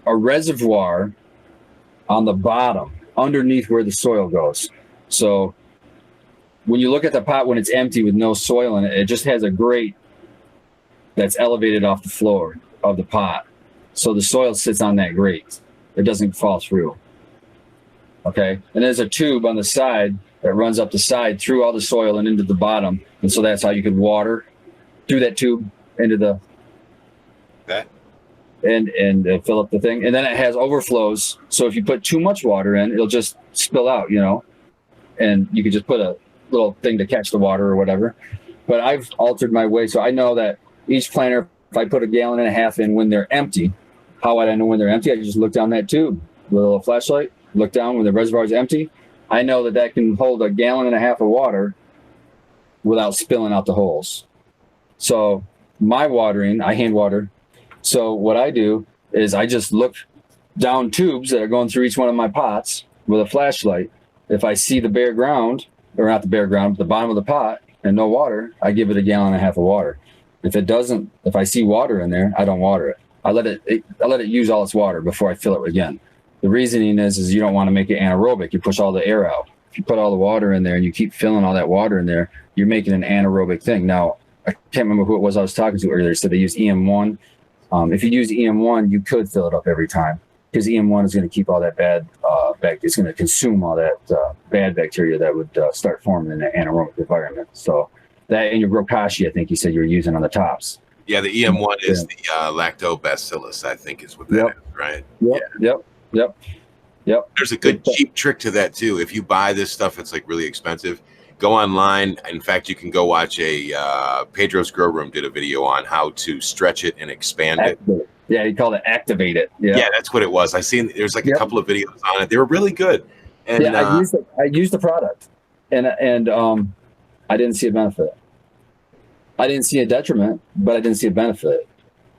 reservoir on the bottom underneath where the soil goes. So when you look at the pot when it's empty with no soil in it, it just has a grate that's elevated off the floor of the pot. So the soil sits on that grate. It doesn't fall through. Okay. And there's a tube on the side that runs up the side through all the soil and into the bottom. And so that's how you could water through that tube into the and fill up the thing. And then it has overflows. So if you put too much water in, it'll just spill out, and you could just put a little thing to catch the water or whatever. But I've altered my way. So I know that each planter, if I put 1.5 gallons in when they're empty, how would I know when they're empty? I just look down that tube with a little flashlight, look down when the reservoir is empty. I know that can hold 1.5 gallons of water without spilling out the holes. So my watering, I hand water. So what I do is I just look down tubes that are going through each one of my pots, with a flashlight. If I see the bare ground, or not the bare ground, but the bottom of the pot and no water, I give it 1.5 gallons of water. If it doesn't, if I see water in there, I don't water it. I let it use all its water before I fill it again. The reasoning is you don't want to make it anaerobic. You push all the air out. If you put all the water in there and you keep filling all that water in there, you're making an anaerobic thing. Now, I can't remember who it was I was talking to earlier. Said they use EM1. If you use EM1, you could fill it up every time because EM1 is going to keep all that bad it's going to consume all that bad bacteria that would start forming in an anaerobic environment. So that, and your Grokashi, I think you said you were using on the tops. Yeah, the EM1 is the lactobacillus, I think is what that is, right? Yep. There's a good cheap trick to that too. If you buy this stuff, it's like really expensive. Go online. In fact, you can go watch Pedro's Grow Room did a video on how to stretch it and expand it. Yeah, he called it activate it. Yeah, that's what it was. I seen there's like a couple of videos on it. They were really good. And yeah, I used the product, and I didn't see a benefit. I didn't see a detriment, but I didn't see a benefit,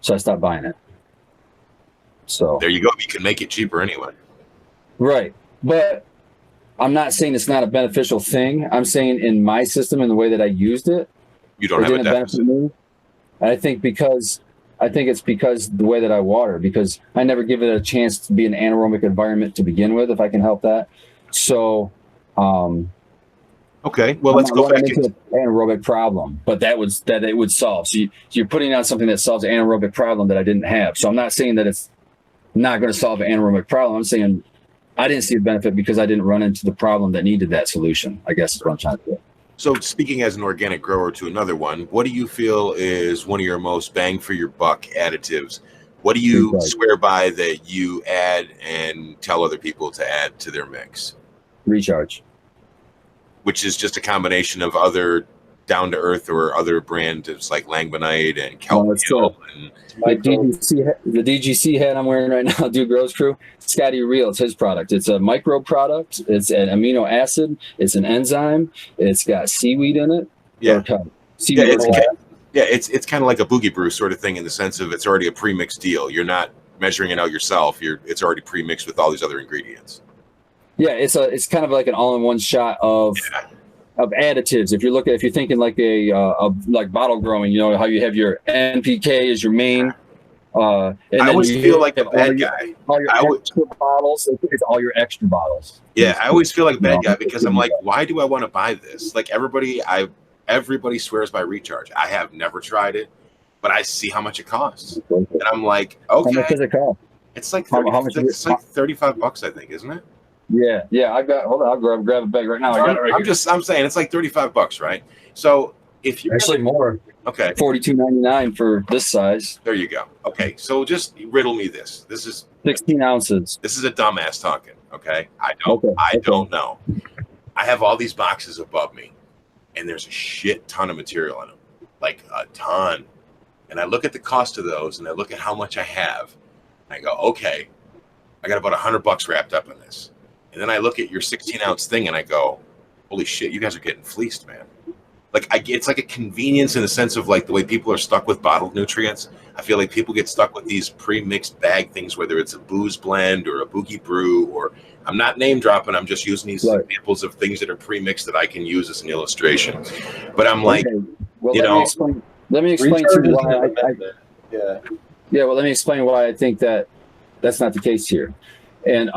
so I stopped buying it. So there you go. You can make it cheaper anyway. Right, but I'm not saying it's not a beneficial thing. I'm saying in my system and the way that I used it, you don't have a deficit. Me. I think it's because the way that I water, because I never give it a chance to be an anaerobic environment to begin with, if I can help that. So, okay, well, let's go back into an anaerobic problem, but that it would solve. So you're putting out something that solves an anaerobic problem that I didn't have. So I'm not saying that it's not going to solve an anaerobic problem. I'm saying I didn't see a benefit because I didn't run into the problem that needed that solution, I guess is what I'm trying to do. So speaking as an organic grower to another one, what do you feel is one of your most bang for your buck additives? What do you swear by that you add and tell other people to add to their mix? Recharge. Which is just a combination of other down to earth or other brands like Langbonite and Kelpmeal. The DGC hat I'm wearing right now, Dude Grows Crew, Scotty Real, it's his product. It's a microbe product. It's an amino acid. It's an enzyme. It's got seaweed in it. Yeah. It's kind of like a boogie brew sort of thing in the sense of it's already a pre-mixed deal. You're not measuring it out yourself. It's already pre-mixed with all these other ingredients. Yeah, it's kind of like an all-in-one shot of additives. If you're thinking like like bottle growing, you know how you have your NPK as your main. And I always feel like a bad guy. All your extra bottles. It's all your extra bottles. Yeah, I always feel like a bad guy because I'm like, why do I want to buy this? Like everybody swears by Recharge. I have never tried it, but I see how much it costs, and I'm like, okay, how much does it cost? It's like it's like $35, I think, isn't it? Yeah. I've got. Hold on, I'll grab a bag right now. I'm saying it's like $35, right? So if you actually more, okay, $42.99 for this size. There you go. Okay, so just riddle me this. This is 16 ounces. This is a dumbass talking. Okay, I don't know. I have all these boxes above me, and there's a shit ton of material in them, like a ton. And I look at the cost of those, and I look at how much I have. And I go, okay, I got about $100 wrapped up in this. And then I look at your 16-ounce thing, and I go, holy shit, you guys are getting fleeced, man. Like it's like a convenience in the sense of like the way people are stuck with bottled nutrients. I feel like people get stuck with these pre-mixed bag things, whether it's a booze blend or a boogie brew, or I'm not name dropping. I'm just using these examples of things that are pre-mixed that I can use as an illustration. But I'm like, well, let me explain to you why well, let me explain why I think that's not the case here. And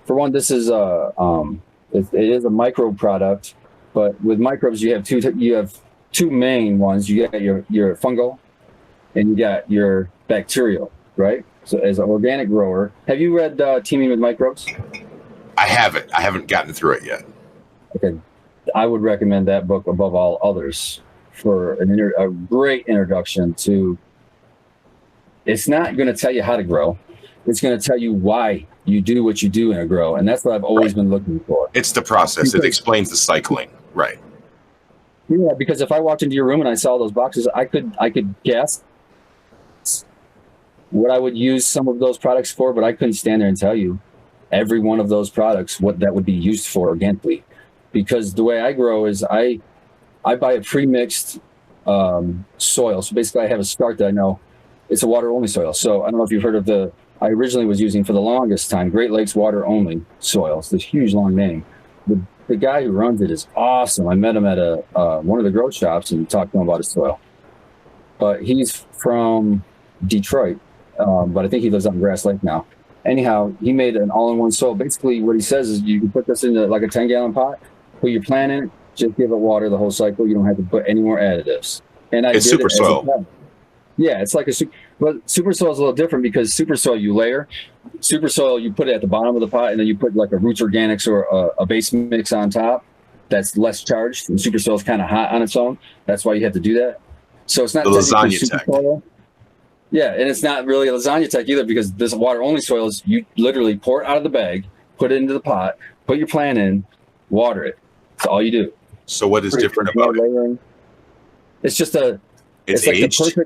for one, this is it is a microbe product. But with microbes, you have two main ones. You got your fungal, and you got your bacterial, right? So as an organic grower, have you read Teaming with Microbes? I haven't. I haven't gotten through it yet. Okay, I would recommend that book above all others for a great introduction to. It's not going to tell you how to grow. It's going to tell you why you do what you do in a grow, and that's what I've always been looking for. It's the process. It explains the cycling, right? Yeah, because if I walked into your room and I saw those boxes, I could guess what I would use some of those products for, but I couldn't stand there and tell you every one of those products what that would be used for organically. Because the way I grow is I buy a pre-mixed soil. So basically, I have a start that I know it's a water-only soil. So I don't know if you've heard of the I originally was using for the longest time, Great Lakes water only soil. It's this huge long name. The guy who runs it is awesome. I met him at one of the grow shops and talked to him about his soil. But he's from Detroit, but I think he lives out in Grass Lake now. Anyhow, he made an all-in-one soil. Basically, what he says is you can put this into like a 10-gallon pot, put your plant in it, just give it water the whole cycle. You don't have to put any more additives. And It's super soil. Yeah, it's like but super soil is a little different because super soil you layer. Super soil you put it at the bottom of the pot, and then you put like a roots organics or a base mix on top. That's less charged, and super soil is kind of hot on its own. That's why you have to do that. So it's not The lasagna super tech. soil. Yeah, and it's not really a lasagna tech either because this water only soil is you literally pour it out of the bag, put it into the pot, put your plant in, water it. That's all you do. So what is different about it? Layering. It's just It's like aged.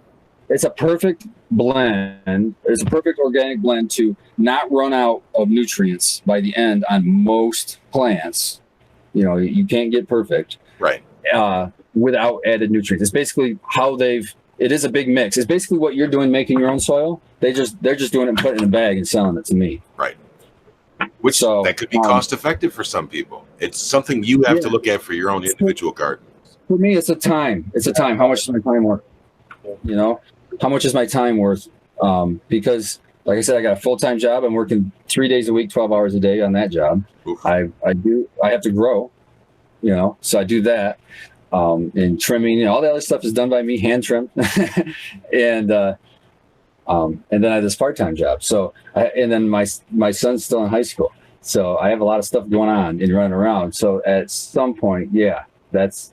it's a perfect blend. It's a perfect organic blend to not run out of nutrients by the end on most plants. You know, you can't get perfect Right. without added nutrients. It's basically how it is a big mix. It's basically what you're doing, making your own soil. They're just doing it and putting it in a bag and selling it to me. Right. Which that could be cost effective for some people. It's something you have to look at for your own individual garden. For me, it's a time. It's a time. How much is my time worth? You know, how much is my time worth? Because, like I said, I got a full-time job. I'm working 3 days a week, 12 hours a day on that job. Oof. I have to grow, you know, so I do that. And trimming, all the other stuff is done by me, hand trimmed. And then I have this part-time job. So, and then my son's still in high school. So I have a lot of stuff going on and running around. So at some point, yeah, that's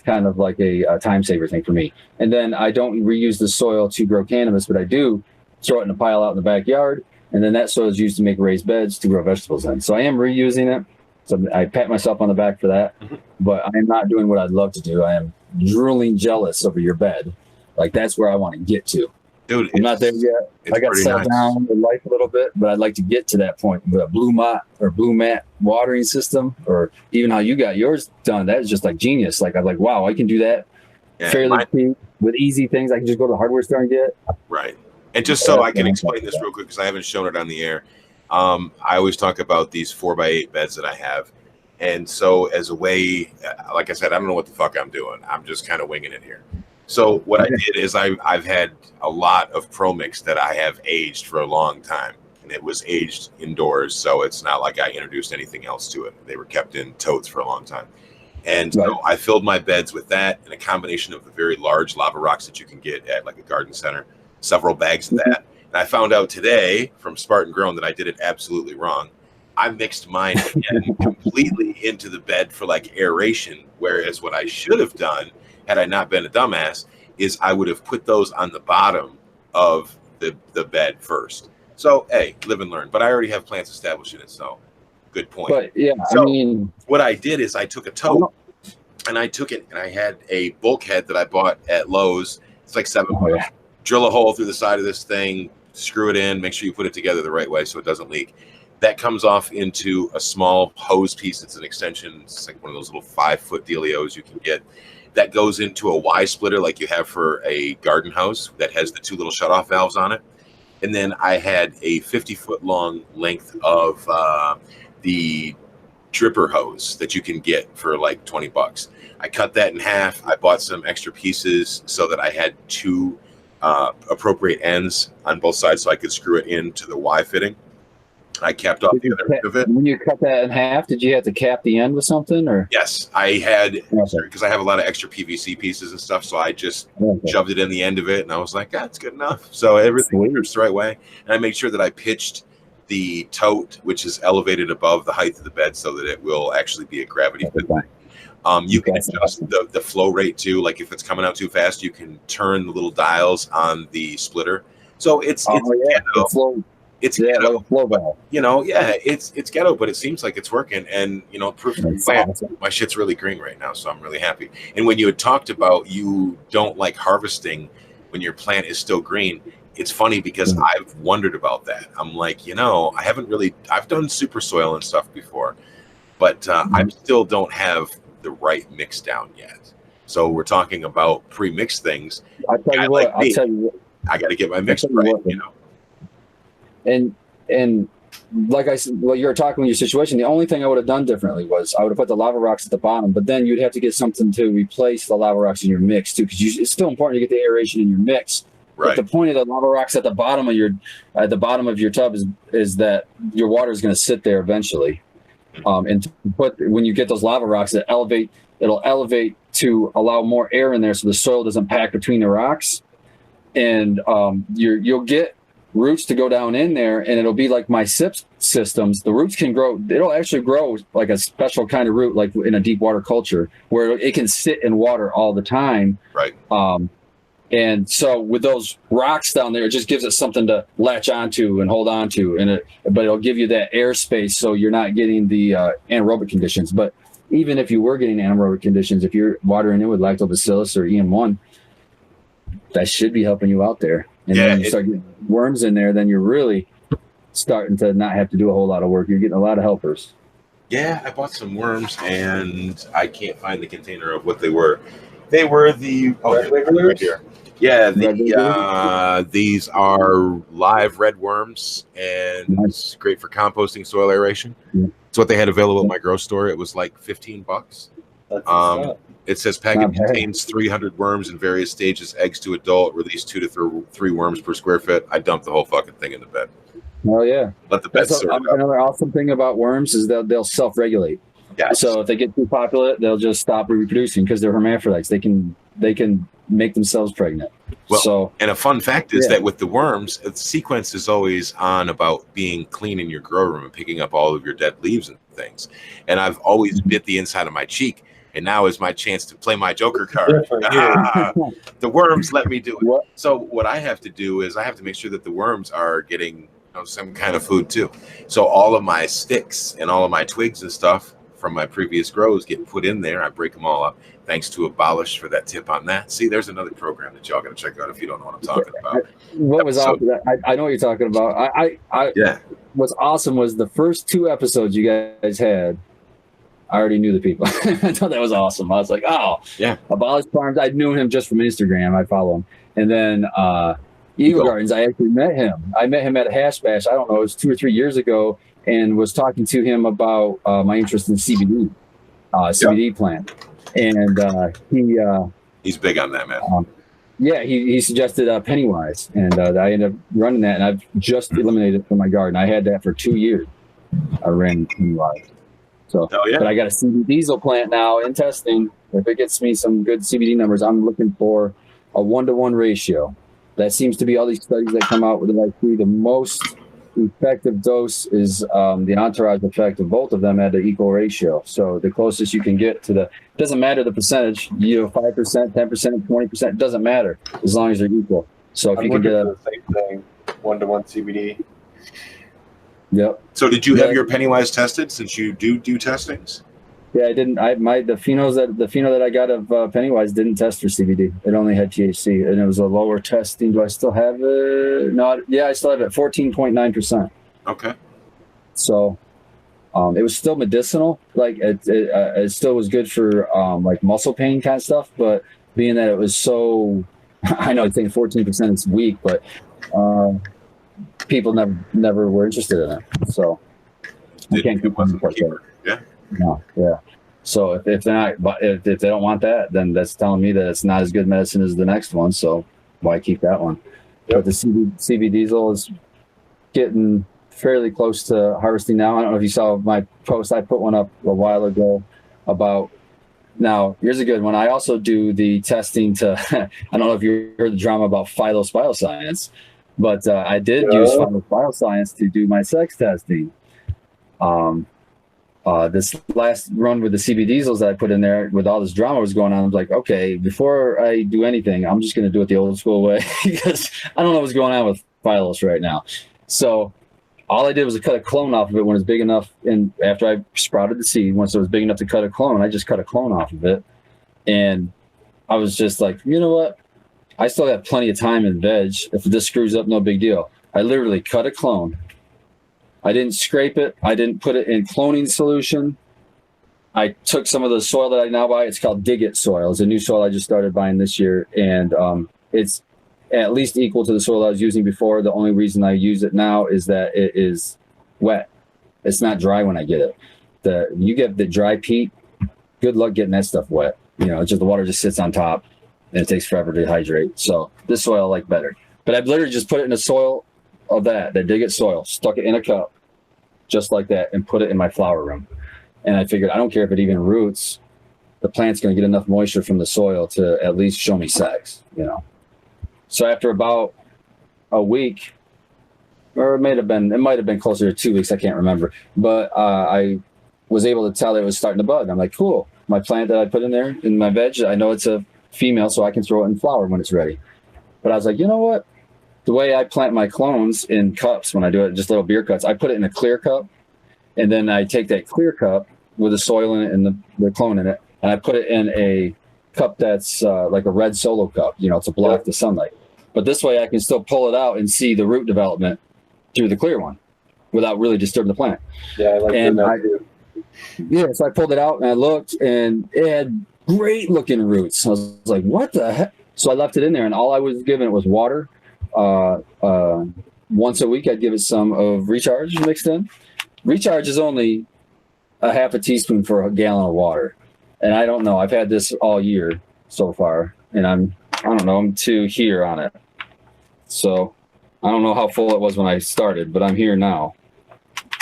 kind of like a time saver thing for me. And then I don't reuse the soil to grow cannabis, but I do throw it in a pile out in the backyard. And then that soil is used to make raised beds to grow vegetables in. So I am reusing it. So I pat myself on the back for that. But I am not doing what I'd love to do. I am drooling jealous over your bed. Like that's where I want to get to. Dude, I'm not there yet. I got settled down with life a little bit, but I'd like to get to that point with a blue mat watering system, or even how you got yours done. That is just like genius. Like I'm like, wow, I can do that fairly cheap with easy things. I can just go to the hardware store and get. Right. And just so I can explain this real quick, because I haven't shown it on the air. I always talk about these 4x8 beds that I have. And so as a way, like I said, I don't know what the fuck I'm doing. I'm just kind of winging it here. So what I did is I've had a lot of Pro Mix that I have aged for a long time, and it was aged indoors. So it's not like I introduced anything else to it. They were kept in totes for a long time. And so I filled my beds with that and a combination of the very large lava rocks that you can get at like a garden center, several bags of that. And I found out today from Spartangrown that I did it absolutely wrong. I mixed mine again completely into the bed for like aeration, whereas what I should have done, had I not been a dumbass, is I would have put those on the bottom of the bed first. So, hey, live and learn. But I already have plants established in it, so good point. But yeah, so I mean, what I did is I took a tote and I took it and I had a bulkhead that I bought at Lowe's. It's like $7. Drill a hole through the side of this thing, screw it in, make sure you put it together the right way so it doesn't leak. That comes off into a small hose piece. It's an extension. It's like one of those little 5-foot dealios you can get. That goes into a Y splitter like you have for a garden hose that has the 2 little shutoff valves on it. And then I had a 50-foot long length of the dripper hose that you can get for like $20. I cut that in half. I bought some extra pieces so that I had 2 appropriate ends on both sides so I could screw it into the Y fitting. I capped off the other end of it. When you cut that in half, did you have to cap the end with something, or? Yes, I had, because I have a lot of extra PVC pieces and stuff, so I just shoved it in the end of it, and I was like, that's good enough. So everything works the right way. And I made sure that I pitched the tote, which is elevated above the height of the bed so that it will actually be a gravity fit. You can adjust the flow rate too. Like if it's coming out too fast, you can turn the little dials on the splitter. So it's ghetto. It's ghetto. Like a flow valve. You know, it's ghetto, but it seems like it's working. And you know, proof of the plant, my shit's really green right now, so I'm really happy. And when you had talked about you don't like harvesting when your plant is still green, it's funny because I've wondered about that. I'm like, you know, I've done super soil and stuff before, but I still don't have the right mix down yet. So we're talking about pre-mixed things. I'll tell you what. I got to get my mix right, you know. and like I said, well, you're talking with your situation. The only thing I would have done differently was I would have put the lava rocks at the bottom, but then you'd have to get something to replace the lava rocks in your mix too, because it's still important to get the aeration in your mix. Right. But the point of the lava rocks at the bottom of your tub is that your water is going to sit there eventually, and when you get those lava rocks, it'll elevate to allow more air in there, so the soil doesn't pack between the rocks, and you'll get roots to go down in there, and it'll be like my SIP systems. The roots can grow. It'll actually grow like a special kind of root, like in a deep water culture, where it can sit in water all the time. Right. And so with those rocks down there, it just gives it something to latch onto and hold on to, but it'll give you that airspace, so you're not getting the anaerobic conditions. But even if you were getting anaerobic conditions, if you're watering it with lactobacillus or EM1, that should be helping you out there. And then you start getting worms in there, then you're really starting to not have to do a whole lot of work. You're getting a lot of helpers. Yeah, I bought some worms, and I can't find the container of what they were. They were the right here. Yeah, these are live red worms, and it's great for composting, soil aeration. Yeah. It's what they had available at my grocery store. It was like $15. It says package contains 300 worms in various stages, eggs to adult, release 2 to 3 worms per square foot. I dumped the whole fucking thing in the bed. Oh yeah. Let the bed sort it out. Another awesome thing about worms is they'll self-regulate. Yes. So if they get too popular, they'll just stop reproducing because they're hermaphrodites. They can make themselves pregnant. Well, and a fun fact is that with the worms, the sequence is always on about being clean in your grow room and picking up all of your dead leaves and things. And I've always bit the inside of my cheek, and now is my chance to play my Joker card. The worms let me do it. So what I have to do is I have to make sure that the worms are getting some kind of food too. So all of my sticks and all of my twigs and stuff from my previous grows get put in there. I break them all up. Thanks to Abolish for that tip on that. See, there's another program that y'all got to check out if you don't know what I'm talking about. What was awesome? I know what you're talking about. What's awesome was the first 2 episodes you guys had. I already knew the people. I thought that was awesome. I was like, oh, yeah. Abolish Farms. I knew him just from Instagram. I follow him. And then Eagle Gardens, I actually met him. I met him at a hash bash. I don't know, it was 2 or 3 years ago, and was talking to him about my interest in CBD plant. And he's big on that, man. He suggested Pennywise, and I ended up running that, and I've just eliminated it from my garden. I had that for 2 years. I ran Pennywise. So, but I got a CBD diesel plant now in testing. If it gets me some good CBD numbers, I'm looking for a 1-to-1 ratio. That seems to be all these studies that come out with the most effective dose is the entourage effect of both of them at an equal ratio. So the closest you can get to doesn't matter the percentage, 5%, 10%, 20%, it doesn't matter as long as they're equal. So if you can get the same thing, 1-to-1 CBD. Yep. So did you have your Pennywise tested since you do testings? Yeah, I didn't. The pheno that I got of Pennywise didn't test for CBD. It only had THC, and it was a lower testing. Do I still have it? No. Yeah, I still have it. 14.9%. Okay. So, it was still medicinal. Like it still was good for like muscle pain kind of stuff. But being that it was so, I know I think 14% is weak, but people never were interested in it. So you can't keep them like that. Yeah. No, yeah. So if they're not, if they don't want that, then that's telling me that it's not as good medicine as the next one. So why keep that one? Yep. But the CB diesel is getting fairly close to harvesting now. I don't know if you saw my post. I put one up a while ago about. Now here's a good one. I also do the testing to. I don't know if you heard the drama about Phylos Bioscience, but I did use Phylos Bioscience to do my sex testing. This last run with the CB diesels that I put in there with all this drama was going on, I was like, okay, before I do anything, I'm just going to do it the old school way because I don't know what's going on with Phylos right now. So all I did was cut a clone off of it when it's big enough. And after I sprouted the seed, once it was big enough to cut a clone, I just cut a clone off of it. And I was just like, you know what? I still have plenty of time in veg. If this screws up, no big deal. I literally cut a clone. I didn't scrape it. I didn't put it in cloning solution. I took some of the soil that I now buy. It's called Dig It soil. It's a new soil I just started buying this year, and it's at least equal to the soil I was using before. The only reason I use it now is that it is wet. It's not dry when I get it. You get the dry peat, good luck getting that stuff wet. You know, it's just the water just sits on top and it takes forever to hydrate. So this soil I like better. But I've literally just put it in the soil of that dig it soil, stuck it in a cup, just like that, and put it in my flower room. And I figured I don't care if it even roots, the plant's going to get enough moisture from the soil to at least show me sex, you know. So after about a week, or it might have been closer to 2 weeks, I can't remember, but I was able to tell that it was starting to bud. I'm like, cool. My plant that I put in there in my veg, I know it's a female, so I can throw it in flower when it's ready. But I was like, you know what? The way I plant my clones in cups, when I do it, just little beer cuts, I put it in a clear cup, and then I take that clear cup with the soil in it and the clone in it, and I put it in a cup that's like a red solo cup, you know, to block the sunlight. But this way I can still pull it out and see the root development through the clear one without really disturbing the plant. Yeah, I like that too. Yeah, so I pulled it out and I looked, and it had great looking roots. I was like, what the heck? So I left it in there, and all I was giving it was water. Once a week, I'd give it some of Recharge mixed in. Recharge is only a half a teaspoon for a gallon of water. And I don't know. I've had this all year so far, and I'm 2 here on it. So I don't know how full it was when I started, but I'm here now.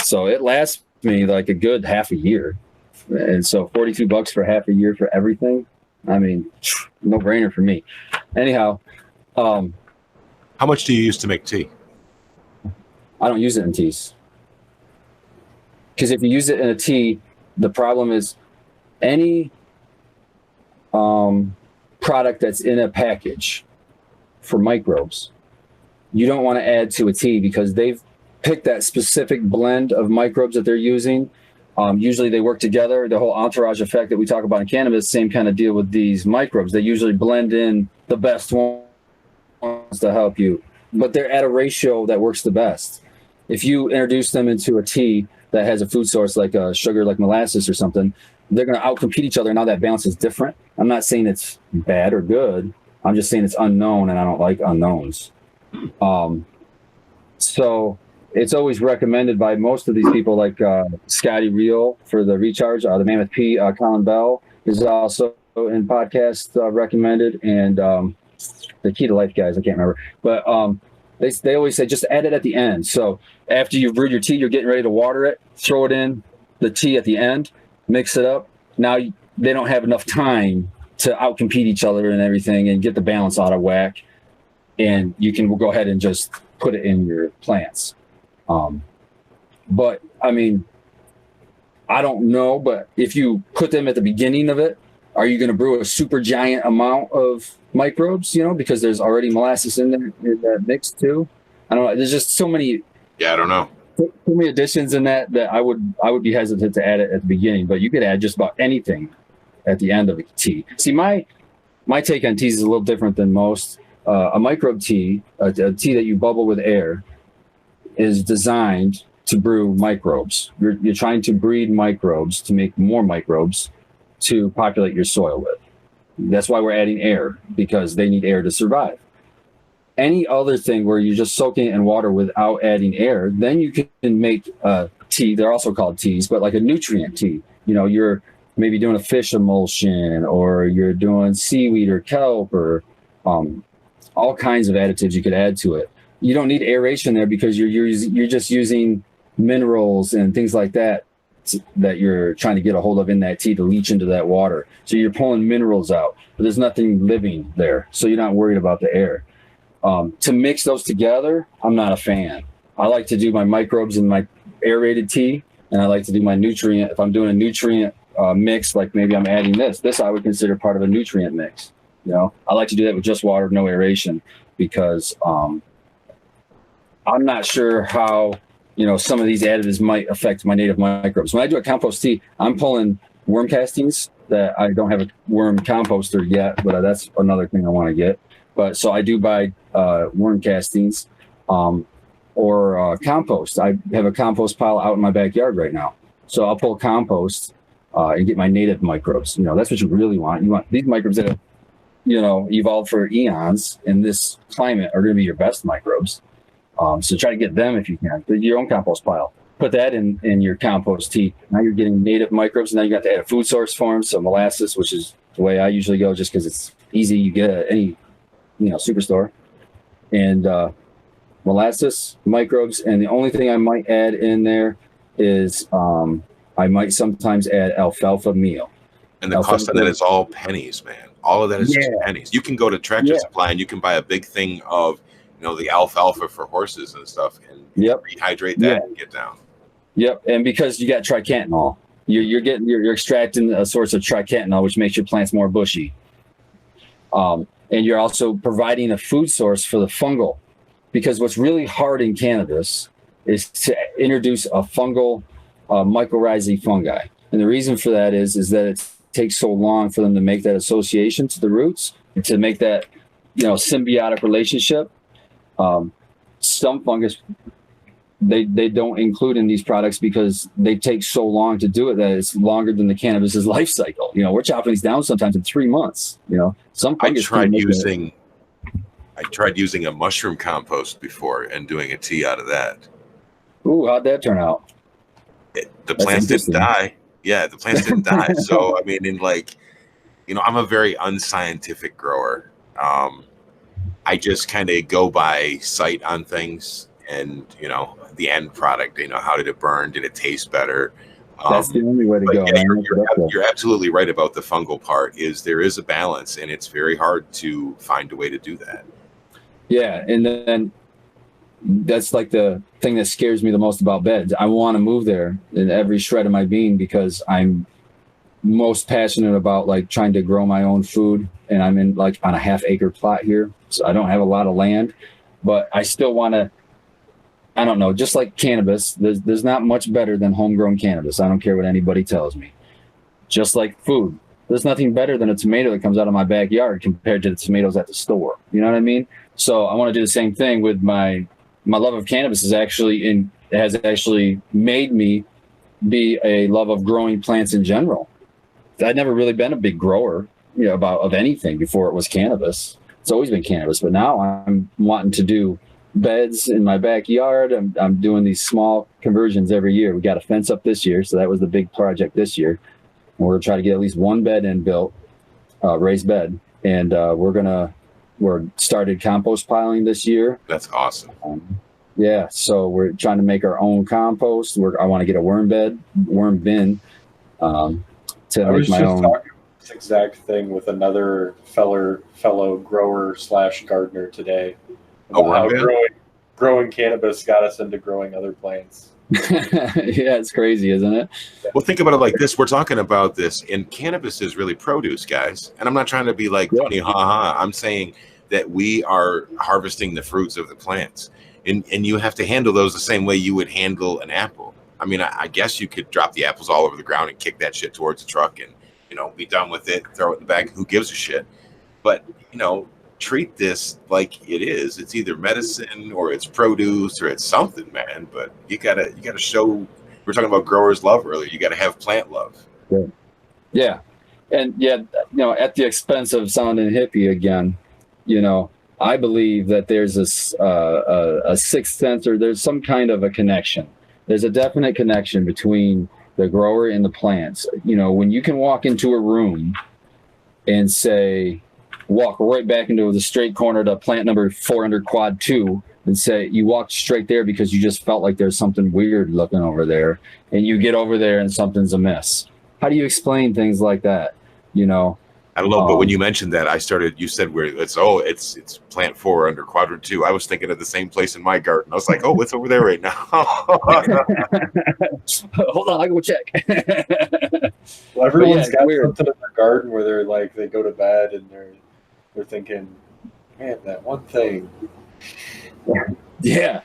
So it lasts me like a good half a year. And so $42 for half a year for everything. I mean, no brainer for me. Anyhow. How much do you use to make tea? I don't use it in teas. Because if you use it in a tea, the problem is any product that's in a package for microbes, you don't want to add to a tea because they've picked that specific blend of microbes that they're using. Usually they work together. The whole entourage effect that we talk about in cannabis, same kind of deal with these microbes. They usually blend in the best ones to help you, but they're at a ratio that works the best. If you introduce them into a tea that has a food source like sugar, like molasses or something, they're going to outcompete each other. Now that balance is different. I'm not saying it's bad or good. I'm just saying it's unknown, and I don't like unknowns. So it's always recommended by most of these people, like Scotty Reel for the Recharge, the Mammoth P, Colin Bell is also in podcast recommended, and the Key to Life guys, I can't remember, but they always say just add it at the end. So after you've brewed your tea, you're getting ready to water it, throw it in the tea at the end, mix it up. Now they don't have enough time to outcompete each other and everything and get the balance out of whack, and you can go ahead and just put it in your plants. But I mean, I don't know, but if you put them at the beginning of it, are you going to brew a super giant amount of microbes, you know, because there's already molasses in there in that mix too? I don't know. There's just so many. Yeah, I don't know. So many additions in that I would be hesitant to add it at the beginning, but you could add just about anything at the end of a tea. See, my take on teas is a little different than most. A microbe tea, a tea that you bubble with air, is designed to brew microbes. You're trying to breed microbes to make more microbes to populate your soil with. That's why we're adding air, because they need air to survive. Any other thing where you're just soaking it in water without adding air, then you can make a tea. They're also called teas, but like a nutrient tea. You know, you're maybe doing a fish emulsion, or you're doing seaweed or kelp, or all kinds of additives you could add to it. You don't need aeration there because you're just using minerals and things like that that you're trying to get a hold of in that tea to leach into that water. So you're pulling minerals out, but there's nothing living there. So you're not worried about the air. To mix those together, I'm not a fan. I like to do my microbes in my aerated tea, and I like to do my nutrient. If I'm doing a nutrient mix, like maybe I'm adding this I would consider part of a nutrient mix. You know, I like to do that with just water, no aeration, because I'm not sure how, you know, some of these additives might affect my native microbes. When I do a compost tea, I'm pulling worm castings that I don't have a worm composter yet, but that's another thing I want to get. But so I do buy worm castings or compost. I have a compost pile out in my backyard right now. So I'll pull compost and get my native microbes. You know, that's what you really want. You want these microbes that evolved for eons in this climate are going to be your best microbes. So try to get them if you can. Your own compost pile. Put that in your compost tea. Now you're getting native microbes. Now you got to add a food source for them. So molasses, which is the way I usually go, just because it's easy. You get at any superstore, and molasses, microbes, and the only thing I might add in there is I might sometimes add alfalfa meal. And the cost of that is all pennies, man. All of that is just pennies. You can go to Tractor Supply and you can buy a big thing of the alfalfa for horses and stuff, and rehydrate that and get down. Yep, and because you got tricantanol, you're extracting a source of tricantanol, which makes your plants more bushy. And you're also providing a food source for the fungal, because what's really hard in cannabis is to introduce a fungal mycorrhizae fungi, and the reason for that is that it takes so long for them to make that association to the roots and to make that symbiotic relationship. Some fungus they don't include in these products because they take so long to do it that it's longer than the cannabis's life cycle. We're chopping these down sometimes in 3 months. Some fungus. I tried using a mushroom compost before and doing a tea out of that. Ooh, how'd that turn out? The plants didn't die. Yeah, the plants didn't die. So I mean, I'm a very unscientific grower. I just kind of go by sight on things, and the end product. How did it burn? Did it taste better? That's the only way to go. Yeah, you're absolutely right about the fungal part. There is a balance, and it's very hard to find a way to do that. Yeah, and then that's like the thing that scares me the most about beds. I want to move there in every shred of my being because I'm most passionate about trying to grow my own food, and I'm in on a 1/2 acre plot here, so I don't have a lot of land, but I still want to. I don't know, just like cannabis, there's not much better than homegrown cannabis. I don't care what anybody tells me. Just like food, there's nothing better than a tomato that comes out of my backyard compared to the tomatoes at the store. You know what I mean? So I want to do the same thing with my love of cannabis has actually made me be a love of growing plants in general. I'd never really been a big grower, of anything before it was cannabis. It's always been cannabis, but now I'm wanting to do beds in my backyard. I'm doing these small conversions every year. We got a fence up this year, so that was the big project this year. And we're going to try to get at least one bed in built, raised bed, and we're started compost piling this year. That's awesome. So we're trying to make our own compost. I want to get a worm bin to make my own. Talking this exact thing with another fellow grower / gardener today. How growing cannabis got us into growing other plants. Yeah, it's crazy, isn't it? Well, think about it like this. We're talking about this, and cannabis is really produce, guys. And I'm not trying to be funny, I'm saying that we are harvesting the fruits of the plants. And you have to handle those the same way you would handle an apple. I mean, I guess you could drop the apples all over the ground and kick that shit towards the truck and, be done with it, throw it in the bag. Who gives a shit? But, treat this like it is. It's either medicine or it's produce or it's something, man. But you gotta show. We were talking about growers' love earlier. You gotta have plant love. Yeah, and at the expense of sounding hippie again, I believe that there's a sixth sense, or there's some kind of a connection. There's a definite connection between the grower and the plants. When you can walk into a room and say, walk right back into the straight corner to plant number 400 quad 2 and say you walked straight there because you just felt like there's something weird looking over there, and you get over there and something's amiss. How do you explain things like that? I don't know, but when you mentioned that, you said where it's plant 4 under quadrant 2. I was thinking of the same place in my garden. I was like, oh, it's over there right now. Hold on, I'll go check. Well, everyone's got something in their garden where they're they go to bed and they're thinking, man, that one thing. Yeah,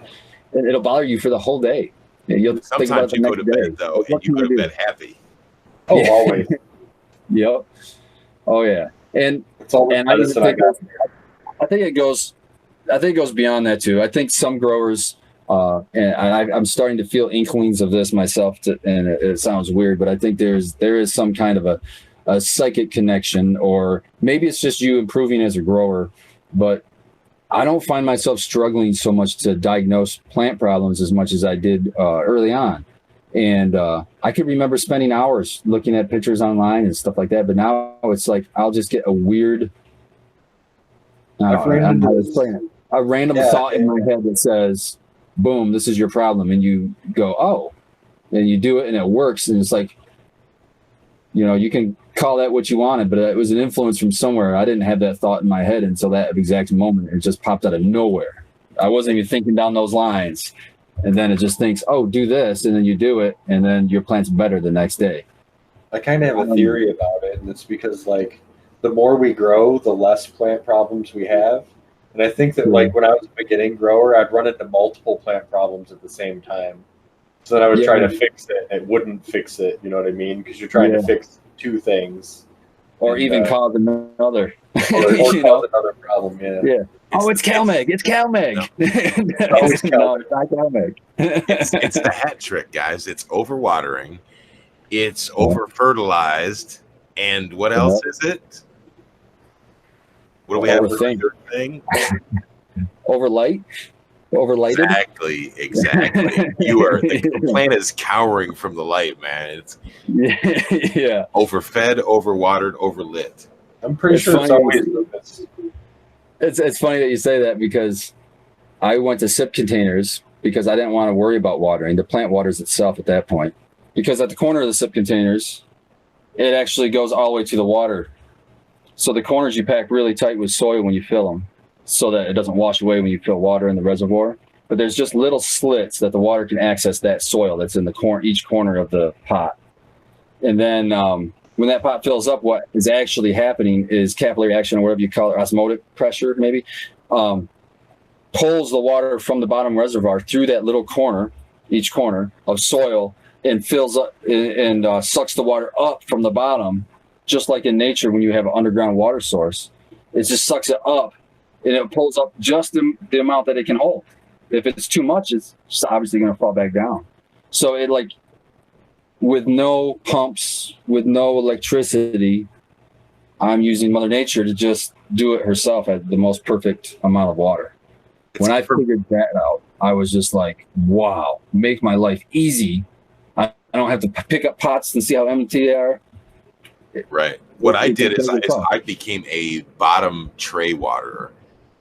and it'll bother you for the whole day. You'll think about the next day. Sometimes you go to bed though, and you go to bed happy. Oh, always. Yep. Oh yeah, and it's all and I think it goes beyond that too. I think some growers, and I'm starting to feel inklings of this myself, and it sounds weird, but I think there is some kind of a psychic connection, or maybe it's just you improving as a grower. But I don't find myself struggling so much to diagnose plant problems as much as I did early on. And I could remember spending hours looking at pictures online and stuff like that. But now it's like I'll just get a weird, a random thought in my head that says, boom, this is your problem. And you go, oh, and you do it and it works. And it's like, you know, you can call that what you wanted, but it was an influence from somewhere. I didn't have that thought in my head until that exact moment. It just popped out of nowhere. I wasn't even thinking down those lines. And then it just thinks, oh, do this. And then you do it. And then your plant's better the next day. I kind of have a theory about it. And it's because, like, the more we grow, the less plant problems we have. And I think that, like, when I was a beginning grower, I'd run into multiple plant problems at the same time. So then I would try to fix it. It wouldn't fix it. You know what I mean? Because you're trying to fix two things. Or even cause another. Or cause another problem, Yeah. Oh, it's CalMag. It's CalMag. No, it's No, it's not CalMag. It's the hat trick, guys. It's overwatering. It's over-fertilized. And what else is it? What do we have for the third thing? Overlight? Overlighted? Exactly. The plant is cowering from the light, man. It's overfed, overwatered, overlit. I'm pretty sure it's always this. It's funny that you say that, because I went to sip containers because I didn't want to worry about watering. The plant waters itself at that point. Because at the corner of the sip containers, it actually goes all the way to the water. So the corners you pack really tight with soil when you fill them, so that it doesn't wash away when you fill water in the reservoir. But there's just little slits that the water can access that soil that's in the each corner of the pot. And then when that pot fills up, what is actually happening is capillary action, or whatever you call it, osmotic pressure maybe, pulls the water from the bottom reservoir through that little corner, each corner of soil, and fills up and sucks the water up from the bottom, just like in nature when you have an underground water source. It just sucks it up, and it pulls up just the amount that it can hold. If it's too much, it's just obviously going to fall back down. So it, like, with no pumps, with no electricity, I'm using Mother Nature to just do it herself at the most perfect amount of water. When I figured that out, I was just like, wow, make my life easy. I don't have to pick up pots and see how empty they are. Right. What I did is I became a bottom tray waterer.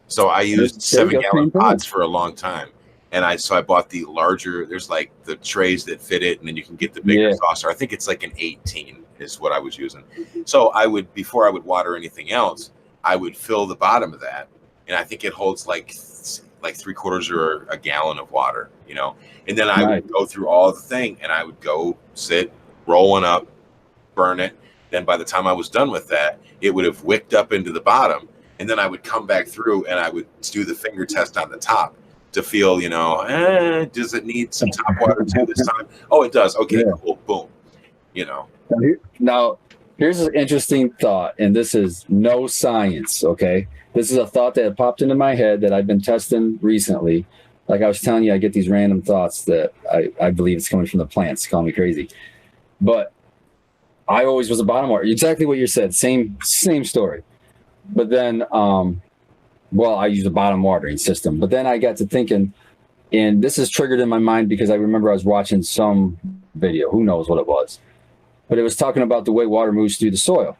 So I used 7-gallon pots for a long time. And I bought the larger, there's like the trays that fit it, and then you can get the bigger saucer. I think it's like an 18 is what I was using. So before I would water anything else, I would fill the bottom of that. And I think it holds like 3/4 or a gallon of water, you know? And then I would go through all the thing, and I would go sit, roll one up, burn it. Then by the time I was done with that, it would have wicked up into the bottom. And then I would come back through and I would do the finger test on the top to feel, you know, does it need some top water too this time? Oh, it does. Okay, cool. Boom. You know. Now, here's an interesting thought, and this is no science, okay? This is a thought that popped into my head that I've been testing recently. Like I was telling you, I get these random thoughts that I believe it's coming from the plants. Call me crazy. But I always was a bottom water. Exactly what you said. Same story. But then, I use a bottom watering system. But then I got to thinking, and this is triggered in my mind because I remember I was watching some video. Who knows what it was? But it was talking about the way water moves through the soil.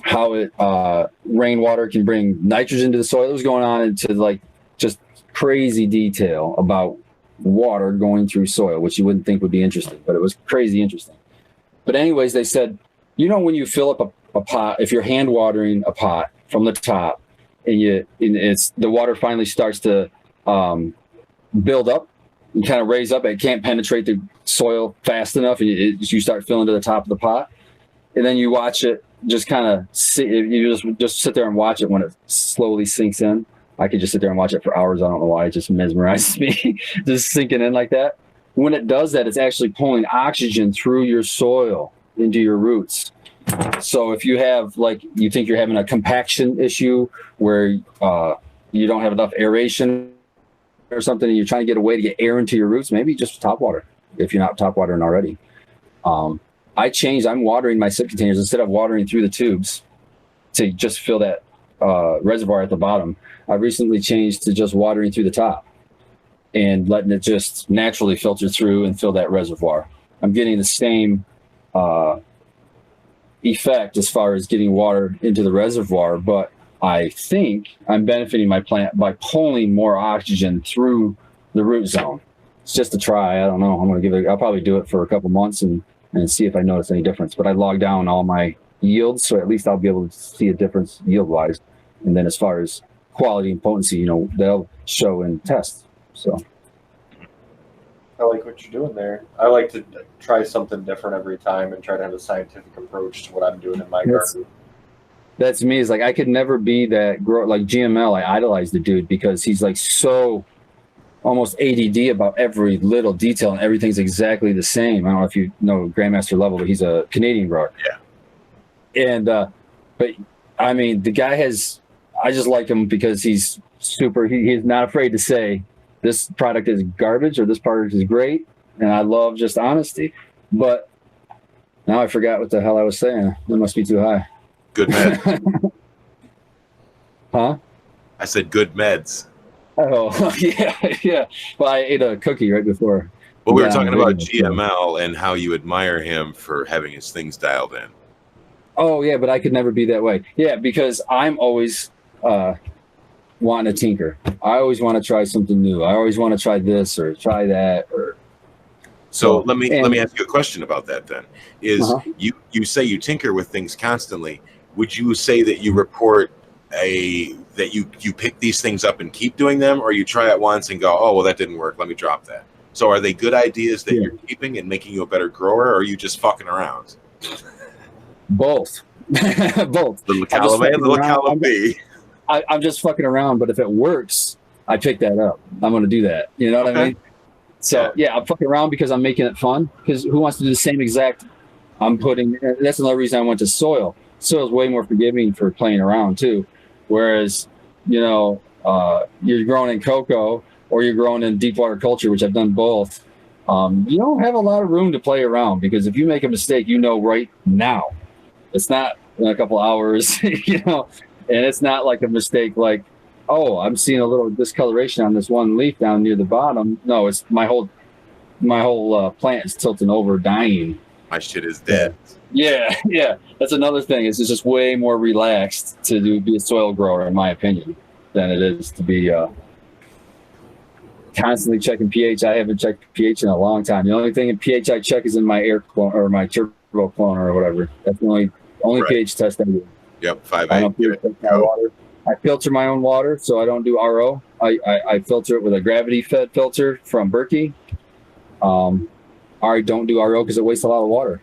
How rainwater can bring nitrogen to the soil. It was going on into like just crazy detail about water going through soil, which you wouldn't think would be interesting, but it was crazy interesting. But anyways, they said, you know, when you fill up a pot, if you're hand watering a pot from the top, and the water finally starts to build up and kind of raise up, it can't penetrate the soil fast enough, and you start filling to the top of the pot, and then you watch it just kind of you just sit there and watch it when it slowly sinks in. I could just sit there and watch it for hours. I don't know why, it just mesmerizes me, just sinking in like that. When it does that, it's actually pulling oxygen through your soil into your roots. So if you have, like, you think you're having a compaction issue where you don't have enough aeration or something, and you're trying to get a way to get air into your roots, maybe just top water if you're not top watering already. I'm watering my sip containers instead of watering through the tubes to just fill that reservoir at the bottom. I recently changed to just watering through the top and letting it just naturally filter through and fill that reservoir. I'm getting the same effect as far as getting water into the reservoir, but I think I'm benefiting my plant by pulling more oxygen through the root zone. It's just a try. I don't know. I'll probably do it for a couple months and see if I notice any difference. But I log down all my yields, so at least I'll be able to see a difference yield-wise. And then as far as quality and potency, they'll show in tests. So I like what you're doing there. I like to try something different every time and try to have a scientific approach to what I'm doing in my garden. That's me. Is like I could never be that like GML. I idolize the dude because he's like so almost ADD about every little detail and everything's exactly the same. I don't know if you know Grandmaster level, but he's a Canadian grower. Yeah. And but I mean, the guy I just like him because he's super. He's not afraid to say this product is garbage or this product is great, and I love just honesty. But now I forgot what the hell I was saying. It must be too high. Good meds. Huh? I said good meds. Oh, yeah. Well, I ate a cookie right before. Well, we were talking about GML and how you admire him for having his things dialed in. Oh, yeah, but I could never be that way. Yeah, because I'm always wanting to tinker. I always want to try something new. I always want to try this or try that. So let me ask you a question about that then. Is you say you tinker with things constantly. Would you say that you report that you pick these things up and keep doing them, or you try it once and go, oh, well, that didn't work, let me drop that? So are they good ideas that you're keeping and making you a better grower, or are you just fucking around? Both. Both. Little column A, little column B. I'm just fucking around, but if it works, I pick that up. I'm going to do that. You know what I mean? So, yeah, I'm fucking around because I'm making it fun. Because who wants to do the same exact that's another reason I went to soil. Soil's way more forgiving for playing around, too. Whereas, you're growing in cocoa or you're growing in deep water culture, which I've done both. You don't have a lot of room to play around because if you make a mistake, right now. It's not in a couple hours, and it's not like a mistake like, oh, I'm seeing a little discoloration on this one leaf down near the bottom. No, it's my whole plant is tilting over, dying. My shit is dead. Yeah. That's another thing. It's just way more relaxed to be a soil grower, in my opinion, than it is to be constantly checking pH. I haven't checked pH in a long time. The only thing in pH I check is in my air clone or my turbo cloner or whatever. That's the only pH test I do. Yep, 5.8. Water. I filter my own water, so I don't do RO. I filter it with a gravity-fed filter from Berkey. I don't do RO because it wastes a lot of water.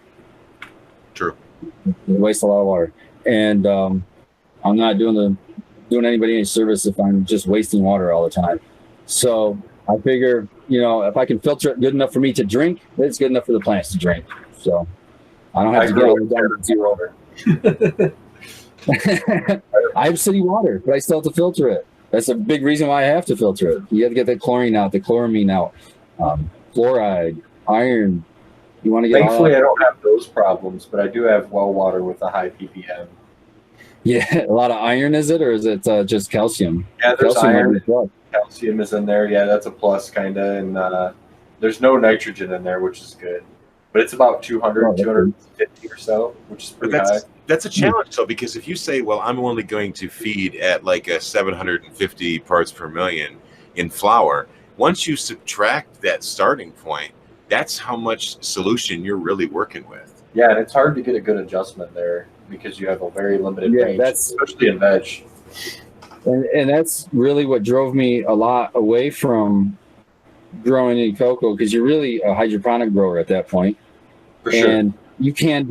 True. It wastes a lot of water, and I'm not doing anybody any service if I'm just wasting water all the time. So I figure, if I can filter it good enough for me to drink, it's good enough for the plants to drink. So I don't have to go down to zero. I have city water, but I still have to filter it. That's a big reason why I have to filter it. You have to get the chlorine out, the chloramine out, fluoride, iron. You want to get. Thankfully, I don't have those problems, but I do have well water with a high ppm. Yeah, a lot of iron, is it, or is it just calcium? Yeah, there's iron. Calcium is in there. Yeah, that's a plus, kind of. And there's no nitrogen in there, which is good. But it's about 250 or so, which is pretty high. That's a challenge, though, because if you say, well, I'm only going to feed at like a 750 parts per million in flour, once you subtract that starting point, that's how much solution you're really working with. Yeah, and it's hard to get a good adjustment there because you have a very limited range, especially in veg. And that's really what drove me a lot away from growing in cocoa, because you're really a hydroponic grower at that point. For sure. And you can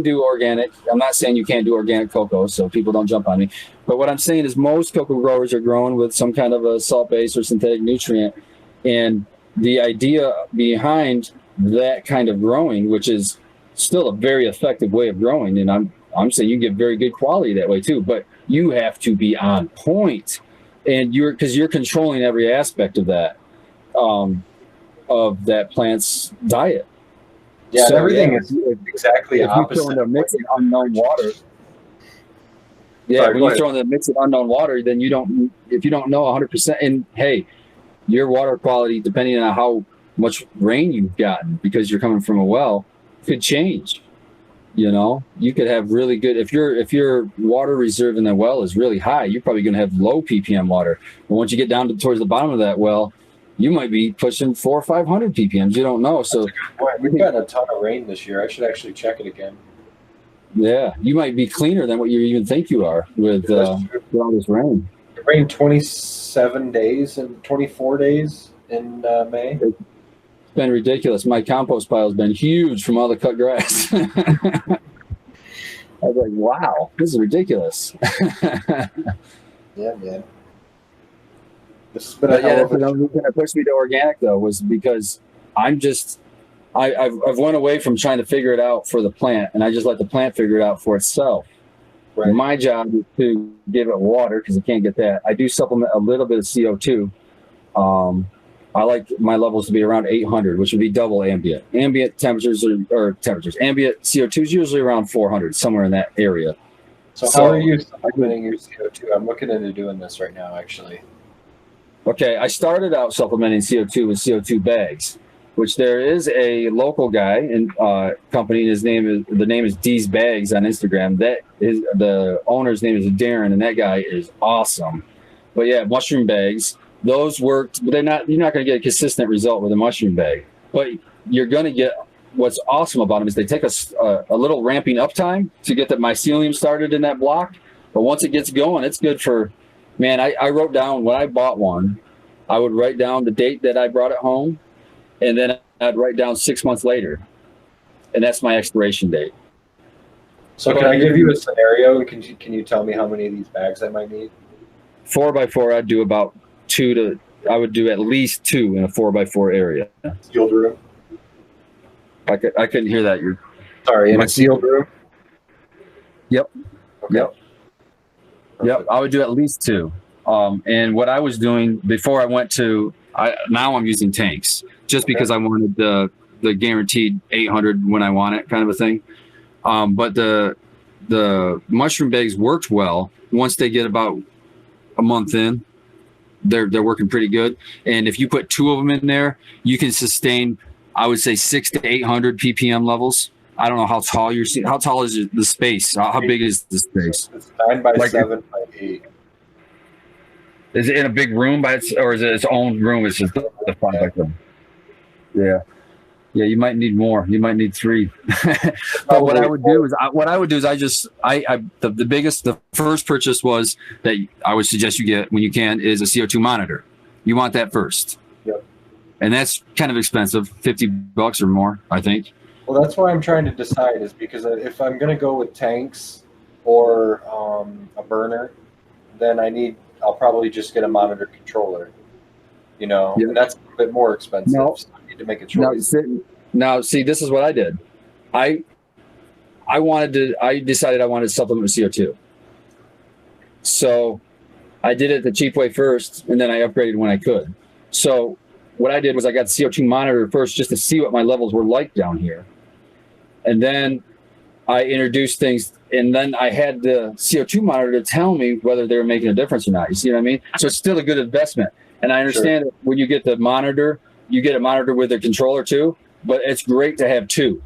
do organic. I'm not saying you can't do organic cocoa, so people don't jump on me. But what I'm saying is most cocoa growers are growing with some kind of a salt base or synthetic nutrient. And the idea behind that kind of growing, which is still a very effective way of growing, and I'm saying you get very good quality that way too, but you have to be on point, and because you're controlling every aspect of that plant's diet. Yeah, So, everything yeah, is exactly if you opposite. throw in the mix of unknown water, yeah, Sorry, when go you ahead. throw in the mix of unknown water, then if you don't know 100%, and hey, your water quality, depending on how much rain you've gotten, because you're coming from a well, could change. You know, you could have really good if your water reserve in the well is really high, you're probably going to have low ppm water. But once you get down towards the bottom of that well, you might be pushing 400 or 500 ppms. You don't know. So Boy, we've gotten a ton of rain this year. I should actually check it again. yeah, you might be cleaner than what you even think you are with all this rain. It rained 27 days and 24 days in May. It's been ridiculous. My compost pile has been huge from all the cut grass. I was like, wow, this is ridiculous. Yeah, man. This has been But a yeah, hell that's of a another thing that pushed me to organic though, was because I've went away from trying to figure it out for the plant, and I just let the plant figure it out for itself. Right. My job is to give it water because I can't get that. I do supplement a little bit of CO2. I like my levels to be around 800, which would be double ambient. Ambient temperatures ambient CO2 is usually around 400, somewhere in that area. So how are you supplementing your CO2? I'm looking into doing this right now, actually. Okay, I started out supplementing CO2 with CO2 bags, which there is a local guy and company. The name is D's Bags on Instagram. That is the owner's name is Darren, and that guy is awesome. But yeah, mushroom bags. Those worked, but you're not going to get a consistent result with a mushroom bag. But you're going to get what's awesome about them is they take a little ramping up time to get the mycelium started in that block. But once it gets going, it's good for, man, I wrote down when I bought one, I would write down the date that I brought it home, and then I'd write down 6 months later. And that's my expiration date. So can I give you a scenario? Can you tell me how many of these bags I might need? 4x4, I'd do about I would do at least 2 in a 4x4 area. Sealed room? I couldn't hear that. Sorry, in a sealed room? Yep. Okay. Yep. I would do at least 2. And what I was doing before I went to, now I'm using tanks just because I wanted the guaranteed 800 when I want it kind of a thing. But the mushroom bags worked well once they get about a month in. They're working pretty good. And if you put 2 of them in there, you can sustain, I would say 600 to 800 ppm levels. I don't know how tall you're seeing. How tall is the space? How big is the space? It's 9 by 7 by 8. Is it in a big room or is it its own room? It's just the 5 by 7. Yeah. Yeah, you might need more. You might need 3. But what I would do is the first purchase was that I would suggest you get when you can is a CO2 monitor. You want that first. Yep. And that's kind of expensive, $50 or more, I think. Well, that's why I'm trying to decide is because if I'm going to go with tanks or a burner, then I'll probably just get a monitor controller. You know, Yep. And that's a bit more expensive. No. So I need to make a choice. Now, see, this is what I did. I decided I wanted to supplement with CO2. So I did it the cheap way first, and then I upgraded when I could. So what I did was I got the CO2 monitor first just to see what my levels were like down here. And then I introduced things, and then I had the CO2 monitor to tell me whether they were making a difference or not. You see what I mean? So it's still a good investment. And I understand that when you get the monitor, you get a monitor with a controller too, but it's great to have 2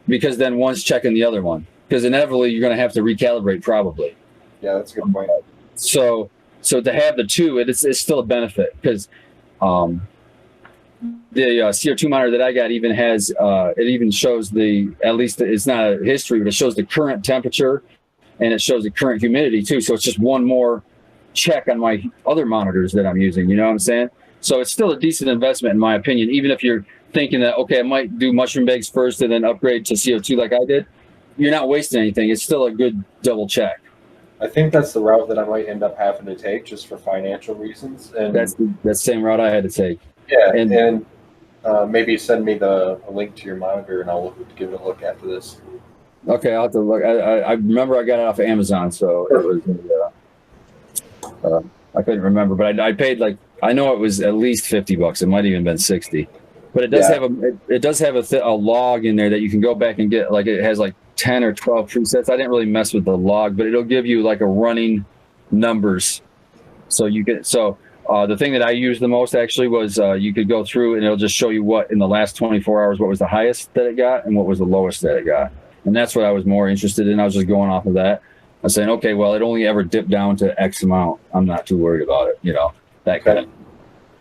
because then one's checking the other one because inevitably you're going to have to recalibrate probably. Yeah, that's a good point. So to have the 2, it's still a benefit because the CO2 monitor that I got even has it even shows at least it's not a history, but it shows the current temperature and it shows the current humidity too. So it's just one more check on my other monitors that I'm using. You know what I'm saying? So it's still a decent investment in my opinion, even if you're thinking that, okay, I might do mushroom bags first and then upgrade to CO2 like I did. You're not wasting anything. It's still a good double check. I think that's the route that I might end up having to take just for financial reasons. And That's the same route I had to take. Yeah, and maybe send me a link to your monitor and I'll give it a look after this. Okay, I'll have to look. I remember I got it off of Amazon, so it was I couldn't remember, but I paid I know it was at least $50. It might have even been 60. but it does have it does have a log in there that you can go back and get. Like it has like 10 or 12 presets. I didn't really mess with the log, but it'll give you like a running numbers. So you get the thing that I used the most actually was you could go through and it'll just show you what in the last 24 hours what was the highest that it got and what was the lowest that it got. And that's what I was more interested in. I was just going off of that. I was saying, okay, well, it only ever dipped down to X amount. I'm not too worried about it, that kind of.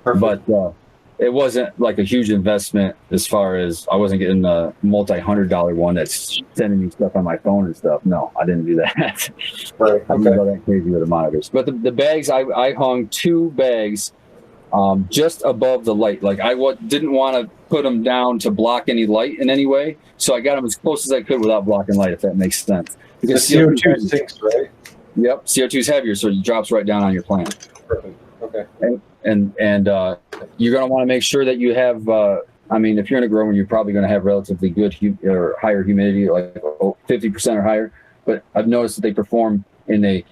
Perfect. But it wasn't like a huge investment as far as I wasn't getting a multi-$100 one that's sending me stuff on my phone and stuff. No, I didn't do that. Right. I didn't go that crazy with the monitors. But the bags, I hung 2 bags just above the light. Like I didn't want to put them down to block any light in any way. So I got them as close as I could without blocking light, if that makes sense. Because CO2 sinks, right? Yep, CO2 is heavier, so it drops right down on your plant. Perfect. Okay. And you're going to want to make sure that you have. If you're in a grow room, you're probably going to have relatively good or higher humidity, like 50% or higher. But I've noticed that they perform in just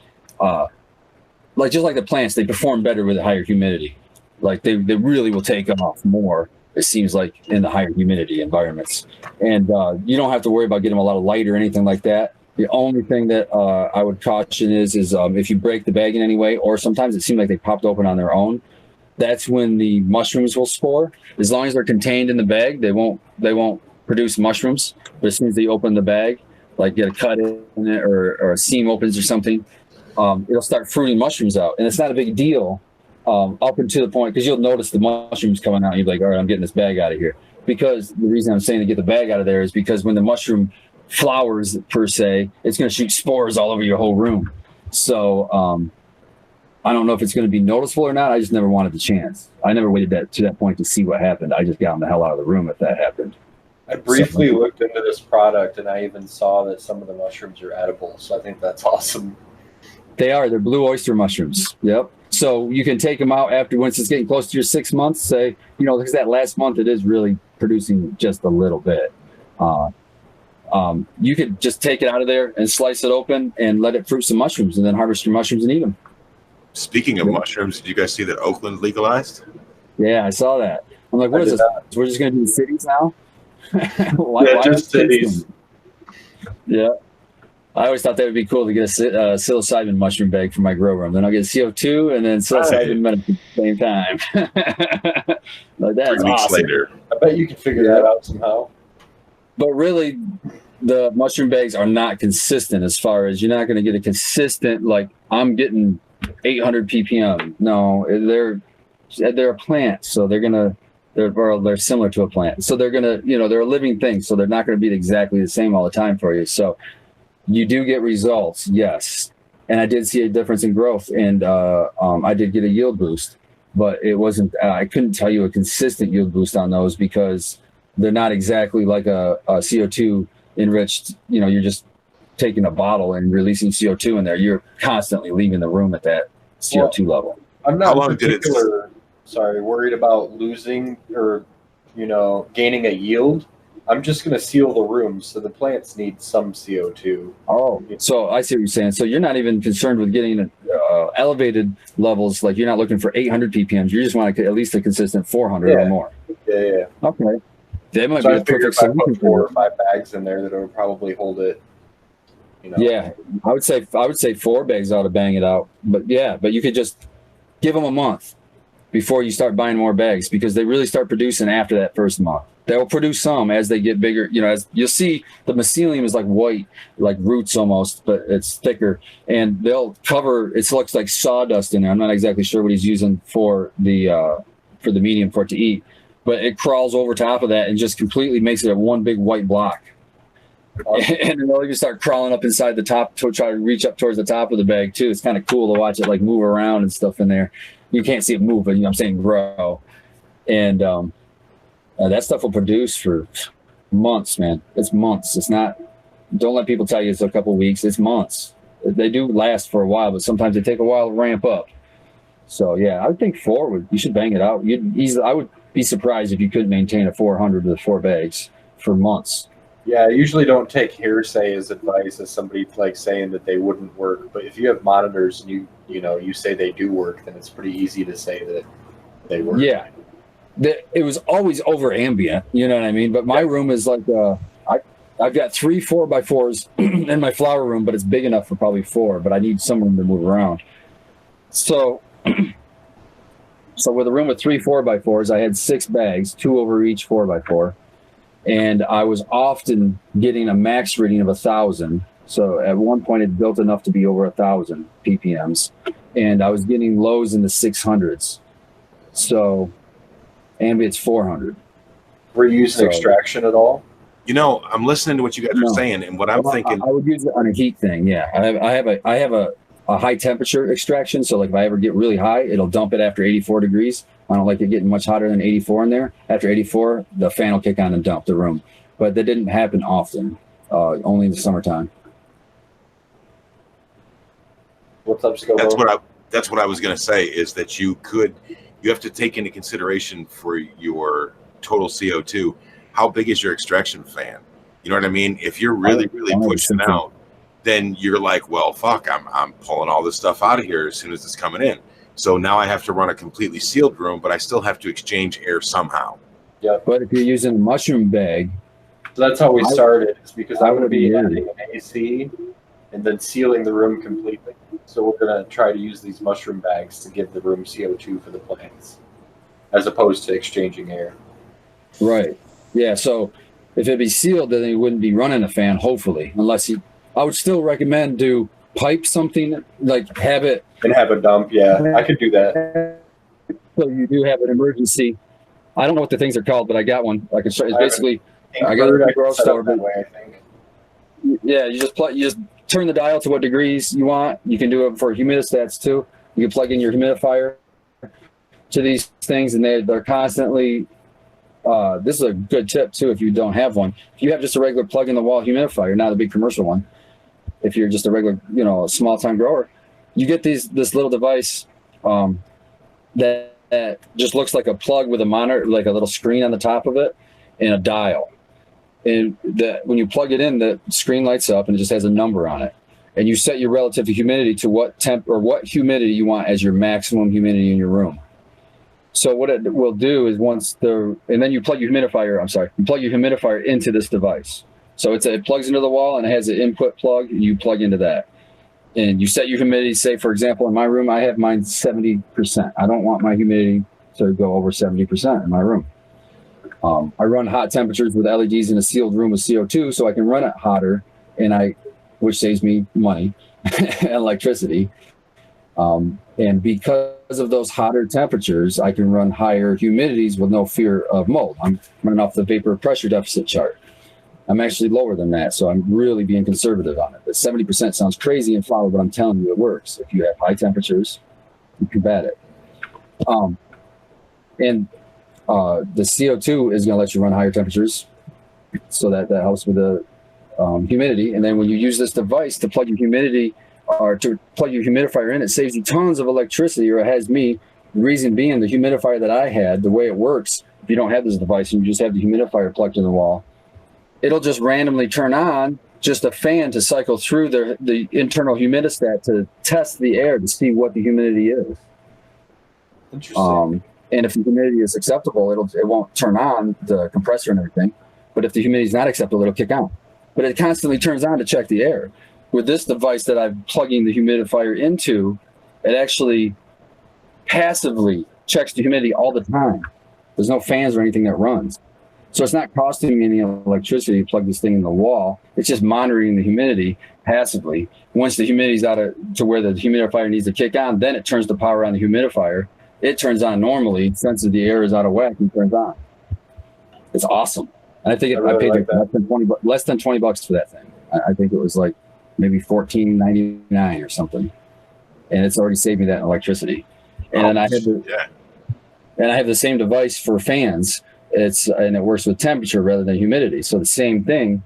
like the plants, they perform better with a higher humidity. Like they really will take off more. It seems like in the higher humidity environments, and you don't have to worry about getting them a lot of light or anything like that. The only thing that I would caution is if you break the bag in any way, or sometimes it seemed like they popped open on their own, that's when the mushrooms will spore. As long as they're contained in the bag, they won't produce mushrooms. But as soon as they open the bag, like get a cut in it or a seam opens or something, it'll start fruiting mushrooms out. And it's not a big deal up until the point, because you'll notice the mushrooms coming out and you're like, all right, I'm getting this bag out of here. Because the reason I'm saying to get the bag out of there is because when the mushroom flowers per se, it's going to shoot spores all over your whole room. So I don't know if it's going to be noticeable or not. I just never wanted the chance. I never waited to that point to see what happened. I just got them the hell out of the room if that happened. I briefly looked into this product and I even saw that some of the mushrooms are edible. So I think that's awesome. They're blue oyster mushrooms. Yep. So you can take them out after, once it's getting close to your 6 months, say, because that last month it is really producing just a little bit. You could just take it out of there and slice it open and let it fruit some mushrooms and then harvest your mushrooms and eat them. Speaking of mushrooms, did you guys see that Oakland legalized? Yeah, I saw that. I'm like, what is this? We're just going to do cities now? why just cities. Yeah. I always thought that would be cool to get a psilocybin mushroom bag for my grow room. Then I'll get CO2 and then psilocybin med at the same time. Like, that's 3 weeks awesome. later. I bet you can figure that out somehow. But really, the mushroom bags are not consistent as far as you're not going to get a consistent, like, I'm getting 800 ppm. No, they're a plant, so they're similar to a plant. So they're going to, they're a living thing, so they're not going to be exactly the same all the time for you. So you do get results, yes. And I did see a difference in growth, and I did get a yield boost, but it wasn't, I couldn't tell you a consistent yield boost on those because they're not exactly like a CO2 enriched, you're just taking a bottle and releasing CO2 in there. You're constantly leaving the room at that CO2 level. I'm not worried about losing or, gaining a yield. I'm just going to seal the room, so the plants need some CO2. Oh, so I see what you're saying. So you're not even concerned with getting elevated levels, like you're not looking for 800 ppm. You just want at least a consistent 400 or more. Yeah. Okay. That might be a perfect solution. I put 4 or 5 bags in there that would probably hold it. Yeah, I would say 4 bags ought to bang it out. But you could just give them a month before you start buying more bags, because they really start producing after that first month. They'll produce some as they get bigger. As you'll see, the mycelium is like white, like roots almost, but it's thicker. And they'll cover. It looks like sawdust in there. I'm not exactly sure what he's using for the medium for it to eat, but it crawls over top of that and just completely makes it a one big white block. And then they'll just start crawling up inside the top to try to reach up towards the top of the bag too. It's kind of cool to watch it like move around and stuff in there. You can't see it move, but I'm saying grow. And that stuff will produce for months, man. It's months. It's not, don't let people tell you it's a couple of weeks. It's months. They do last for a while, but sometimes they take a while to ramp up. So yeah, I would think 4 you should bang it out. I would be surprised if you couldn't maintain a 400 with 4 bags for months. Yeah, I usually don't take hearsay as advice as somebody like saying that they wouldn't work. But if you have monitors and you say they do work, then it's pretty easy to say that they work. Yeah. it was always over ambient, you know what I mean? But my room is like, I've got 3 4x4s in my flower room, but it's big enough for probably 4, but I need some room to move around. So with a room with 3 4x4s, I had 6 bags, 2 over each 4x4. And I was often getting a max reading of 1,000. So at one point it built enough to be over 1,000 ppms. And I was getting lows in the 600s. So ambient's 400. Were you using extraction at all? You know, I'm listening to what you guys are saying, and what I'm thinking. I would use it on a heat thing. Yeah, I have a high temperature extraction. So like if I ever get really high, it'll dump it after 84 degrees. I don't like it getting much hotter than 84 in there. After 84, the fan will kick on and dump the room. But that didn't happen often, only in the summertime. What's up, Scobo? That's what I was going to say, is that you have to take into consideration for your total CO2, how big is your extraction fan? You know what I mean? If you're really pushing out, then you're like, well, fuck, I'm pulling all this stuff out of here as soon as it's coming in. So now I have to run a completely sealed room, but I still have to exchange air somehow. Yeah. But if you're using a mushroom bag. So that's how we started, is because I'm going to be adding an AC and then sealing the room completely. So we're going to try to use these mushroom bags to give the room CO2 for the plants, as opposed to exchanging air. Right. Yeah. So if it be sealed, then you wouldn't be running a fan, hopefully, unless I would still recommend do pipe something, like have it. And have a dump. Yeah, I could do that. So you do have an emergency. I don't know what the things are called, but I got one. I can show. It's basically, I got it at the grocery store. That way, I think. Yeah, you just turn the dial to what degrees you want. You can do it for humidistats too. You can plug in your humidifier to these things, and they're constantly. This is a good tip too if you don't have one. If you have just a regular plug in the wall humidifier, not a big commercial one. If you're just a regular, a small time grower, you get this little device that just looks like a plug with a monitor, like a little screen on the top of it, and a dial. And when you plug it in, the screen lights up and it just has a number on it. And you set your relative humidity to what temp or what humidity you want as your maximum humidity in your room. So what it will do is and then you plug your humidifier into this device. So it plugs into the wall and it has an input plug, and you plug into that. And you set your humidity, say, for example, in my room, I have mine 70%. I don't want my humidity to go over 70% in my room. I run hot temperatures with LEDs in a sealed room with CO2, so I can run it hotter, which saves me money and electricity. And because of those hotter temperatures, I can run higher humidities with no fear of mold. I'm running off the vapor pressure deficit chart. I'm actually lower than that, so I'm really being conservative on it. But 70% sounds crazy and flower, but I'm telling you it works. If you have high temperatures, you combat it. And the CO2 is going to let you run higher temperatures, so that helps with the humidity. And then when you use this device to plug your humidity or to plug your humidifier in, it saves you tons of electricity, or it has me. The reason being, the humidifier that I had, the way it works, if you don't have this device and you just have the humidifier plugged in the wall, it'll just randomly turn on just a fan to cycle through the internal humidistat to test the air to see what the humidity is. Interesting. And if the humidity is acceptable, it won't turn on the compressor and everything. But if the humidity is not acceptable, it'll kick on. But it constantly turns on to check the air. With this device that I'm plugging the humidifier into, it actually passively checks the humidity all the time. There's no fans or anything that runs. So it's not costing me any electricity to plug this thing in the wall. It's just monitoring the humidity passively. Once the humidity's out to where the humidifier needs to kick on, then it turns the power on the humidifier. It turns on normally, senses the air is out of whack, and turns on. It's awesome. And I think I paid like less than $20 for that thing. I think it was like maybe $14.99 or something. And it's already saved me that in electricity. And then I have the same device for fans. And it works with temperature rather than humidity. So the same thing,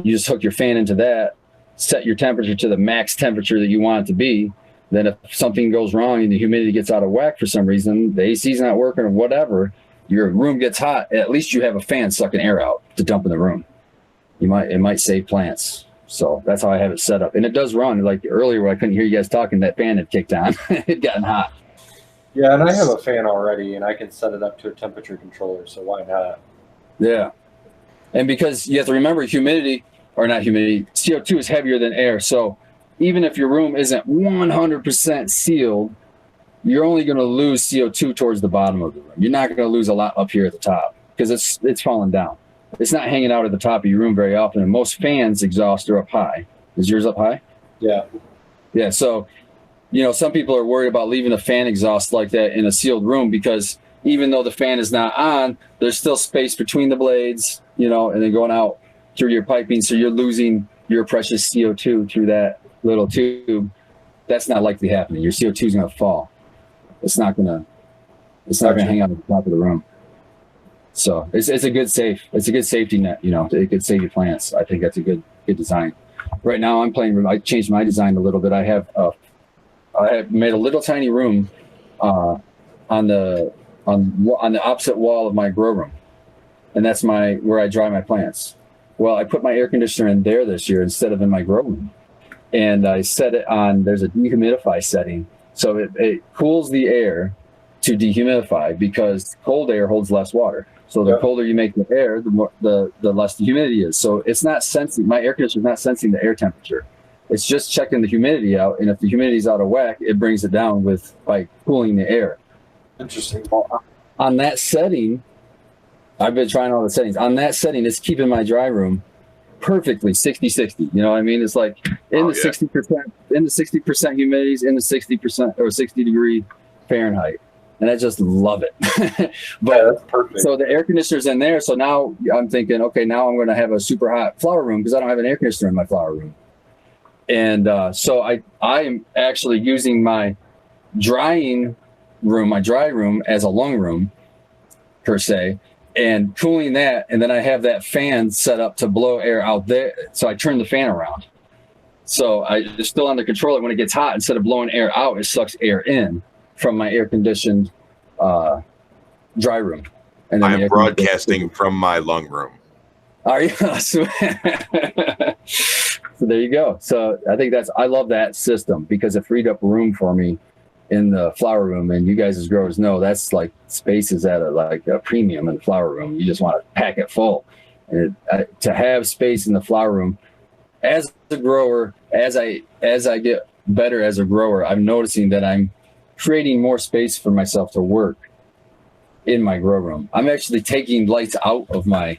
you just hook your fan into that, set your temperature to the max temperature that you want it to be. Then if something goes wrong and the humidity gets out of whack for some reason, the AC's not working or whatever, your room gets hot, at least you have a fan sucking air out to dump in the room. It might save plants. So that's how I have it set up. And it does run. Like earlier when I couldn't hear you guys talking, that fan had kicked on. It had gotten hot. Yeah, and I have a fan already, and I can set it up to a temperature controller, so why not? Yeah. And because you have to remember humidity, or not humidity, CO2 is heavier than air. So even if your room isn't 100% sealed, you're only going to lose CO2 towards the bottom of the room. You're not going to lose a lot up here at the top because it's falling down. It's not hanging out at the top of your room very often. And most fans' exhaust are up high. Is yours up high? Yeah. Yeah. So, some people are worried about leaving a fan exhaust like that in a sealed room because even though the fan is not on, there's still space between the blades, and then going out through your piping. So you're losing your precious CO2 through that little tube. That's not likely happening. Your CO2 is going to fall. It's not going to hang out at the top of the room. So it's a good safety net, it could save your plants. I think that's a good design. Right now I changed my design a little bit. I have made a little tiny room on the opposite wall of my grow room. And that's where I dry my plants. Well, I put my air conditioner in there this year instead of in my grow room. And I set it on, there's a dehumidify setting. So it cools the air to dehumidify because cold air holds less water. So the colder you make the air, the less the humidity is. So it's not sensing, my air conditioner is not sensing the air temperature. It's just checking the humidity out. And if the humidity is out of whack, it brings it down by cooling the air. Interesting. On that setting, I've been trying all the settings. On that setting, it's keeping my dry room perfectly 60-60. You know what I mean? It's like in the 60%, in the 60% humidities, in the 60% or 60 degree Fahrenheit. And I just love it. But that's perfect. So the air conditioner's in there. So now I'm thinking, okay, now I'm going to have a super hot flower room because I don't have an air conditioner in my flower room. And so I am actually using my dry room as a lung room per se, and cooling that. And then I have that fan set up to blow air out there. So I turn the fan around. So it's still on the controller. When it gets hot, instead of blowing air out, it sucks air in from my air conditioned dry room. And then I'm broadcasting from my lung room. Are you? So there you go. So I love that system because it freed up room for me in the flower room. And you guys as growers know that's like space is at a premium in the flower room. You just want to pack it full. And to have space in the flower room as a grower, as I get better as a grower, I'm noticing that I'm creating more space for myself to work in my grow room. I'm actually taking lights out of my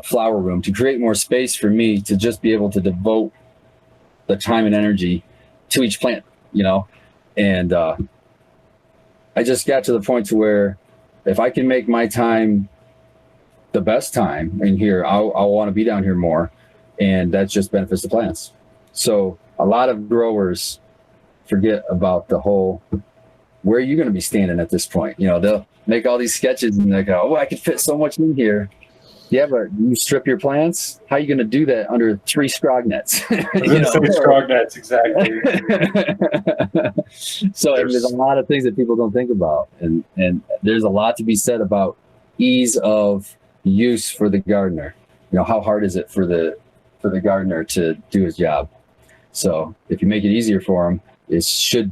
flower room to create more space for me to just be able to devote the time and energy to each plant, and I just got to the point to where if I can make my time the best time in here, I'll want to be down here more, and that just benefits the plants. So a lot of growers forget about the whole, where are you going to be standing at this point? They'll make all these sketches and they go, oh, I could fit so much in here. Yeah, but you strip your plants? How are you going to do that under 3 scrog nets? 3 scrog nets, exactly. So there's a lot of things that people don't think about. And there's a lot to be said about ease of use for the gardener. How hard is it for the gardener to do his job? So if you make it easier for him, it should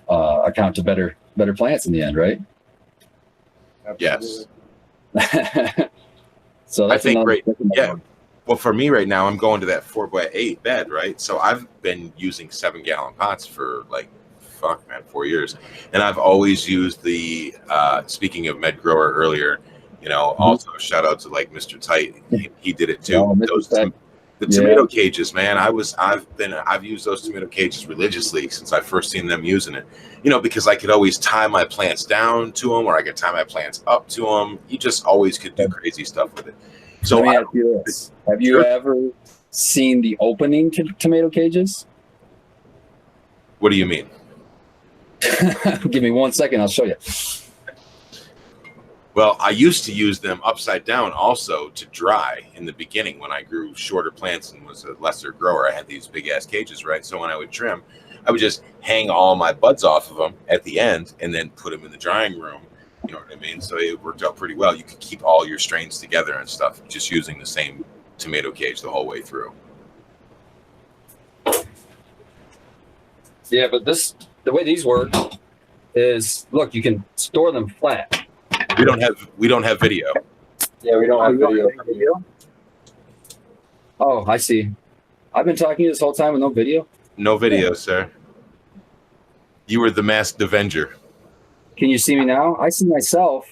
account to better plants in the end, right? Yes. So that's I think well, for me right now, I'm going to that 4x8 bed, right? So I've been using 7-gallon pots for 4 years, and I've always used the. Speaking of Med Grower earlier, also shout out to Mr. Tight. He did it too. The tomato cages, man. I've used those tomato cages religiously since I first seen them using it. Because I could always tie my plants down to them, or I could tie my plants up to them. You just always could do crazy stuff with it. So let me ask you this: have you ever seen the opening to tomato cages? What do you mean? Give me 1 second. I'll show you. Well, I used to use them upside down also to dry in the beginning when I grew shorter plants and was a lesser grower. I had these big ass cages, right? So when I would trim, I would just hang all my buds off of them at the end and then put them in the drying room. You know what I mean? So it worked out pretty well. You could keep all your strains together and stuff just using the same tomato cage the whole way through. Yeah, but the way these work is look, you can store them flat. We don't have video. Yeah, we don't have video. Oh, I see. I've been talking to you this whole time with no video. No video, sir. You were the masked Avenger. Can you see me now? I see myself.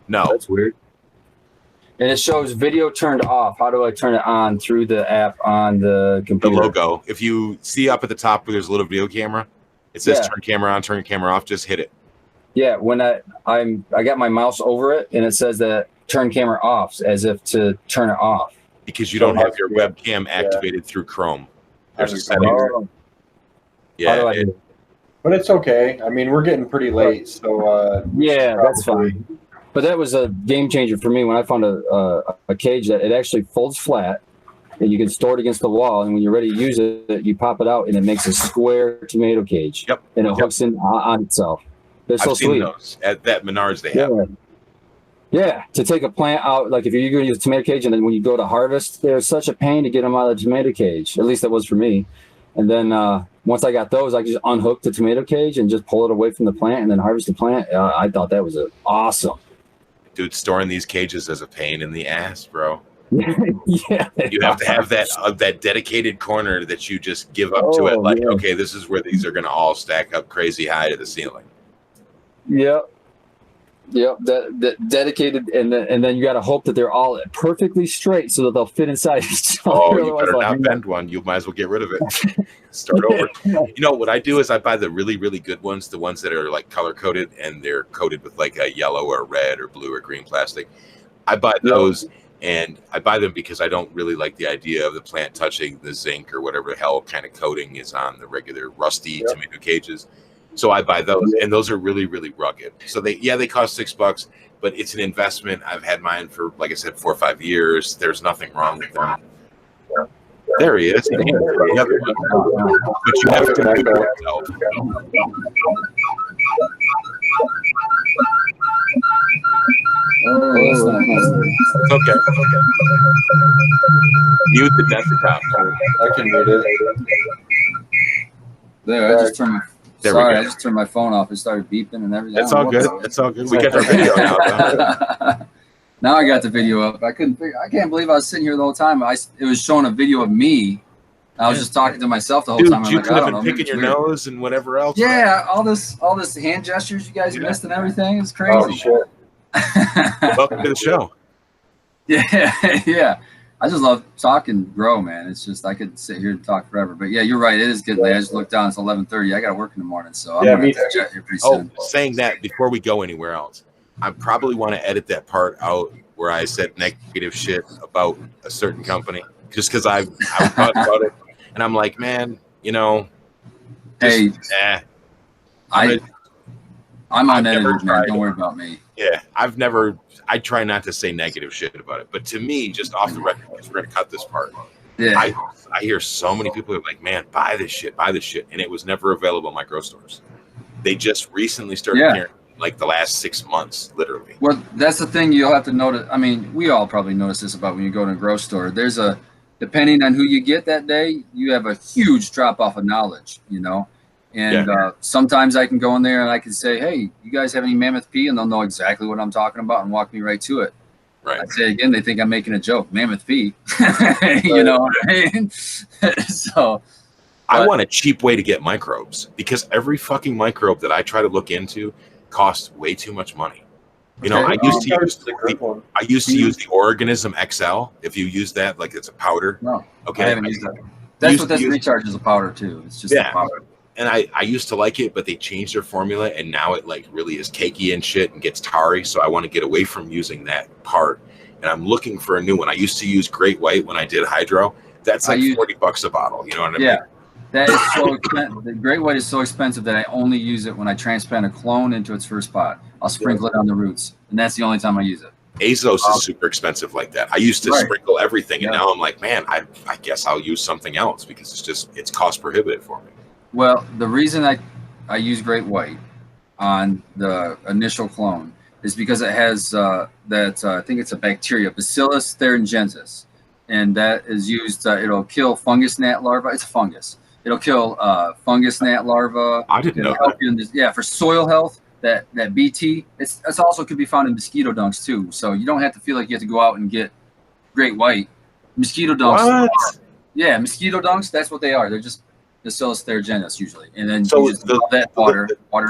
No. That's weird. And it shows video turned off. How do I turn it on through the app on the The computer? logo. If you see up at the top where there's a little video camera, it says Yeah. turn camera on, turn camera off. Just hit it. Yeah, when I got my mouse over it and it says that turn camera off as if to turn it off. Because you don't have your webcam activated through Chrome. There's a setting. Oh, how Yeah, do I do it? But it's okay. I mean, we're getting pretty late, so Yeah, that's fine. But that was a game changer for me when I found a cage that it actually folds flat and you can store it against the wall. And when you're ready to use it, you pop it out and it makes a square tomato cage. Yep. And it hooks in on itself. They're so I've seen sweet. those at that Menards. They have. Yeah, to take a plant out, like if you're going to use a tomato cage, and then when you go to harvest, there's such a pain to get them out of the tomato cage. At least that was for me. And then once I got those, I could just unhook the tomato cage and just pull it away from the plant and then harvest the plant. I thought that was awesome. Dude, storing these cages is a pain in the ass, bro. Yeah, You have to have that dedicated corner that you just give up to it. Like, yeah. okay, this is where these are going to all stack up crazy high to the ceiling. Yep. That dedicated, and then you got to hope that they're all perfectly straight so that they'll fit inside each other. Oh, you Otherwise better they'll not bend one. You might as well get rid of it. Start over. You know what I do is I buy the really, really good ones, the ones that are like color coded and they're coated with like a yellow or red or blue or green plastic. I buy those, and I buy them because I don't really like the idea of the plant touching the zinc or whatever the hell kind of coating is on the regular rusty tomato cages. So I buy those, and those are really, really rugged. So they cost $6, but it's an investment. I've had mine for, like I said, 4 or 5 years. There's nothing wrong with them. There he is. The other one. But you have to do it yourself. It's okay. Mute the desktop. I can mute it. There, I just turned my. There we Sorry, go. I just turned my phone off. It started beeping and everything. It's all good. It's all good. We got our video now, though. Now I got the video up. I can't believe I was sitting here the whole time. It was showing a video of me. I was just talking to myself the whole time. Dude, I'm you like, could I have don't been know, picking your maybe it's weird. nose and whatever else. Yeah, all this hand gestures you guys missed and everything. It's crazy. Oh shit! Welcome to the show. Yeah. I just love talk and grow, man. It's just I could sit here and talk forever. But yeah, you're right. It is getting late. I just looked down. It's 11:30. I got to work in the morning, so I'm gonna have to jet here pretty soon. Oh, saying that before we go anywhere else, I probably want to edit that part out where I said negative shit about a certain company, just because I thought about it, and I'm like, man, you know, Hey, I'm unedited, man. Don't worry about me. Yeah, I try not to say negative shit about it, but to me, just off the record, because we're gonna cut this part. Yeah. I hear so many people are like, man, buy this shit, and it was never available in my grocery stores. They just recently started carrying, like the last 6 months, literally. Well, that's the thing you'll have to notice. I mean, we all probably notice this about when you go to a grocery store. There's depending on who you get that day, you have a huge drop off of knowledge, you know. And sometimes I can go in there and I can say, hey, you guys have any Mammoth P? And they'll know exactly what I'm talking about and walk me right to it. Right. I say again, they think I'm making a joke. Mammoth P. You know what I mean? So I want a cheap way to get microbes, because every fucking microbe that I try to look into costs way too much money. You know, I used to use the Organism XL. If you use that, like it's a powder. No, okay. I haven't used that. That's what this recharge is, a powder too. It's just a powder. And I used to like it, but they changed their formula, and now it like really is cakey and shit and gets tarry. So I want to get away from using that part, and I'm looking for a new one. I used to use Great White when I did hydro. That's like $40 a bottle. You know what I mean? Yeah, that is so expensive. The Great White is so expensive that I only use it when I transplant a clone into its first pot. I'll sprinkle it on the roots, and that's the only time I use it. Azos is super expensive like that. I used to sprinkle everything, and now I'm like, man, I guess I'll use something else, because it's cost prohibitive for me. Well, the reason I use Great White on the initial clone is because it has I think it's a bacteria, Bacillus thuringiensis, and that is used. It'll kill fungus gnat larvae. It's a fungus, It'll kill fungus gnat larvae. I didn't know It'll help that. you in this, yeah, for soil health. That BT, it's also could be found in mosquito dunks too. So you don't have to feel like you have to go out and get great white. Mosquito dunks. What? Yeah, mosquito dunks. That's what they are. They're just Bacillus thuringiensis usually, and then So you just rub that water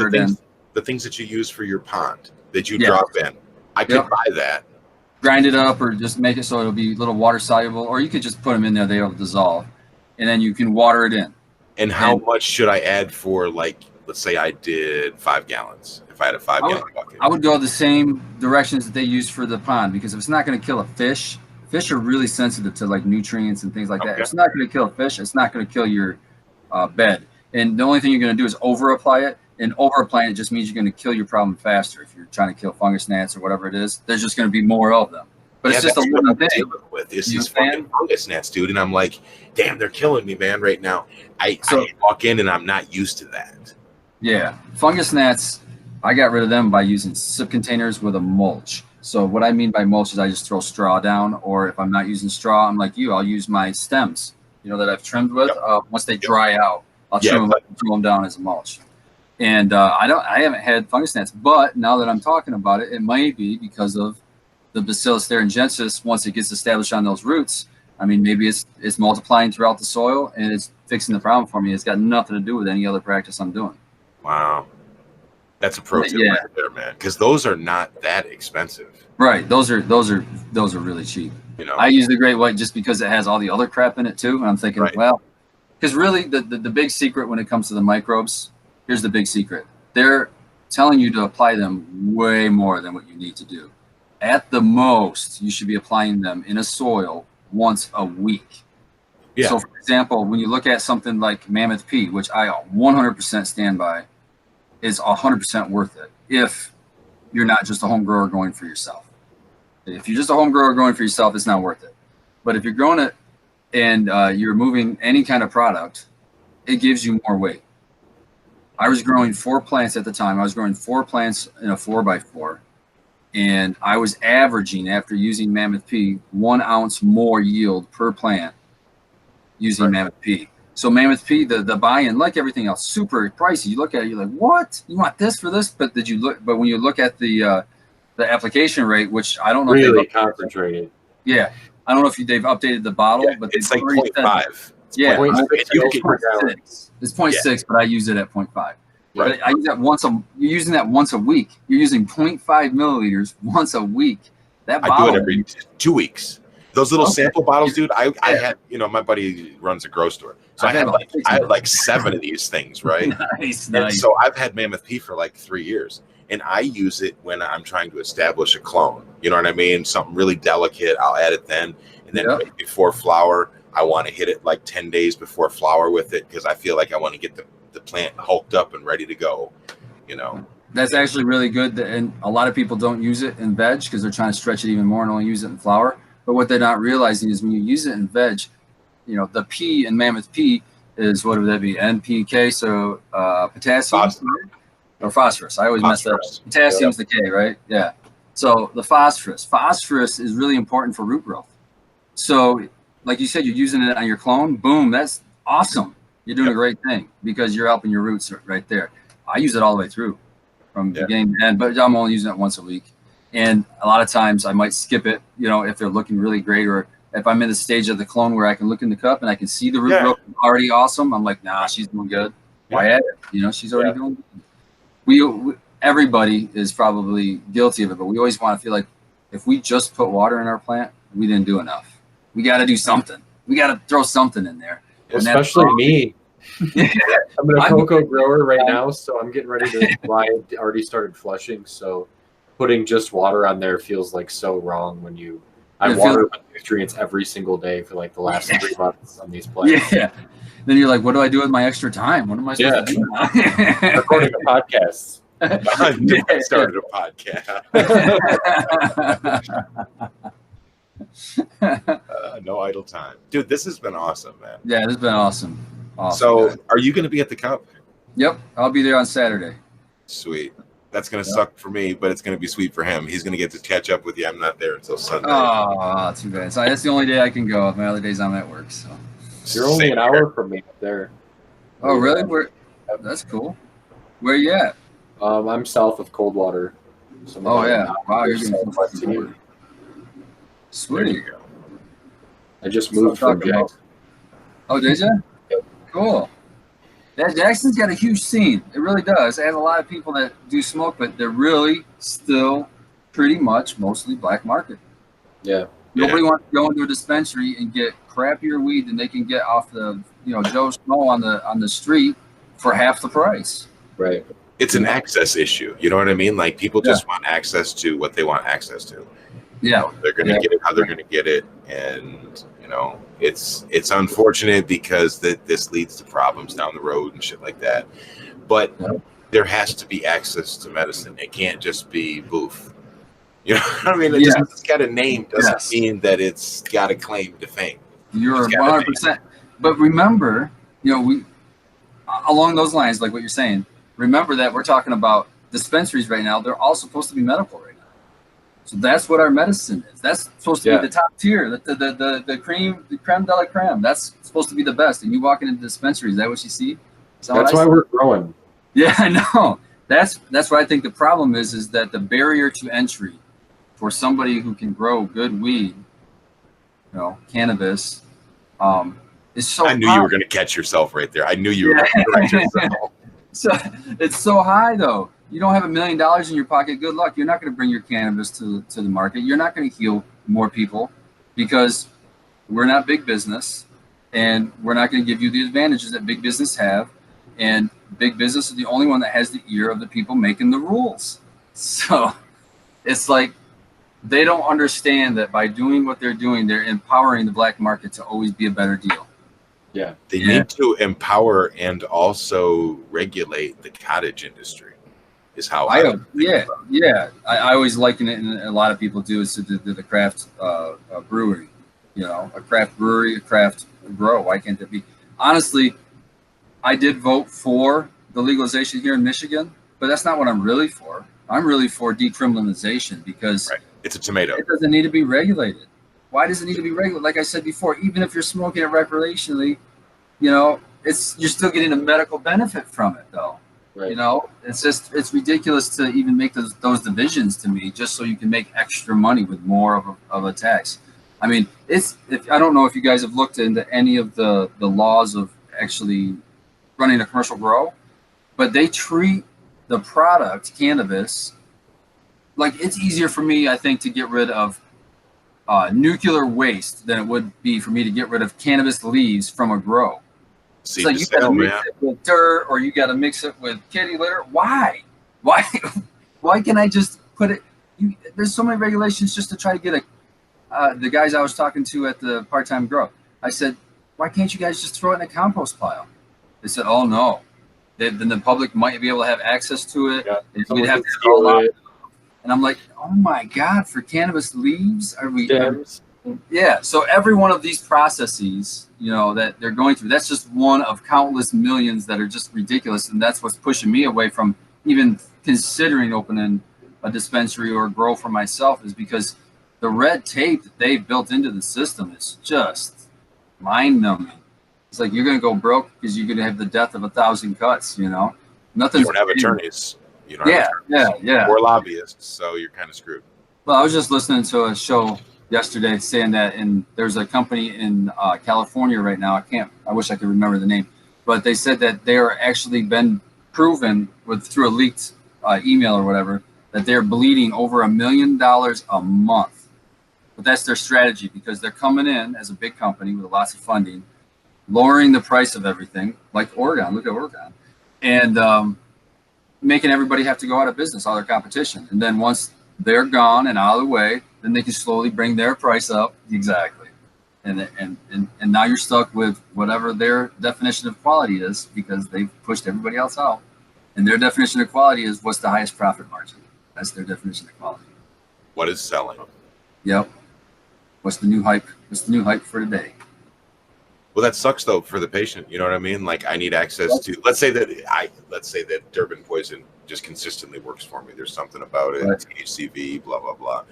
it in. The things that you use for your pond that you Yeah. drop in, I could Yep. buy that. Grind it up, or just make it so it'll be a little water soluble, or you could just put them in there. They'll dissolve, and then you can water it in. And how And- much should I add for, like, let's say I did 5 gallons? If I had a 5-gallon bucket, I would go the same directions that they use for the pond, because if it's not going to kill a fish, fish are really sensitive to like nutrients and things like that. Okay. If it's not going to kill a fish, it's not going to kill your bed. And the only thing you're going to do is over apply it. And over applying it just means you're going to kill your problem faster. If you're trying to kill fungus gnats or whatever it is, there's just going to be more of them. But it's just a that's what little I'm bit. dealing with is You these know what I'm fucking fungus gnats, dude. And I'm like, damn, they're killing me, man, right now. I So- walk in and I'm not used to that. Yeah, fungus gnats, I got rid of them by using sip containers with a mulch. So what I mean by mulch is I just throw straw down, or if I'm not using straw, I'm like you, I'll use my stems, that I've trimmed with. Once they dry out, I'll trim them up and throw them down as a mulch. And I haven't had fungus gnats, but now that I'm talking about it, it might be because of the Bacillus thuringiensis. Once it gets established on those roots, I mean, maybe it's multiplying throughout the soil and it's fixing the problem for me. It's got nothing to do with any other practice I'm doing. Wow. That's a pro tip Yeah. right there, man. Because those are not that expensive. Right. Those are really cheap. I use the great white just because it has all the other crap in it too. And I'm thinking, Right. well, because really the big secret when it comes to the microbes, here's the big secret. They're telling you to apply them way more than what you need to do. At the most, you should be applying them in a soil once a week. Yeah. So, for example, when you look at something like Mammoth P, which I 100% stand by, is 100% worth it if you're not just a home grower growing for yourself. If you're just a home grower growing for yourself, it's not worth it. But if you're growing it and you're moving any kind of product, it gives you more weight. I was growing 4 plants at the time. I was growing 4 plants in a 4x4. And I was averaging, after using Mammoth P, 1 ounce more yield per plant using Mammoth P. So Mammoth P, the buy-in, like everything else, super pricey. You look at it, you're like, what? You want this for this? But when you look at the application rate, which I don't know Really if concentrated. I don't know if they've updated the bottle, but It's they've like already said- 0.5. Yeah, 0.6 it's per gallon. 0.6. It's 0.6, but I use it at 0.5. Right. But I use that you're using that once a week. You're using 0.5 milliliters once a week. That I bottle, do it every 2 weeks. Those little sample bottles, dude. I had, my buddy runs a grocery store, so I had like 7 of these things, right? Nice. And so I've had Mammoth P for like 3 years, and I use it when I'm trying to establish a clone. You know what I mean? Something really delicate, I'll add it then, and then right before flower, I want to hit it like 10 days before flower with it because I feel like I want to get the plant hulked up and ready to go. That's actually really good. And a lot of people don't use it in veg because they're trying to stretch it even more and only use it in flower. But what they're not realizing is when you use it in veg, the P in Mammoth P is, what would that be? NPK, so potassium or phosphorus. I always mess that up. Potassium's the K, right? Yeah. So the phosphorus is really important for root growth. So like you said, you're using it on your clone. Boom, that's awesome. You're doing a great thing because you're helping your roots right there. I use it all the way through from beginning to end, but I'm only using it once a week. And a lot of times I might skip it, if they're looking really great, or if I'm in the stage of the clone where I can look in the cup and I can see the root growth already awesome. I'm like, nah, she's doing good. Why add it? She's already doing good. Everybody is probably guilty of it, but we always want to feel like if we just put water in our plant, we didn't do enough. We got to do something. We got to throw something in there. Especially me. I'm a cocoa grower right now, so I'm getting ready to. Well, I already started flushing, so putting just water on there feels like so wrong when you. I water with nutrients every single day for like the last 3 months on these plants. Yeah. Then you're like, what do I do with my extra time? What am I supposed to do now? Recording a podcast. I started a podcast. No idle time, dude. This has been awesome, man. Yeah, this has been awesome. So, are you going to be at the Cup? Yep, I'll be there on Saturday. Sweet. That's going to suck for me, but it's going to be sweet for him. He's going to get to catch up with you. I'm not there until Sunday. Oh, too bad. So that's the only day I can go. My other days I'm at work. So you're only an hour from me up there. Oh, really? Where? That's cool. Where you at? I'm south of Coldwater. So I'm Oh about yeah. an hour Wow, you're getting close southwest to the of you. border. There Sweet. you go. I just That's what moved from I'm talking about. Jackson. Oh, did you? Cool. Yeah, Jackson's got a huge scene. It really does. It has a lot of people that do smoke, but they're really still pretty much mostly black market. Yeah. Nobody wants to go into a dispensary and get crappier weed than they can get off the Joe Schmo on the street for half the price. Right. It's an access issue. You know what I mean? Like people Yeah. just want access to what they want access to. Yeah. They're going to get it how they're going to get it, and it's unfortunate because this leads to problems down the road and shit like that. But Yeah. there has to be access to medicine. It can't just be boof. You know what I mean? Yes. It's got a name doesn't Yes. mean that it's got a claim to fame. You're It's gotta be. 100%. But remember, we along those lines, like what you're saying. Remember that we're talking about dispensaries right now. They're all supposed to be medical right now. So that's what our medicine is. That's supposed to be the top tier, the creme de la creme. That's supposed to be the best. And you walk into dispensaries, is that what you see? That's why we're growing. Yeah, I know. That's what I think the problem is that the barrier to entry for somebody who can grow good weed, cannabis, is so high. I knew you were going to catch yourself right there. I knew you were going to correct yourself. So it's so high though. You don't have $1 million in your pocket. Good luck. You're not going to bring your cannabis to the market. You're not going to heal more people because we're not big business, and we're not going to give you the advantages that big business have. And big business is the only one that has the ear of the people making the rules. So it's like they don't understand that by doing what they're doing, they're empowering the black market to always be a better deal. Yeah. They need to empower and also regulate the cottage industry. Is how I always liken it, and a lot of people do, is to the craft brewery. A craft brewery, a craft grow. Why can't it be? Honestly, I did vote for the legalization here in Michigan, but that's not what I'm really for. I'm really for decriminalization because it's a tomato. It doesn't need to be regulated. Why does it need to be regulated? Like I said before, even if you're smoking it recreationally, you're still getting a medical benefit from it, though. Right. It's ridiculous to even make those divisions to me, just so you can make extra money with more of a tax. I mean, I don't know if you guys have looked into any of the laws of actually running a commercial grow, but they treat the product cannabis like it's easier for me, I think, to get rid of nuclear waste than it would be for me to get rid of cannabis leaves from a grow. It's like you got to mix it with dirt, or you got to mix it with kitty litter. Why can't I just put it? There's so many regulations just to try to get the guys I was talking to at the part-time grow. I said, why can't you guys just throw it in a compost pile? They said, oh no, then the public might be able to have access to it. Yeah, We'd have to steal it. And I'm like, oh my God, for cannabis leaves? Are we? Gems. Yeah. So every one of these processes, that they're going through, that's just one of countless millions that are just ridiculous. And that's what's pushing me away from even considering opening a dispensary or a grow for myself, is because the red tape that they built into the system is just mind numbing. It's like you're going to go broke because you're going to have the death of 1,000 cuts, Nothing. You don't have attorneys. You don't have attorneys. Yeah. Or lobbyists, so you're kind of screwed. Well, I was just listening to a show yesterday saying that there's a company in California right now. I wish I could remember the name, but they said that they are actually been proven through a leaked email or whatever, that they're bleeding over $1 million a month. But that's their strategy, because they're coming in as a big company with lots of funding, lowering the price of everything, like Oregon. Look at Oregon, and making everybody have to go out of business, all their competition. And then once they're gone and out of the way, then they can slowly bring their price up. Exactly. And now you're stuck with whatever their definition of quality is, because they've pushed everybody else out. And their definition of quality is what's the highest profit margin. That's their definition of quality. What is selling? Yep. What's the new hype? What's the new hype for today? Well, that sucks though for the patient. You know what I mean? Like, I need access to. Let's say that Durban poison just consistently works for me. There's something about it. Right. THCV, blah blah blah.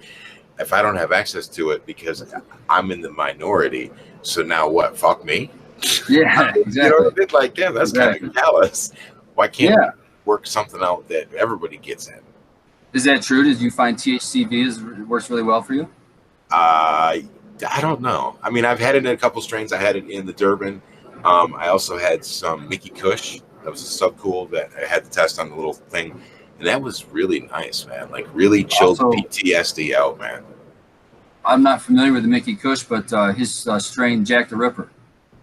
If I don't have access to it because I'm in the minority, so now what? Fuck me. Yeah, You know exactly. what I mean? Like, damn, that's kind Exactly. of callous. Why can't Yeah. we work something out that everybody gets in? Is that true? Did you find THCV works really well for you? I don't know. I mean, I've had it in a couple strains. I had it in the Durban. I also had some Mickey Kush. That was a sub cool that I had to test on the little thing, and that was really nice, man. Like, really chilled the Also, PTSD out, man. I'm not familiar with the Mickey Kush, but his strain Jack the Ripper,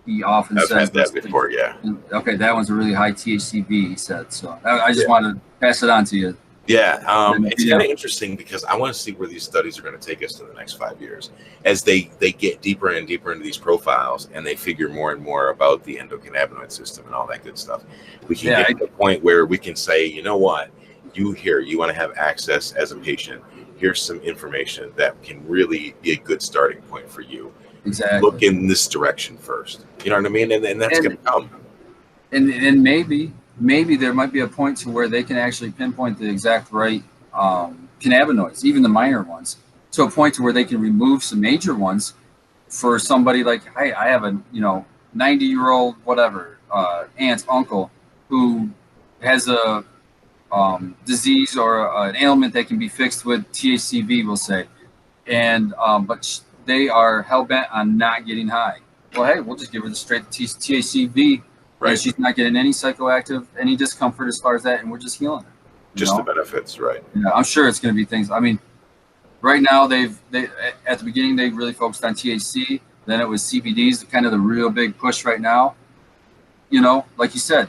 he often I've says had that before, yeah. okay, that one's a really high THCV. He said so. I just Yeah. wanted to pass it on to you. Yeah, it's Yeah. kind of interesting because I want to see where these studies are going to take us to the next 5 years as they get deeper and deeper into these profiles and they figure more and more about the endocannabinoid system and all that good stuff. We can get to the point where we can say, you know what, you want to have access as a patient. Here's some information that can really be a good starting point for you. Exactly. Look in this direction first. You know what I mean? And that's going to come. And maybe there might be a point to where they can actually pinpoint the exact right cannabinoids, even the minor ones, to a point to where they can remove some major ones for somebody like, hey, I have a 90-year-old whatever aunt, uncle who has a disease or an ailment that can be fixed with THCV, we'll say, and but they are hell bent on not getting high. Well, hey, we'll just give her the straight THCV. Right. And she's not getting any psychoactive, any discomfort as far as that, and we're just healing her. Just the benefits, right? Yeah, I'm sure it's going to be things. I mean, right now they at the beginning they really focused on THC. Then it was CBDs, kind of the real big push right now. Like you said,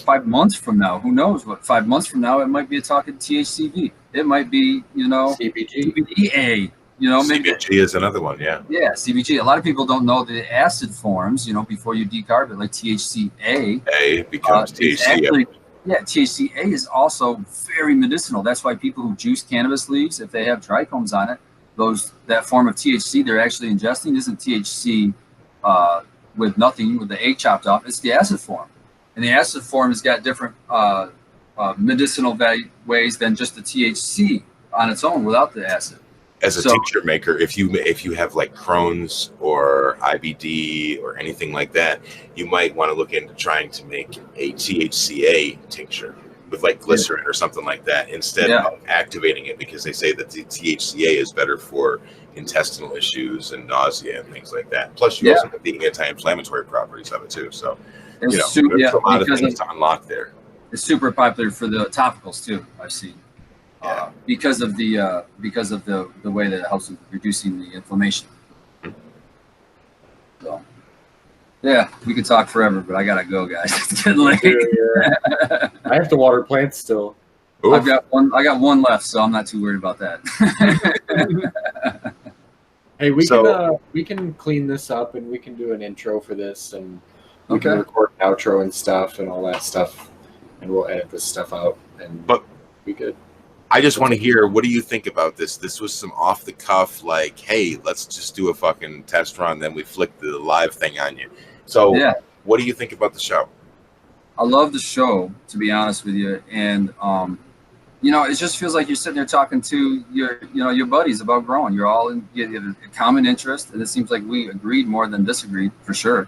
5 months from now, who knows what? 5 months from now, it might be a talking THCV. It might be CBDA. Maybe CBG is another one, yeah. Yeah, CBG. A lot of people don't know the acid forms, before you decarb it, like THCA. A becomes THC. Actually, THCA is also very medicinal. That's why people who juice cannabis leaves, if they have trichomes on it, that form of THC they're actually ingesting isn't THC with the A chopped off. It's the acid form. And the acid form has got different medicinal ways than just the THC on its own without the acid. As a tincture maker, if you have like Crohn's or IBD or anything like that, you might want to look into trying to make a THCA tincture with like glycerin or something like that instead of activating it, because they say that the THCA is better for intestinal issues and nausea and things like that. Plus, you also have the anti-inflammatory properties of it too. So, there's a lot of things to unlock there. It's super popular for the topicals too, I've seen. Because of the way that it helps with reducing the inflammation. So, we could talk forever, but I gotta go, guys. It's getting late. Yeah. I have to water plants still. Oof. I got one left, so I'm not too worried about that. Hey, we can clean this up and we can do an intro for this, and we can record an outro and stuff and all that stuff, and we'll edit this stuff out and be good. I just want to hear, what do you think about this? This was some off the cuff, like, hey, let's just do a fucking test run, then we flick the live thing on you. So what do you think about the show? I love the show, to be honest with you. And, it just feels like you're sitting there talking to your buddies about growing. You're all in a common interest. And it seems like we agreed more than disagreed, for sure.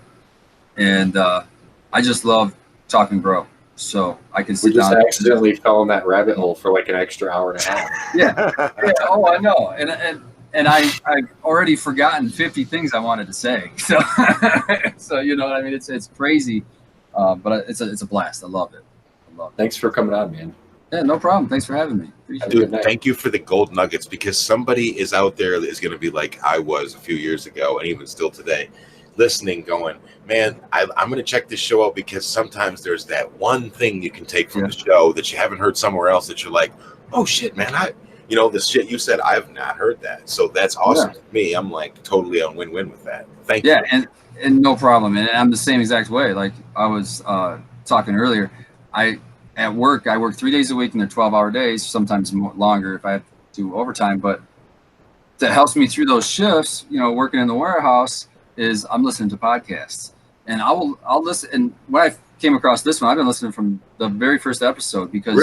And I just love talking grow. So I can sit down. We just accidentally fell in that rabbit hole for like an extra hour and a half. Yeah. Oh, I know. And I've already forgotten 50 things I wanted to say. So you know what I mean? It's crazy, but it's a blast. I love it. Thanks for coming on, man. Yeah, no problem. Thanks for having me. Dude, thank you for the gold nuggets, because somebody is out there that is going to be like I was a few years ago, and even still today, listening, going, man, I'm going to check this show out, because sometimes there's that one thing you can take from the show that you haven't heard somewhere else that you're like, oh shit, man, the shit you said, I've not heard that. So that's awesome to me. I'm like totally on win-win with that. Thank you. Yeah, and no problem. And I'm the same exact way. Like I was talking earlier, at work, I work 3 days a week, and they're 12-hour days, sometimes longer if I have to do overtime. But that helps me through those shifts, working in the warehouse, is I'm listening to podcasts, and I'll listen. And when I came across this one, I've been listening from the very first episode, because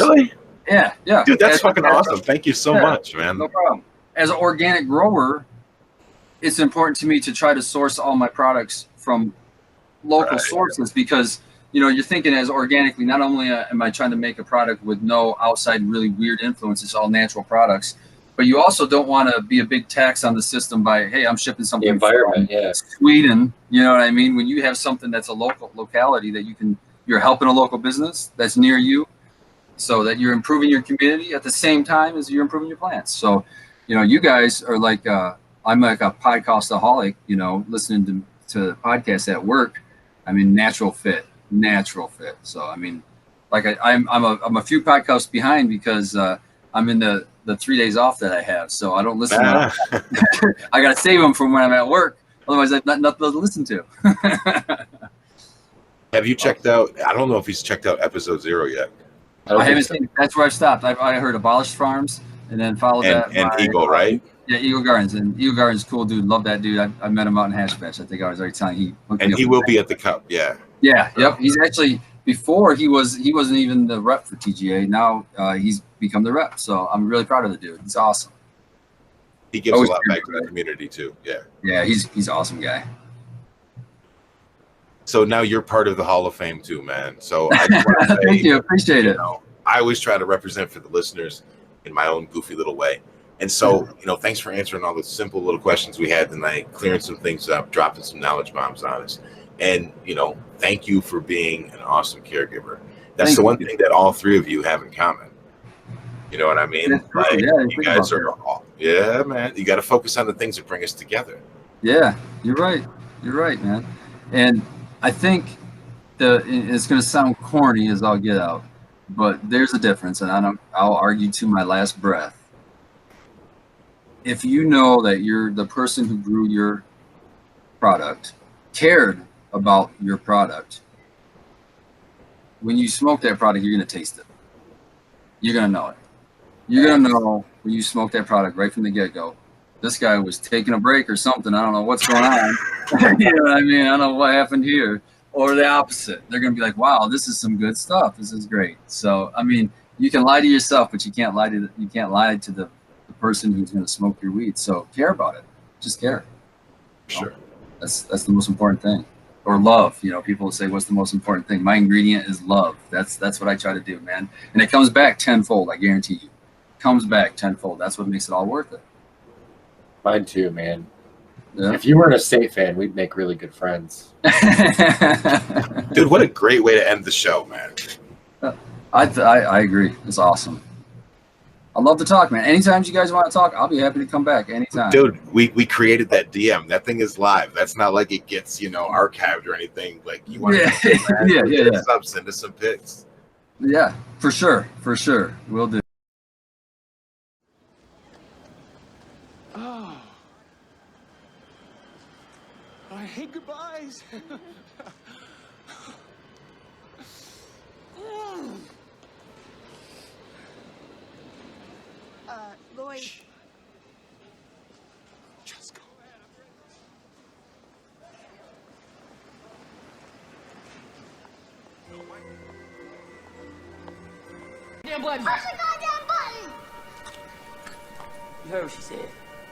yeah, dude, that's fucking awesome. Thank you so much, man. No problem. As an organic grower, it's important to me to try to source all my products from local sources, because you're thinking as organically. Not only am I trying to make a product with no outside really weird influences, all natural products, but you also don't want to be a big tax on the system by, hey, I'm shipping something The environment, from Sweden. You know what I mean? When you have something that's a locality that you're helping a local business that's near you, so that you're improving your community at the same time as you're improving your plants. So, you guys are like, I'm like a podcastaholic, listening to podcasts at work. I mean, natural fit. So, I mean, like I'm a few podcasts behind because I'm in the 3 days off that I have. So I don't listen. I got to save them from when I'm at work. Otherwise, I've nothing to listen to. Have you checked out? I don't know if he's checked out episode 0 yet. I haven't seen. That's where I stopped. I heard Abolished Farms, and then followed that. And Eagle, right? Yeah, Eagle Gardens. And Eagle Gardens, cool dude. Love that dude. I met him out in Hashbatch. I think I was already telling you. He will be at the Cup. Yeah. Yeah. Yep. He's actually, before he wasn't even the rep for TGA. Now he's become the rep. So I'm really proud of the dude. He's awesome. He gives a lot back to the community too. Yeah. Yeah. He's an awesome guy. So now you're part of the Hall of Fame too, man. So I just want to say, thank you. Appreciate it. I always try to represent for the listeners in my own goofy little way. And so, thanks for answering all the simple little questions we had tonight, clearing some things up, dropping some knowledge bombs on us. And, thank you for being an awesome caregiver. That's the one thing that all three of you have in common. You know what I mean? Like, you guys are all, man. You got to focus on the things that bring us together. Yeah, you're right. You're right, man. And I think it's going to sound corny as I'll get out, but there's a difference, and I'll argue to my last breath. If you know that you're the person who grew your product, cared about your product, when you smoke that product, you're going to taste it. You're going to know it. You're going to know when you smoke that product right from the get-go. This guy was taking a break or something. I don't know what's going on. You know what I mean? I don't know what happened here. Or the opposite. They're going to be like, wow, this is some good stuff. This is great. So, I mean, you can lie to yourself, but you can't lie to the person who's going to smoke your weed. So care about it. Just care. Sure. That's the most important thing. Or love. People say, what's the most important thing? My ingredient is love. That's what I try to do, man. And it comes back tenfold, I guarantee you. It comes back tenfold. That's what makes it all worth it. Mine too, man. Yeah. If you weren't a state fan, we'd make really good friends. Dude, what a great way to end the show, man. I agree. It's awesome. I love to talk, man. Anytime you guys want to talk, I'll be happy to come back anytime. Dude, we created that DM. That thing is live. That's not like it gets, archived or anything. Like, you want to send us some pics. Yeah, for sure. For sure. We'll do. Oh. I hate goodbyes. Lloyd. Just go ahead. Damn button. Push the goddamn button. You heard what she said.